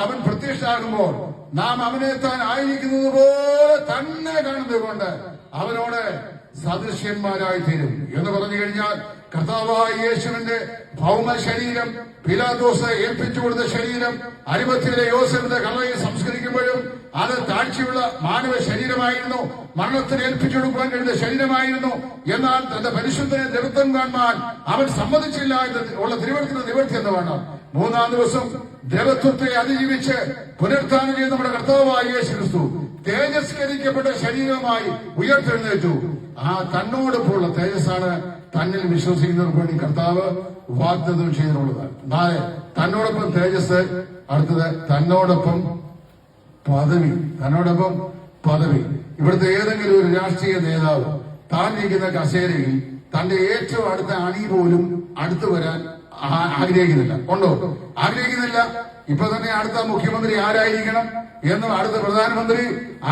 അവൻ പ്രത്യക്ഷമാകുമ്പോൾ നാം അവനെ താൻ ആയിരിക്കുന്നത് പോലെ തന്നെ കാണുന്നത് കൊണ്ട് അവനോട് സദൃശ്യന്മാരായി തീരും എന്ന് പറഞ്ഞു കഴിഞ്ഞാൽ, കർത്താവായ യേശുവിന്റെ ഭൗമ ശരീരം, പിലാത്തോസ് ഏൽപ്പിച്ചു കൊടുത്ത ശരീരം, അരിമത്തിയിലെ യോസേഫിന്റെ കല്ലറയിൽ സംസ്കരിക്കുമ്പോഴും അത് താഴ്ചയുള്ള മാനവ ശരീരമായിരുന്നു, മരണത്തിന് ഏൽപ്പിച്ചു കൊടുക്കാൻ കഴിയുന്ന ശരീരമായിരുന്നു. എന്നാൽ തന്റെ പരിശുദ്ധനെ ദൈവത്വം കാണാൻ അവൻ സമ്മതിച്ചില്ല ഉള്ള തിരുവഴുത്തിന്റെ നിവർത്തി എന്ന് വേണം. 3-ാം ദിവസം ദൈവത്വത്തെ അതിജീവിച്ച് പുനരുത്ഥാനം ചെയ്ത് നമ്മുടെ കർത്താവായ യേശു ക്രിസ്തു തേജസ്കരിക്കപ്പെട്ട ശരീരമായി ഉയർത്തെഴുന്നേറ്റു. ആ തന്നോടൊപ്പമുള്ള തേജസ്സാണ് തന്നിൽ വിശ്വസിക്കുന്നവർക്ക് വേണ്ടി കർത്താവ് വാഗ്ദത്തം ചെയ്തിട്ടുള്ളത്. 4, തന്നോടൊപ്പം തേജസ്. അടുത്തത് തന്നോടൊപ്പം പദവി. തന്നോടൊപ്പം പദവി. ഇവിടുത്തെ ഏതെങ്കിലും ഒരു രാഷ്ട്രീയ നേതാവ് താൻ ഇരിക്കുന്ന കസേരയിൽ തന്റെ ഏറ്റവും അടുത്ത അണി പോലും അടുത്തു വരാൻ ആഗ്രഹിക്കുന്നില്ല. ഉണ്ടോ? ആഗ്രഹിക്കുന്നില്ല. ഇപ്പൊ തന്നെ അടുത്ത മുഖ്യമന്ത്രി ആരായിരിക്കണം എന്നും അടുത്ത പ്രധാനമന്ത്രി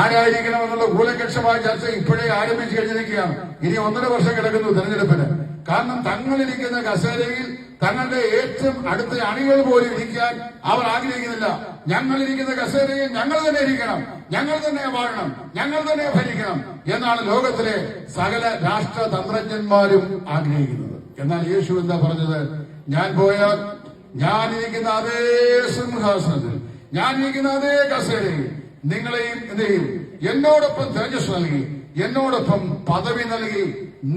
ആരായിരിക്കണം എന്നുള്ള കൂലങ്കക്ഷമായ ചർച്ച ഇപ്പോഴേ ആരംഭിച്ചു കഴിഞ്ഞിരിക്കുകയാണ്. ഇനി 1.5 വർഷം കിടക്കുന്നു തെരഞ്ഞെടുപ്പിന്. കാരണം തങ്ങളിരിക്കുന്ന കസേരയിൽ തങ്ങളുടെ ഏറ്റവും അടുത്ത അണികൾ പോലും ഇരിക്കാൻ അവർ ആഗ്രഹിക്കുന്നില്ല. ഞങ്ങളിരിക്കുന്ന കസേരയിൽ ഞങ്ങൾ തന്നെ ഇരിക്കണം, ഞങ്ങൾ തന്നെ വാഴണം, ഞങ്ങൾ തന്നെ ഭരിക്കണം എന്നാണ് ലോകത്തിലെ സകല രാഷ്ട്രതന്ത്രജ്ഞന്മാരും ആഗ്രഹിക്കുന്നത്. എന്നാൽ യേശു എന്താ പറഞ്ഞത്? ഞാൻ പോയാൽ ഞാനിരിക്കുന്ന അതേ സിംഹാസനത്തിൽ, ഞാനിരിക്കുന്ന അതേ കസേരയിൽ നിങ്ങളെയും എന്ത് ചെയ്യും? എന്നോടൊപ്പം തേജസ് നൽകി, എന്നോടൊപ്പം പദവി നൽകി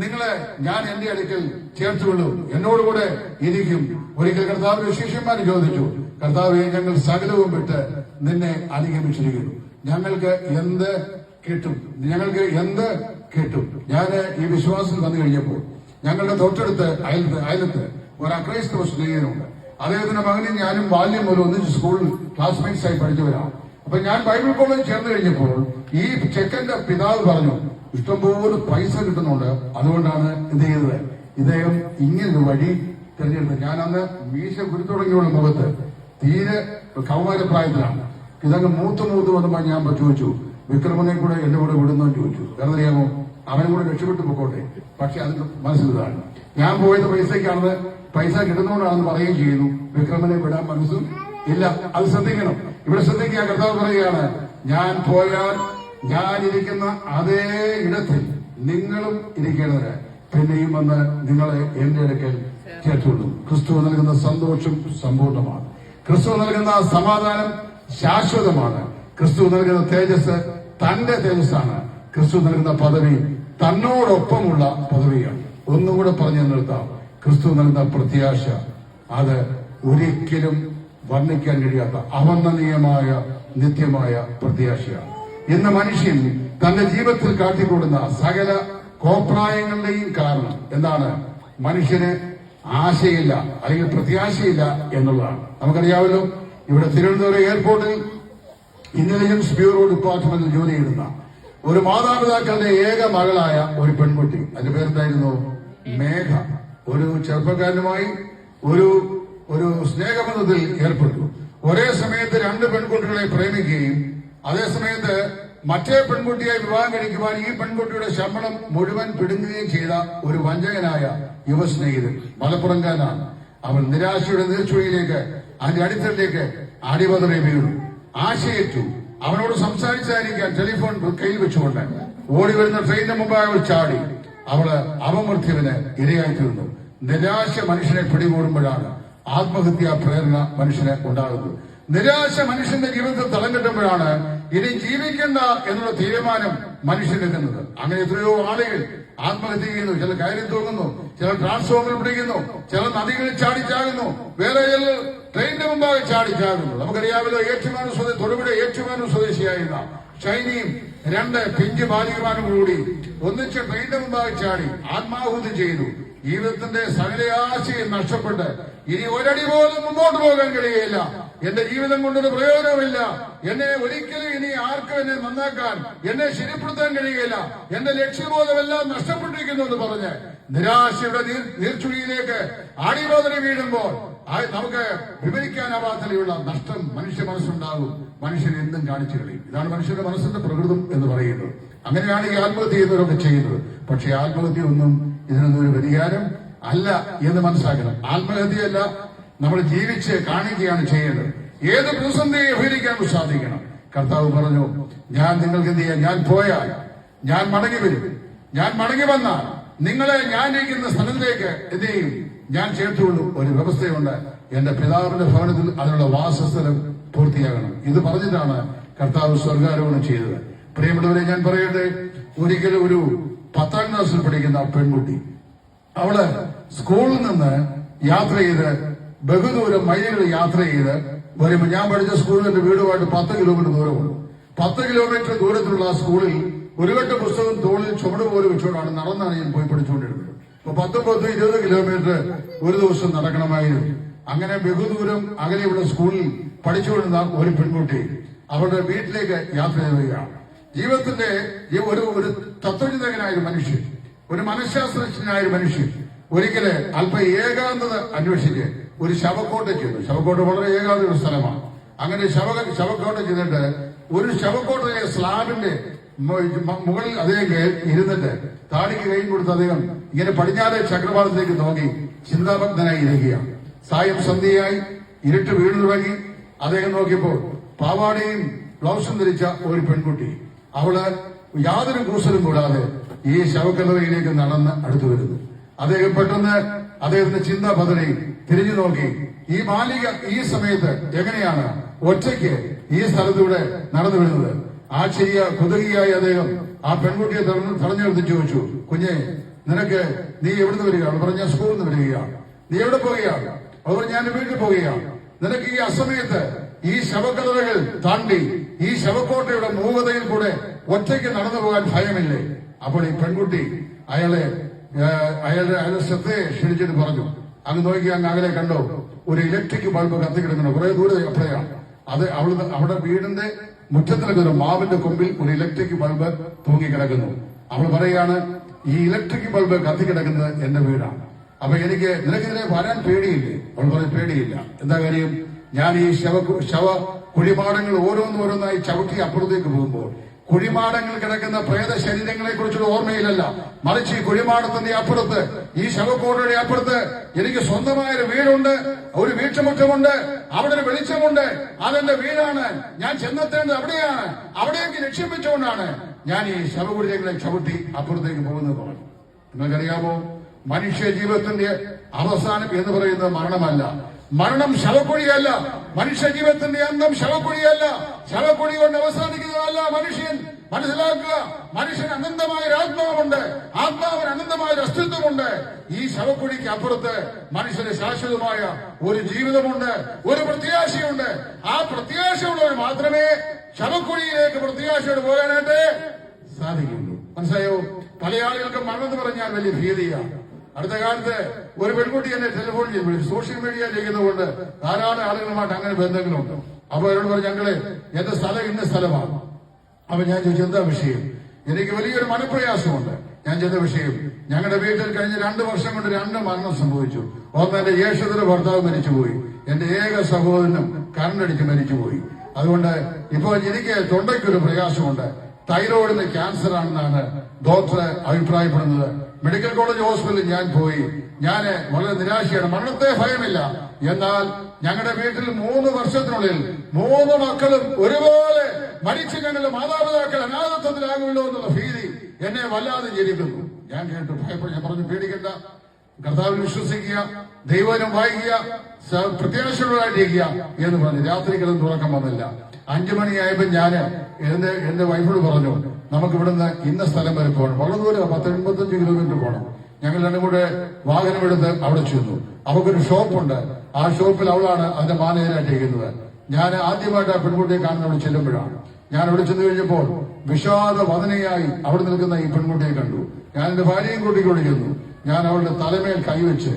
നിങ്ങളെ ഞാൻ എന്റെ അടുക്കൽ ചേർത്തുകൊള്ളൂ, എന്നോടുകൂടെ ഇരിക്കും. ഒരിക്കൽ കർത്താവിന്റെ ശിഷ്യന്മാർ ചോദിച്ചു, കർത്താവെ, ഞങ്ങൾ സകലവും വിട്ട് നിന്നെ അനുഗമിച്ചിരിക്കുന്നു, ഞങ്ങൾക്ക് എന്ത് കിട്ടും? ഞങ്ങൾക്ക് എന്ത് കിട്ടും? ഞാൻ ഈ വിശ്വാസം വന്നു കഴിഞ്ഞപ്പോൾ ഞങ്ങളുടെ തൊട്ടടുത്ത് അയലത്ത് ഒരു അക്രൈസ്തവ സ്നേഹിതനുണ്ട്. അദ്ദേഹത്തിന്റെ മകനും ഞാനും ബാല്യം മുതൽ ഒന്നിച്ച് സ്കൂളിൽ ക്ലാസ്മേറ്റ്സ് ആയി പഠിച്ചവരാണ്. അപ്പൊ ഞാൻ ബൈബിൾ കോളേജ് ചേർന്ന് കഴിഞ്ഞപ്പോൾ ഈ ചെക്കന്റെ പിതാവ് പറഞ്ഞു, ഇഷ്ടംപോലെ പൈസ കിട്ടുന്നുണ്ട്, അതുകൊണ്ടാണ് എന്ത് ചെയ്തത്, ഇദ്ദേഹം ഇങ്ങനൊരു വഴി തിരഞ്ഞെടുത്തത്. ഞാൻ അന്ന് മീശ കുരുത്തുടങ്ങിയുള്ള മുഖത്ത് തീരെ കൗമാരപ്രായത്തിലാണ്. ഇതങ്ങ് മൂത്ത് വന്നപ്പോൾ ഞാൻ ചോദിച്ചു, വിക്രമനെ കൂടെ എന്റെ കൂടെ വിടുന്നോ ചോദിച്ചു. കാരണം അറിയാമോ, അവനും കൂടെ രക്ഷപ്പെട്ടു പോയിക്കോട്ടെ. പക്ഷെ അതിന് മനസ്സിലാണ് ഞാൻ പോയത് പൈസയ്ക്കാണെന്ന്, പൈസ കിട്ടുന്നതുകൊണ്ടാണെന്ന് പറയുകയും ചെയ്യുന്നു. വിക്രമനെ വിടാൻ മനസ്സും ഇല്ല. അത് ശ്രദ്ധിക്കണം. ഇവിടെ ശ്രദ്ധിക്കുക, കർത്താവ് പറയുകയാണ്, ഞാൻ പോയാൽ ഞാനിരിക്കുന്ന അതേ ഇടത്തിൽ നിങ്ങളും ഇരിക്കേണ്ടത് പിന്നെയും വന്ന് നിങ്ങളെ എന്റെ അടുക്കൽ ചേർത്തുള്ളൂ. ക്രിസ്തു നൽകുന്ന സന്തോഷം സമ്പൂർണ്ണമാണ്. ക്രിസ്തു നൽകുന്ന സമാധാനം ശാശ്വതമാണ്. ക്രിസ്തു നൽകുന്ന തേജസ് തന്റെ തേജസ്സാണ്. ക്രിസ്തു നൽകുന്ന പദവി തന്നോടൊപ്പമുള്ള പദവിയാണ്. ഒന്നുകൂടെ പറഞ്ഞു നിർത്താം. ക്രിസ്തു നൽകുന്ന പ്രത്യാശ അത് ഒരിക്കലും വർണ്ണിക്കാൻ കഴിയാത്ത അവർണ്ണനീയമായ നിത്യമായ പ്രത്യാശയാണ്. ഇന്ന് മനുഷ്യൻ തന്റെ ജീവിതത്തിൽ കാട്ടിക്കൊടുന്ന സകല കോപ്രായങ്ങളുടെയും കാരണം എന്താണ്? മനുഷ്യന് ആശയില്ല അല്ലെങ്കിൽ പ്രത്യാശയില്ല എന്നുള്ളതാണ്. നമുക്കറിയാമല്ലോ, ഇവിടെ തിരുവനന്തപുരം എയർപോർട്ടിൽ ഇന്റലിജൻസ് ബ്യൂറോ ഡിപ്പാർട്ട്മെന്റിൽ ജോലി ചെയ്യുന്ന ഒരു മാതാപിതാക്കളുടെ ഏക മകളായ ഒരു പെൺകുട്ടി, അതിന്റെ പേരെന്തായിരുന്നു? മേഘ. ഒരു ചെറുപ്പക്കാരനുമായി ഒരു സ്നേഹബന്ധത്തിൽ ഏർപ്പെട്ടു. ഒരേ സമയത്ത് രണ്ട് പെൺകുട്ടികളെ പ്രേമിക്കുകയും അതേ സമയത്ത് മറ്റേ പെൺകുട്ടിയെ വിവാഹം കഴിക്കുവാൻ ഈ പെൺകുട്ടിയുടെ ശമ്പളം മുഴുവൻ പിടുങ്ങുകയും ചെയ്ത ഒരു വഞ്ചകനായ യുവസ്നേഹിതൻ മലപ്പുറംകാരനാണ്. അവൻ നിരാശയുടെ നീർച്ചുഴിയിലേക്ക്, അതിന്റെ അടിത്തട്ടിലേക്ക് അടിപതറി വീണു. ആശയേറ്റു. അവനോട് സംസാരിച്ചായിരിക്കാൻ ടെലിഫോൺ കയ്യിൽ വെച്ചുകൊണ്ട് ഓടി വരുന്ന ട്രെയിനിന് മുമ്പായി അവൾ ചാടി. അവള് അപമൃത്യുവിന് ഇരയായിത്തീർന്നു. നിരാശ മനുഷ്യനെ പിടികൂടുമ്പോഴാണ് ആത്മഹത്യാ പ്രേരണ മനുഷ്യന് ഉണ്ടാകുന്നത്. നിരാശ മനുഷ്യന്റെ ജീവിതത്തിൽ തളം കെട്ടുമ്പോഴാണ് ഇനി ജീവിക്കണ്ട എന്നുള്ള തീരുമാനം മനുഷ്യനെത്തുന്നത്. അങ്ങനെ എത്രയോ ആളുകൾ ആത്മഹത്യ ചെയ്യുന്നു. ചില കയറി തൂങ്ങുന്നു, ചില ട്രാൻസ്ഫോമറിൽ പിടിക്കുന്നു, ചില നദികളിൽ ചാടിച്ചാകുന്നു, വേറെ ചില ട്രെയിനിന്റെ മുമ്പാകെ ചാടിച്ചാകുന്നു. നമുക്കറിയാമല്ലോ, തൊടുപുഴ ഏറ്റുമാനൂർ സ്വദേശിയായിരുന്ന ഷൈനിയും രണ്ട് പിഞ്ച് ബാലികമാരും കൂടി ഒന്നിച്ച് ട്രെയിനിന്റെ മുമ്പാകെ ചാടി ആത്മാഹുതി ചെയ്തു. ജീവിതത്തിന്റെ സകലയാശയും നഷ്ടപ്പെട്ട് ഇനി ഒരടി പോലും മുമ്പോട്ട് പോകാൻ കഴിയുകയില്ല, എന്റെ ജീവിതം കൊണ്ടൊരു പ്രയോജനമില്ല, എന്നെ ഒരിക്കലും ഇനി ആർക്കും എന്നെ നന്നാക്കാൻ, എന്നെ ശരിപ്പെടുത്താൻ കഴിയുകയില്ല, എന്റെ ലക്ഷ്യബോധമെല്ലാം നഷ്ടപ്പെട്ടിരിക്കുന്നു എന്ന് പറഞ്ഞ് നിരാശയുടെ നീർച്ചുഴിയിലേക്ക് അടിമോദനം വീഴുമ്പോൾ നമുക്ക് വിവരിക്കാനാവാത്തതിലുള്ള നഷ്ടം മനുഷ്യ മനസ്സുണ്ടാകും. മനുഷ്യൻ എന്തും കാണിച്ചു കളയും. ഇതാണ് മനുഷ്യന്റെ മനസ്സിന്റെ പ്രകൃതം എന്ന് പറയുന്നത്. അങ്ങനെയാണ് ഈ ആത്മഹത്യ ചെയ്യുന്നവരൊക്കെ ചെയ്യുന്നത്. പക്ഷെ ആത്മഹത്യ ഒന്നും ഇതിനൊന്നും ഒരു പരിഹാരം അല്ല എന്ന് മനസ്സിലാക്കണം. ആത്മഹത്യയല്ല, നമ്മൾ ജീവിച്ച് കാണിക്കുകയാണ് ചെയ്യേണ്ടത്. ഏത് പ്രതിസന്ധിയെ അഭിനയിക്കാൻ സാധിക്കണം. കർത്താവ് പറഞ്ഞു, ഞാൻ നിങ്ങൾക്ക് എന്ത് ചെയ്യാൻ, ഞാൻ പോയാൽ ഞാൻ മടങ്ങി വരും. ഞാൻ മടങ്ങി വന്നാൽ നിങ്ങളെ ഞാൻ ഇരിക്കുന്ന സ്ഥലത്തിലേക്ക് എന്ത് ചെയ്യും, ഞാൻ ചേർത്തുള്ളൂ. ഒരു വ്യവസ്ഥയുണ്ട്, എന്റെ പിതാവിന്റെ ഭവനത്തിൽ അതിനുള്ള വാസസ്ഥലം പൂർത്തിയാകണം. ഇത് പറഞ്ഞിട്ടാണ് കർത്താവ് സ്വർഗാരോഹണം ചെയ്തത്. പ്രിയമുള്ളവരെ, ഞാൻ പറയട്ടെ, ഒരിക്കലും ഒരു 10ാം ക്ലാസ്സിൽ പഠിക്കുന്ന പെൺകുട്ടി, അവള് സ്കൂളിൽ നിന്ന് യാത്ര ചെയ്ത് ബഹുദൂരം മൈലുകൾ യാത്ര ചെയ്ത് വരുമ്പോൾ, ഞാൻ പഠിച്ച സ്കൂളിൽ എന്റെ വീടുമായിട്ട് 10 കിലോമീറ്റർ ദൂരമുണ്ട്. 10 കിലോമീറ്റർ ദൂരത്തിലുള്ള ആ സ്കൂളിൽ ഒരു കെട്ട് പുസ്തകം തോളിൽ ചുമട് പോലെ വെച്ചുകൊണ്ടാണ് നടന്നാണ് ഞാൻ പോയി പഠിച്ചുകൊണ്ടിരുന്നത്. അപ്പൊ 19-20 കിലോമീറ്റർ ഒരു ദിവസം നടക്കണമായിരുന്നു. അങ്ങനെ ബഹുദൂരം അകലെയുള്ള സ്കൂളിൽ പഠിച്ചുകൊണ്ടിരുന്ന ഒരു പെൺകുട്ടി അവരുടെ വീട്ടിലേക്ക് യാത്ര ചെയ്യുകയാണ്. ജീവിതത്തിന്റെ ഒരു തത്വചിന്തകനായ ഒരു മനുഷ്യൻ, ഒരു മനഃശാസ്ത്രജ്ഞനായ ഒരു മനുഷ്യൻ ഒരിക്കല് അല്പം ഏകാന്തത അന്വേഷിച്ച് ഒരു ശവക്കോട്ട ചെയ്തു. ശവക്കോട്ട വളരെ ഏകാന്ത ഒരു സ്ഥലമാണ്. അങ്ങനെ ശവക്കോട്ട ചെയ്തിട്ട് ഒരു ശവക്കോട്ടയെ സ്ലാബിന്റെ മുകളിൽ അദ്ദേഹം ഇരുന്നിട്ട് താടിക്ക് കൈയും കൊടുത്ത് അദ്ദേഹം ഇങ്ങനെ പടിഞ്ഞാറെ ചക്രവാളത്തിലേക്ക് നോക്കി ചിന്താഭഗ്നായി ഇരിക്കുകയാണ്. സായം സന്ധ്യയായി, ഇരുട്ട് വീണു തുടങ്ങി. അദ്ദേഹം നോക്കിയപ്പോൾ പാവാടയും ബ്ലൗസും ധരിച്ച ഒരു പെൺകുട്ടി, അവള് യാതൊരു കൂസലും കൂടാതെ ഈ ശവക്കല്ലറയിലേക്ക് നടന്ന് അടുത്തു വരുന്നു. അദ്ദേഹം പെട്ടെന്ന് അദ്ദേഹത്തിന്റെ ചിന്ത പതറി തിരിഞ്ഞു നോക്കി. ഈ ബാലിക ഈ സമയത്ത് എങ്ങനെയാണ് ഒറ്റയ്ക്ക് ഈ സ്ഥലത്തൂടെ നടന്നു വരുന്നത്? ആശ്ചര്യ കുതുകിയായി അദ്ദേഹം ആ പെൺകുട്ടിയെ തടഞ്ഞു നിർത്തി ചോദിച്ചു, കുഞ്ഞെ, നീ എവിടുന്ന് വരികയാണ്? പറഞ്ഞ സ്കൂളിൽ നിന്ന് വരികയാണ്. നീ എവിടെ പോവുകയാണ്? അവർ ഞാൻ വീട്ടിൽ പോവുകയാണ്. നിനക്ക് ഈ അസമയത്ത് ഈ ശവക്കല്ലറകൾ താണ്ടി ഈ ശവക്കോട്ടയുടെ മൂകതയിൽ കൂടെ ഒറ്റയ്ക്ക് നടന്നു പോകാൻ ഭയമില്ലേ? അപ്പോൾ ഈ പെൺകുട്ടി അയാളുടെ ശ്രദ്ധയെ ക്ഷണിച്ചിട്ട് പറഞ്ഞു, അങ്ങ് നോക്കി, അങ്ങ് അകലെ കണ്ടോ ഒരു ഇലക്ട്രിക് ബൾബ് കത്തിക്കിടക്കണം, കുറെ ദൂരെ എപ്പോഴാണ് അത്? അവിടെ വീടിന്റെ മുറ്റത്തിലൊക്കെ ഒരു മാവിന്റെ കൊമ്പിൽ ഒരു ഇലക്ട്രിക് ബൾബ് തൂങ്ങിക്കിടക്കുന്നു. അവൾ പറയാണ്, ഈ ഇലക്ട്രിക് ബൾബ് കത്തിക്കിടക്കുന്നത് എന്റെ വീടാണ്. അപ്പൊ നിനക്കിതിനെ വരാൻ പേടിയില്ലേ? അവൾ പറയും, പേടിയില്ല. എന്താ കാര്യം? ഞാൻ ഈ ശവ കുഴിമാടങ്ങൾ ഓരോന്നോരോന്നായി ചവിട്ടി അപ്പുറത്തേക്ക് പോകുമ്പോൾ കുഴിമാടങ്ങൾ കിടക്കുന്ന പ്രേത ശരീരങ്ങളെ കുറിച്ചുള്ള ഓർമ്മയിലല്ല, മറിച്ച് ഈ കുഴിമാടത്തിന്റെ അപ്പുറത്ത്, ഈ ശവക്കോട്ടയുടെ അപ്പുറത്ത് എനിക്ക് സ്വന്തമായ ഒരു വീടുണ്ട്, ഒരു വീട്ടുമുറ്റമുണ്ട്, അവിടെ ഒരു വെളിച്ചമുണ്ട്, അതെന്റെ വീടാണ്, ഞാൻ ചെന്നെത്തേണ്ടത് അവിടെയാണ്. അവിടേക്ക് ലക്ഷ്യം വെച്ചുകൊണ്ടാണ് ഞാൻ ഈ ശവകുടീരങ്ങളെ ചവിട്ടി അപ്പുറത്തേക്ക് പോകുന്നത്. നിങ്ങൾക്കറിയാമോ, മനുഷ്യ ജീവിതത്തിന്റെ അവസാനം എന്ന് പറയുന്നത് മരണമല്ല. മരണം ശവക്കുഴിയല്ല. മനുഷ്യ ജീവിതത്തിന്റെ അന്തം ശവക്കുഴിയല്ല. ശവക്കുഴി കൊണ്ട് അവസാനിക്കുന്നതല്ല മനുഷ്യൻ. മനസ്സിലാക്കുക, മനുഷ്യന് അനന്തമായ ഒരു ആത്മാവുണ്ട്, ആത്മാവിന് അനന്തമായ ഒരു അസ്തിത്വമുണ്ട്. ഈ ശവക്കുഴിക്ക് അപ്പുറത്ത് മനുഷ്യന് ശാശ്വതമായ ഒരു ജീവിതമുണ്ട്, ഒരു പ്രത്യാശയുണ്ട്. ആ പ്രത്യാശയുള്ളവർ മാത്രമേ ശവക്കുഴിയിലേക്ക് പ്രത്യാശയോട് പോകാനായിട്ട് സാധിക്കുള്ളൂ. മനസ്സിലായോ? പല ആളുകൾക്ക് മരണം എന്ന് പറഞ്ഞാൽ വലിയ ഭീതിയാണ്. അടുത്ത കാലത്ത് ഒരു പെൺകുട്ടി എന്നെ ടെലിഫോൺ ചെയ്തു. സോഷ്യൽ മീഡിയ ചെയ്യുന്നതുകൊണ്ട് ധാരാളം ആളുകളുമായിട്ട് അങ്ങനെ ബന്ധങ്ങളുണ്ട്. അപ്പൊ എന്നോട് പറഞ്ഞു, ഞങ്ങള് എന്റെ സ്ഥലം ഇന്ന സ്ഥലമാണ്. അപ്പൊ ഞാൻ ചോദിച്ചു, എന്താ വിഷയം? എനിക്ക് വലിയൊരു മനപ്രയാസമുണ്ട്. ഞാൻ ചെയ്ത വിഷയം, ഞങ്ങളുടെ വീട്ടിൽ കഴിഞ്ഞ 2 വർഷം കൊണ്ട് 2 മരണം സംഭവിച്ചു. ഒന്ന്, എന്റെ ജ്യേഷ്ഠത്തിന്റെ ഭർത്താവ് മരിച്ചുപോയി. എന്റെ ഏക സഹോദരനും കരണ്ടടിച്ച് മരിച്ചുപോയി. അതുകൊണ്ട് ഇപ്പോൾ എനിക്ക് തൊണ്ടയ്ക്കൊരു പ്രയാസമുണ്ട്. തൈറോയിഡിന് ക്യാൻസർ ആണെന്നാണ് ഡോക്ടർ അഭിപ്രായപ്പെടുന്നത്. മെഡിക്കൽ കോളേജ് ഹോസ്പിറ്റലിൽ ഞാൻ പോയി. ഞാൻ വളരെ നിരാശയാണ്. മരണത്തെ ഭയമില്ല, എന്നാൽ ഞങ്ങളുടെ വീട്ടിൽ 3 വർഷത്തിനുള്ളിൽ 3 മക്കളും ഒരുപോലെ മരിച്ചു കണ്ടുള്ള മാതാപിതാക്കൾ അനാഥത്വത്തിലാകുമല്ലോ എന്നുള്ള ഭീതി എന്നെ വല്ലാതെ ജനിക്കുന്നു. ഞാൻ കേട്ടു, ഭയപ്പെട്ടു. ഞാൻ പറഞ്ഞു, പേടിക്കണ്ട, കർത്താവിൽ വിശ്വസിക്കുക, ദൈവനം വായിക്കുക, പ്രത്യാശയുള്ളതായിട്ടിരിക്കുക എന്ന് പറഞ്ഞു. രാത്രി കിടന്ന് തുറക്കം വന്നില്ല. 5 മണിയായപ്പോ ഞാൻ എന്റെ വൈഫിനോട് പറഞ്ഞു, നമുക്ക് ഇവിടുന്ന് ഇന്ന സ്ഥലം വരെ പോകണം. വളരെ ദൂരം, 10-85 കിലോമീറ്റർ പോകണം. ഞങ്ങൾ രണ്ടും കൂടെ വാഹനമെടുത്ത് അവിടെ ചെന്നു. അവൾക്കൊരു ഷോപ്പുണ്ട്. ആ ഷോപ്പിൽ അവളാണ് അതിന്റെ മാനേജരായിട്ടിരിക്കുന്നത്. ഞാൻ ആദ്യമായിട്ട് ആ പെൺകുട്ടിയെ കാണുന്നവിടെ ചെല്ലുമ്പോഴാണ്. ഞാൻ അവിടെ ചെന്ന് കഴിഞ്ഞപ്പോൾ വിഷാദ വദനയായി അവിടെ നിൽക്കുന്ന ഈ പെൺകുട്ടിയെ കണ്ടു. ഞാൻ എന്റെ ഭാര്യയും കൂട്ടിക്കൊണ്ട് ചെന്നു. ഞാൻ അവളുടെ തലമേൽ കൈവച്ച്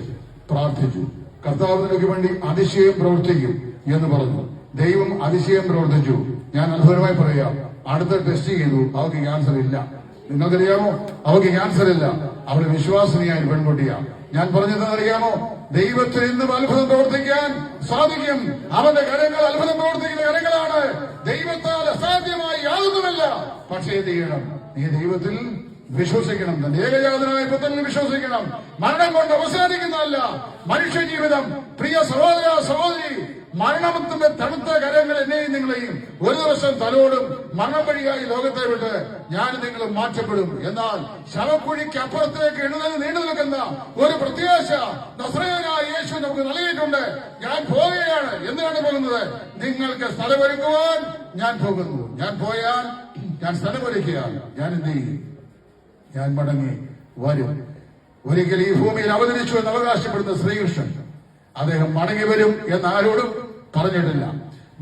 പ്രാർത്ഥിച്ചു. കർത്താവ് നിനക്ക് വേണ്ടി അതിശയം പ്രവർത്തിക്കും എന്ന് പറഞ്ഞു. ദൈവം അതിശയം പ്രവർത്തിച്ചു. ഞാൻ അത്ഭുതമായി പറയാം, അടുത്ത ടെസ്റ്റ് ചെയ്തു, അവൾക്ക് ക്യാൻസർ ഇല്ല. നിങ്ങൾക്കറിയാമോ, അവൾക്ക് ക്യാൻസർ ഇല്ല. അവള് വിശ്വാസനീയായ പെൺകുട്ടിയാണ്. ഞാൻ പറഞ്ഞത് അറിയാമോ, ദൈവത്തിന് ഇന്നും അത്ഭുതം പ്രവർത്തിക്കാൻ സാധിക്കും. അവന്റെ കരങ്ങൾ അത്ഭുതം പ്രവർത്തിക്കുന്ന കരങ്ങളാണ്. ദൈവത്താൽ അസാധ്യമായി യാതൊന്നുമില്ല. പക്ഷേ എന്ത് ചെയ്യണം? നീ ദൈവത്തിൽ വിശ്വസിക്കണം. തന്റെ ഏകജാതനായ പുത്രനിൽ വിശ്വസിക്കണം. മരണം കൊണ്ട് അവസാനിക്കുന്നതല്ല മനുഷ്യ ജീവിതം. പ്രിയ സഹോദര സഹോദരി, മരണത്തിന്റെ തണുത്ത കരങ്ങൾ എന്നെയും നിങ്ങളെയും ഒരു ദിവസം തലോടും. മരണം വഴിയായി ലോകത്തെ വിട്ട് ഞാൻ നിങ്ങളും മാറ്റപ്പെടും. എന്നാൽ ശവക്കുഴിക്ക് അപ്പുറത്തേക്ക് നീണ്ടു നിൽക്കുന്ന ഒരു പ്രത്യാശ നസ്രയനായ യേശു നമുക്ക് നൽകിയിട്ടുണ്ട്. ഞാൻ പോവുകയാണ്. എന്തിനാണ് പോകുന്നത്? നിങ്ങൾക്ക് സ്ഥലമൊരുക്കുവാൻ ഞാൻ പോകുന്നു. ഞാൻ പോയാൽ ഞാൻ സ്ഥലമൊരുക്കുകയാണ്. ഞാൻ എന്ത് ചെയ്യും? ഞാൻ മടങ്ങി വരും. ഒരിക്കൽ ഈ ഭൂമിയിൽ അവതരിച്ചു എന്ന് അവകാശപ്പെടുന്ന ശ്രീകൃഷ്ണൻ അദ്ദേഹം മടങ്ങി വരും എന്ന് ആരോടും പറഞ്ഞിട്ടില്ല.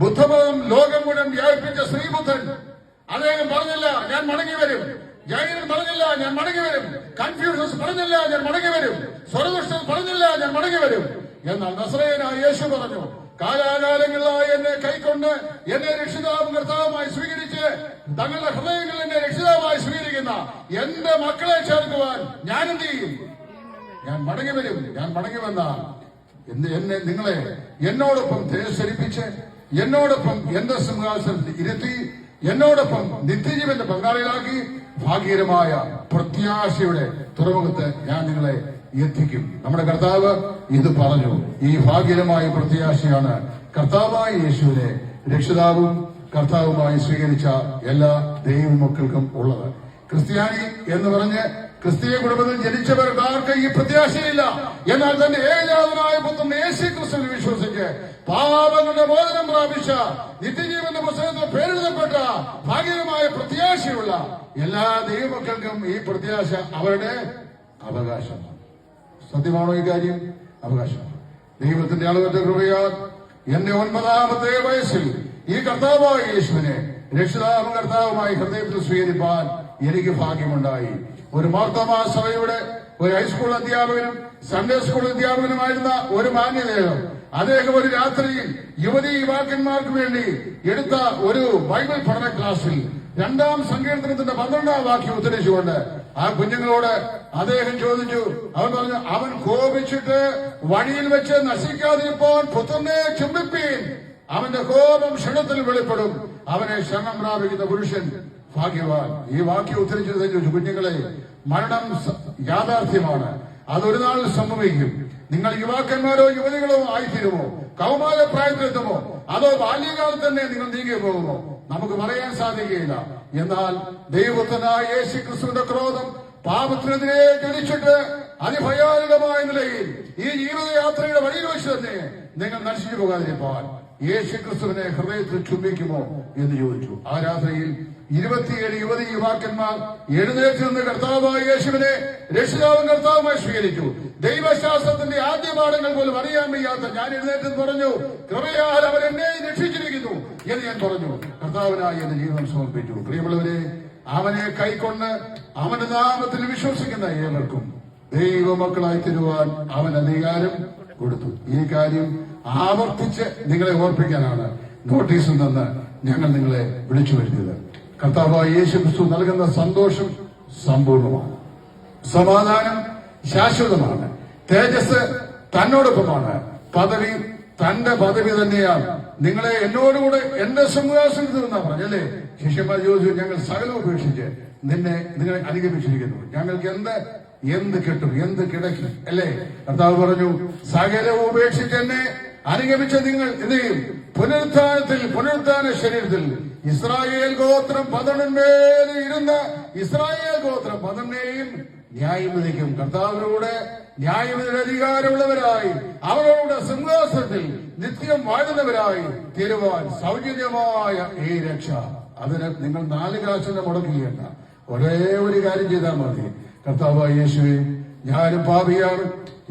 ബുദ്ധമതം ലോകം മുഴുവൻ വ്യാപിപ്പിച്ച ശ്രീബുദ്ധൻ അദ്ദേഹം പറഞ്ഞില്ല ഞാൻ മടങ്ങി വരും. ജൈനൻ പറഞ്ഞില്ല ഞാൻ മടങ്ങി വരും. കൺഫ്യൂഷ്യസ് പറഞ്ഞില്ല ഞാൻ മടങ്ങി വരും. സ്വരദുഷ്ടൻ പറഞ്ഞില്ല ഞാൻ മടങ്ങി വരും. എന്നാൽ നസ്രയനായ യേശു പറഞ്ഞു, കാലാകാലങ്ങളായി എന്നെ കൈക്കൊണ്ട് എന്നെ രക്ഷിതാവും കർത്താവുമായി സ്വീകരിച്ച് തങ്ങളുടെ ഹൃദയങ്ങളിൽ എന്നെ രക്ഷിതാവുമായി സ്വീകരിക്കുന്ന എന്റെ മക്കളെ ചേർക്കുവാൻ ഞാൻ എന്ത് ചെയ്യും? ഞാൻ മടങ്ങി വരും. ഞാൻ മടങ്ങി വന്നാൽ എന്നെ നിങ്ങളെ എന്നോടൊപ്പം തിരസ്കരിപ്പിച്ച് എന്നോടൊപ്പം എന്റെ സിംഹാസനത്തിൽ ഇരുത്തി എന്നോടൊപ്പം നിത്യജീവന്റെ പങ്കാളികളാക്കി ഭാഗ്യകരമായ പ്രത്യാശയുടെ തുറമുഖത്ത് ഞാൻ നിങ്ങളെ എത്തിക്കും. നമ്മുടെ കർത്താവ് ഇത് പറഞ്ഞു. ഈ ഭാഗ്യകരമായ പ്രത്യാശയാണ് കർത്താവായ യേശുവിനെ രക്ഷിതാവും കർത്താവുമായി സ്വീകരിച്ച എല്ലാ ദൈവമക്കൾക്കും ഉള്ളത്. ക്രിസ്ത്യാനി എന്ന് പറഞ്ഞ് ക്രിസ്തീയ കുടുംബത്തിൽ ജനിച്ചവർക്ക് ആർക്കും ഈ പ്രത്യാശയില്ല. എന്നാൽ തന്റെ ഏകജാതനായ പുത്രൻ യേശു ക്രിസ്തുവിൽ വിശ്വസിച്ച് പാപങ്ങളുടെ മോചനം പ്രാപിച്ച നിത്യജീവന്റെ പുസ്തകത്തിൽ പേരെഴുതപ്പെട്ട ഭാഗ്യകരമായ പ്രത്യാശയുള്ള എല്ലാ ദൈവമക്കൾക്കും ഈ പ്രത്യാശ അവരുടെ അവകാശമാണ്. സത്യമാണോ ഈ കാര്യം? അവകാശമാണ്. ദൈവത്തിന്റെ അളവറ്റ കൃപയാൽ എന്റെ 9ാമത്തെ വയസ്സിൽ ഈ കർത്താവായ യേശുവിനെ രക്ഷിതാവും കർത്താവുമായി ഹൃദയത്തിൽ സ്വീകരിപ്പാൻ എനിക്ക് ഭാഗ്യമുണ്ടായി. ഒരു മാർത്തോമാ സഭയുടെ ഒരു ഹൈസ്കൂൾ അധ്യാപകനും സൺഡേ സ്കൂൾ അധ്യാപകനുമായിരുന്ന ഒരു മാന്യദേവൻ അദ്ദേഹം ഒരു രാത്രിയിൽ യുവതീ യുവാക്കന്മാർക്ക് വേണ്ടി എടുത്ത ഒരു ബൈബിൾ പഠന ക്ലാസ്സിൽ 2-ാം സങ്കീർത്തനത്തിന്റെ 12-ാം വാക്യം ഉദ്ധരിച്ചുകൊണ്ട് ആ കുഞ്ഞുങ്ങളോട് അദ്ദേഹം ചോദിച്ചു. അവൻ പറഞ്ഞു, അവൻ കോപിച്ചിട്ട് വഴിയിൽ വെച്ച് നശിക്കാതിരിപ്പോൾ പുത്രനെ ചുംബിപ്പീൻ. അവന്റെ കോപം ക്ഷണത്തിൽ വെളിപ്പെടും. അവനെ ശരണം പ്രാപിക്കുന്ന പുരുഷൻ ഭാഗ്യവാൻ. ഈ വാക്യം ഉദ്ധരിച്ചത് കുഞ്ഞുങ്ങളെ, മരണം യാഥാർത്ഥ്യമാണ്. അതൊരു നാൾ സംഭവിക്കും. നിങ്ങൾ യുവാക്കന്മാരോ യുവതികളോ ആയിത്തീരുമോ, കൗമാര പ്രായത്തിലെത്തുമോ, അതോ ബാല്യകാലത്ത് തന്നെ നിങ്ങൾ നീങ്ങി പോകുമോ, നമുക്ക് പറയാൻ സാധിക്കുകയില്ല. എന്നാൽ ദൈവപുത്രനായ യേശു ക്രിസ്തുവിന്റെ ക്രോധം പാപത്തിനെതിരെ ജ്വലിച്ചിട്ട് അതിഭയാനകമായ നിലയിൽ ഈ ജീവിതയാത്രയുടെ വഴിയിൽ വെച്ച് തന്നെ നിങ്ങൾ നശിച്ചു പോകാതിരിക്കാൻ യേശു ക്രിസ്തുവിനെ ഹൃദയത്തിൽ ചുംബിക്കുമോ എന്ന് ചോദിച്ചു. ആ രാത്രിയിൽ 27 യുവതി യുവാക്കന്മാർ എഴുന്നേറ്റ് നിന്ന് കർത്താവായ യേശുവിനെ രക്ഷിതാവും കർത്താവുമായി സ്വീകരിച്ചു. ദൈവശാസ്ത്രത്തിന്റെ ആദ്യ പാഠങ്ങൾ പോലും അറിയാൻ വയ്യാത്ത ഞാൻ എഴുന്നേറ്റ് പറഞ്ഞു, കൃപയാൽ അവൻ എന്നെ രക്ഷിച്ചിരിക്കുന്നു എന്ന് ഞാൻ പറഞ്ഞു. കർത്താവിനായി എന്റെ ജീവിതം സമർപ്പിച്ചു. പ്രിയമുള്ളവരെ, അവനെ കൈക്കൊണ്ട് അവന്റെ നാമത്തിൽ വിശ്വസിക്കുന്ന ഏവർക്കും ദൈവമക്കളായി തരുവാൻ അവൻ അധികാരം കൊടുത്തു. ഈ കാര്യം ആവർത്തിച്ച് നിങ്ങളെ ഓർപ്പിക്കാനാണ് നോട്ടീസിൽ നിന്ന് ഞങ്ങൾ നിങ്ങളെ വിളിച്ചു വരുത്തിയത്. കർത്താവായ യേശു ക്രിസ്തു നൽകുന്ന സന്തോഷം സമ്പൂർണമാണ്, സമാധാനം ശാശ്വതമാണ്, തേജസ് തന്നോടൊപ്പമാണ്, പദവി തന്റെ പദവി തന്നെയാണ്. നിങ്ങളെ എന്നോടുകൂടെ എന്റെ സിംഹാസനത്തിൽ നിന്നാ പറഞ്ഞല്ലേ. ശിഷ്യന്മാർ ചോദിച്ചു, ഞങ്ങൾ സകലം ഉപേക്ഷിച്ച് നിങ്ങളെ അനുഗമിച്ചിരിക്കുന്നു, ഞങ്ങൾക്ക് എന്ത് കിട്ടും, എന്ത് കിടക്കും അല്ലേ? കർത്താവ് പറഞ്ഞു, സകലം ഉപേക്ഷിച്ച് എന്നെ അനുഗമിച്ച നിങ്ങൾ എന്ത് ചെയ്യും? പുനരുത്ഥാന ശരീരത്തിൽ ഇസ്രായേൽ ഗോത്രം 12 ഇരുന്ന ഇസ്രായേൽ ഗോത്രം 12നെയും ന്യായം വിധിക്കും. കർത്താവിനോട് ന്യായവിധിയുടെ അധികാരമുള്ളവരായി അവരോട് സിംഹാസനത്തിൽ നിത്യം വാഴുന്നവരായി തീരുവാൻ സൗജന്യമായ ഈ രക്ഷ. അതിന് നിങ്ങൾ 4 കാശിനെ മുടക്കുകയല്ല, ഒരേ ഒരു കാര്യം ചെയ്താൽ മതി. കർത്താവായ യേശുവേ, ഞാനും പാപിയാണ്,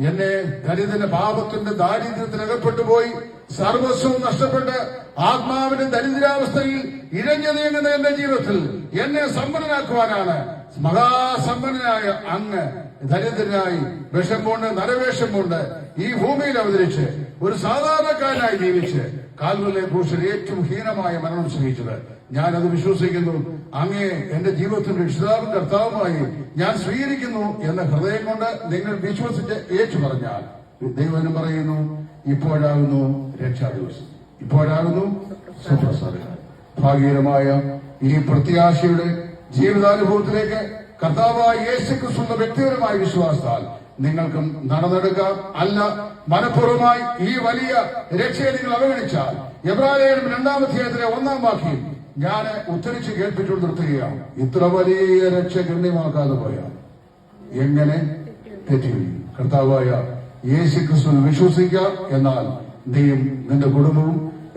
എന്നെ ദരിദ്രന്റെ പാപത്തിന്റെ ദാരിദ്ര്യത്തിൽ അകപ്പെട്ടു പോയി സർവസ്വവും നഷ്ടപ്പെട്ട് ആത്മാവിന്റെ ദരിദ്രാവസ്ഥയിൽ ഇഴഞ്ഞു നീങ്ങുന്ന എന്റെ ജീവിതത്തിൽ എന്നെ സമ്പന്നനാക്കുവാനാണ് മഹാസമ്പന്നനായ അങ്ങ് ദരിദ്രനായി വിഷം കൊണ്ട് നരവേഷം കൊണ്ട് ഈ ഭൂമിയിൽ അവതരിച്ച് ഒരു സാധാരണക്കാരനായി ജീവിച്ച് കാൽവരിലെ ക്രൂശിൽ ഏറ്റവും ഹീനമായ മരണം സഹിച്ചത്. ഞാനത് വിശ്വസിക്കുന്നു. അങ്ങേ എന്റെ ജീവിതത്തിന്റെ രക്ഷിതാവും കർത്താവുമായി ഞാൻ സ്വീകരിക്കുന്നു എന്ന ഹൃദയം കൊണ്ട് നിങ്ങൾ വിശ്വസിച്ച് ഏറ്റു പറഞ്ഞാൽ ദൈവം പറയുന്നു, ഇപ്പോഴാകുന്നു രക്ഷാ ദിവസം, ഇപ്പോഴാകുന്നു സുപ്രസാദം. ഭാഗ്യകരമായ ഈ പ്രത്യാശയുടെ ജീവിതാനുഭവത്തിലേക്ക് കർത്താവായ യേശു ക്രിസ്തുവിന്റെ വ്യക്തിപരമായ വിശ്വാസത്താൽ നിങ്ങൾക്കും നടന്നെടുക്കാം. അല്ല, മനഃപൂർവ്വമായി ഈ വലിയ രക്ഷയെ നിങ്ങൾ അവഗണിച്ചാൽ എബ്രായർ 2-ാം അധ്യായത്തിലെ 1-ാം വാക്യം ഞാൻ ഉദ്ധരിച്ച് കേൾപ്പിച്ചു നിർത്തുകയാണ്. ഇത്ര വലിയ രക്ഷ ഗണ്യമാക്കാതെ പോയാൽ എങ്ങനെ തെറ്റുകയും? കർത്താവായ യേശു ക്രിസ്തുവിൽ വിശ്വസിക്കാം, എന്നാൽ നീയും നിന്റെ കുടുംബവും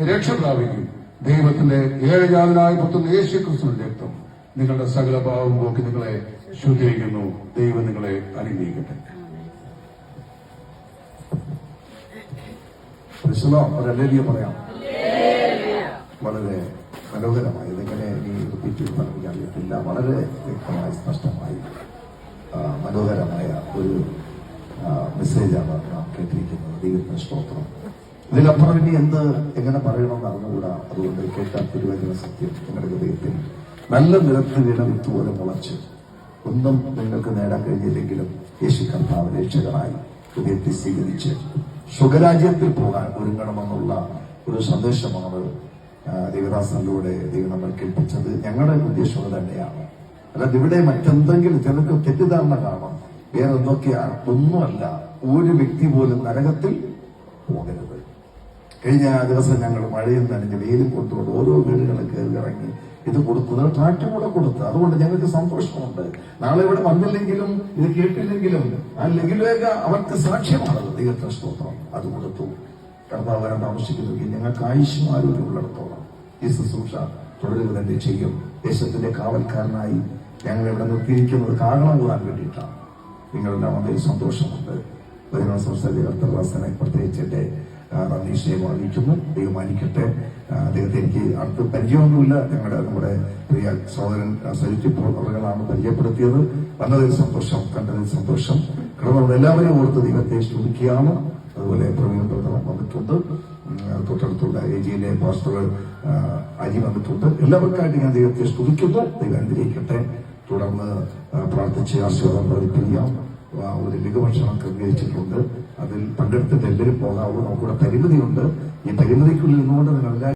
രക്ഷ പ്രാപിക്കും. ദൈവത്തിന്റെ ഏകജാതനായ പുത്രൻ യേശു ക്രിസ്തുവിന്റെ രക്തം നിങ്ങളുടെ സകല പാവം പോക്കി നിങ്ങളെ ശുദ്ധീകരിക്കുന്നു. ദൈവം നിങ്ങളെ അനുഗ്രഹിക്കട്ടെ. പറയാം. വളരെ മനോഹരമായി, ഇതെങ്ങനെ ഈ റിപ്പീറ്റ് പറയാൻ അറിയത്തില്ല, വളരെ വ്യക്തമായി സ്പഷ്ടമായി മനോഹരമായ ഒരു മെസ്സേജാണ് നാം കേട്ടിരിക്കുന്നത്. ദൈവത്തിന് സ്തോത്രം. ഇതിലപ്പുറം ഇനി എങ്ങനെ പറയണമെന്ന് അറിഞ്ഞുകൂടാ. അതുകൊണ്ട് കേട്ടാൽ തിരുവചന സത്യം നിങ്ങളുടെ ഹൃദയത്തിൽ നല്ല നിരത്ത് വീണ വിത്ത് പോലെ മുളച്ച് ഒന്നും നിങ്ങൾക്ക് നേടാൻ കഴിഞ്ഞില്ലെങ്കിലും യേശു കർത്താവ് രക്ഷകനായി ഹൃദയത്തെ സ്വീകരിച്ച് സുഖരാജ്യത്തിൽ പോകാൻ ഒരുങ്ങണമെന്നുള്ള ഒരു സന്ദേശമാണ് ദേവദാസനിലൂടെ ദൈവം നമ്മൾ കേൾപ്പിച്ചത്. ഞങ്ങളുടെ ഉദ്ദേശം തന്നെയാണ്. അല്ലാതെ ഇവിടെ മറ്റെന്തെങ്കിലും ചിലർക്ക് തെറ്റിദ്ധാരണ കാണാം, വേറെ എന്തൊക്കെയാണ്, ഒന്നുമല്ല. ഒരു വ്യക്തി പോലും നരകത്തിൽ പോകരുത്. കഴിഞ്ഞ ദിവസം ഞങ്ങൾ മഴയും നനഞ്ഞ് വെയിലും കൊണ്ടുകൊണ്ട് ഓരോ വീടുകളും കയറി ഇറങ്ങി ഇത് കൊടുക്കുന്നത് ട്രാക്ടർ കൂടെ കൊടുത്ത്. അതുകൊണ്ട് ഞങ്ങൾക്ക് സന്തോഷമുണ്ട്. നാളെ ഇവിടെ വന്നില്ലെങ്കിലും ഇത് കേട്ടില്ലെങ്കിലും അല്ലെങ്കിൽ അവർക്ക് സാക്ഷ്യമാണത്. ദൈവത്തെ സ്തോത്രം. അത് കൊടുത്തു. കർത്താവ് വരാൻ താമസിക്കുന്നെങ്കിൽ ഞങ്ങൾക്ക് ആയുഷ്മാരോഗ്യമുള്ളിടത്തോളം ഈ ശുശ്രൂഷ തുടരുക തന്നെ ചെയ്യും. ദേശത്തിന്റെ കാവൽക്കാരനായി ഞങ്ങൾ ഇവിടെ നിർത്തിയിരിക്കുന്നത് കാകളം കൂടാൻ വേണ്ടിയിട്ടാണ്. നിങ്ങളെല്ലാം വളരെ സന്തോഷമുണ്ട്. വരുന്ന സംസ്ഥാന കർത്തദാസനെ പ്രത്യേകിച്ച് എന്റെ നന്ദി സ്നേഹം അറിയിക്കുന്നു. ദൈവം മാനിക്കട്ടെ. അദ്ദേഹത്തെ എനിക്ക് അടുത്ത് പരിചയമൊന്നുമില്ല. നമ്മുടെ പ്രിയ സഹോദരൻ സജിത്തിപ്പോൾ അവர்களാണ് പരിചയപ്പെടുത്തിയത്. വന്നതിൽ സന്തോഷം, കണ്ടതിൽ സന്തോഷം. കടന്നു എല്ലാവരെയും ഓർത്ത് ദൈവത്തെ സ്തുതിക്കുകയാണ്. അതുപോലെ പ്രവീൺ പ്രവർത്തനം വന്നിട്ടുണ്ട്. തൊട്ടടുത്തുള്ള ഏജിയിലെ പാസ്റ്ററുകൾ അരി വന്നിട്ടുണ്ട്. എല്ലാവർക്കായിട്ട് ഞാൻ ദൈവത്തെ സ്തുതിക്കുന്നു. ദൈവം അനുഗ്രഹിക്കട്ടെ. തുടർന്ന് പ്രാർത്ഥിച്ച് ആശീർവാദം പ്രകടിപ്പിക്കാം. ഒരു ലഘുഭക്ഷണം ക്രമീകരിച്ചിട്ടുണ്ട്. അതിൽ പങ്കെടുത്തിട്ട് എല്ലാവരും പോകാവുള്ളൂ. നമുക്കിവിടെ പരിമിതിയുണ്ട്. ഈ പരിമിതിക്കുള്ളിൽ നിന്നുകൊണ്ട് നിങ്ങൾ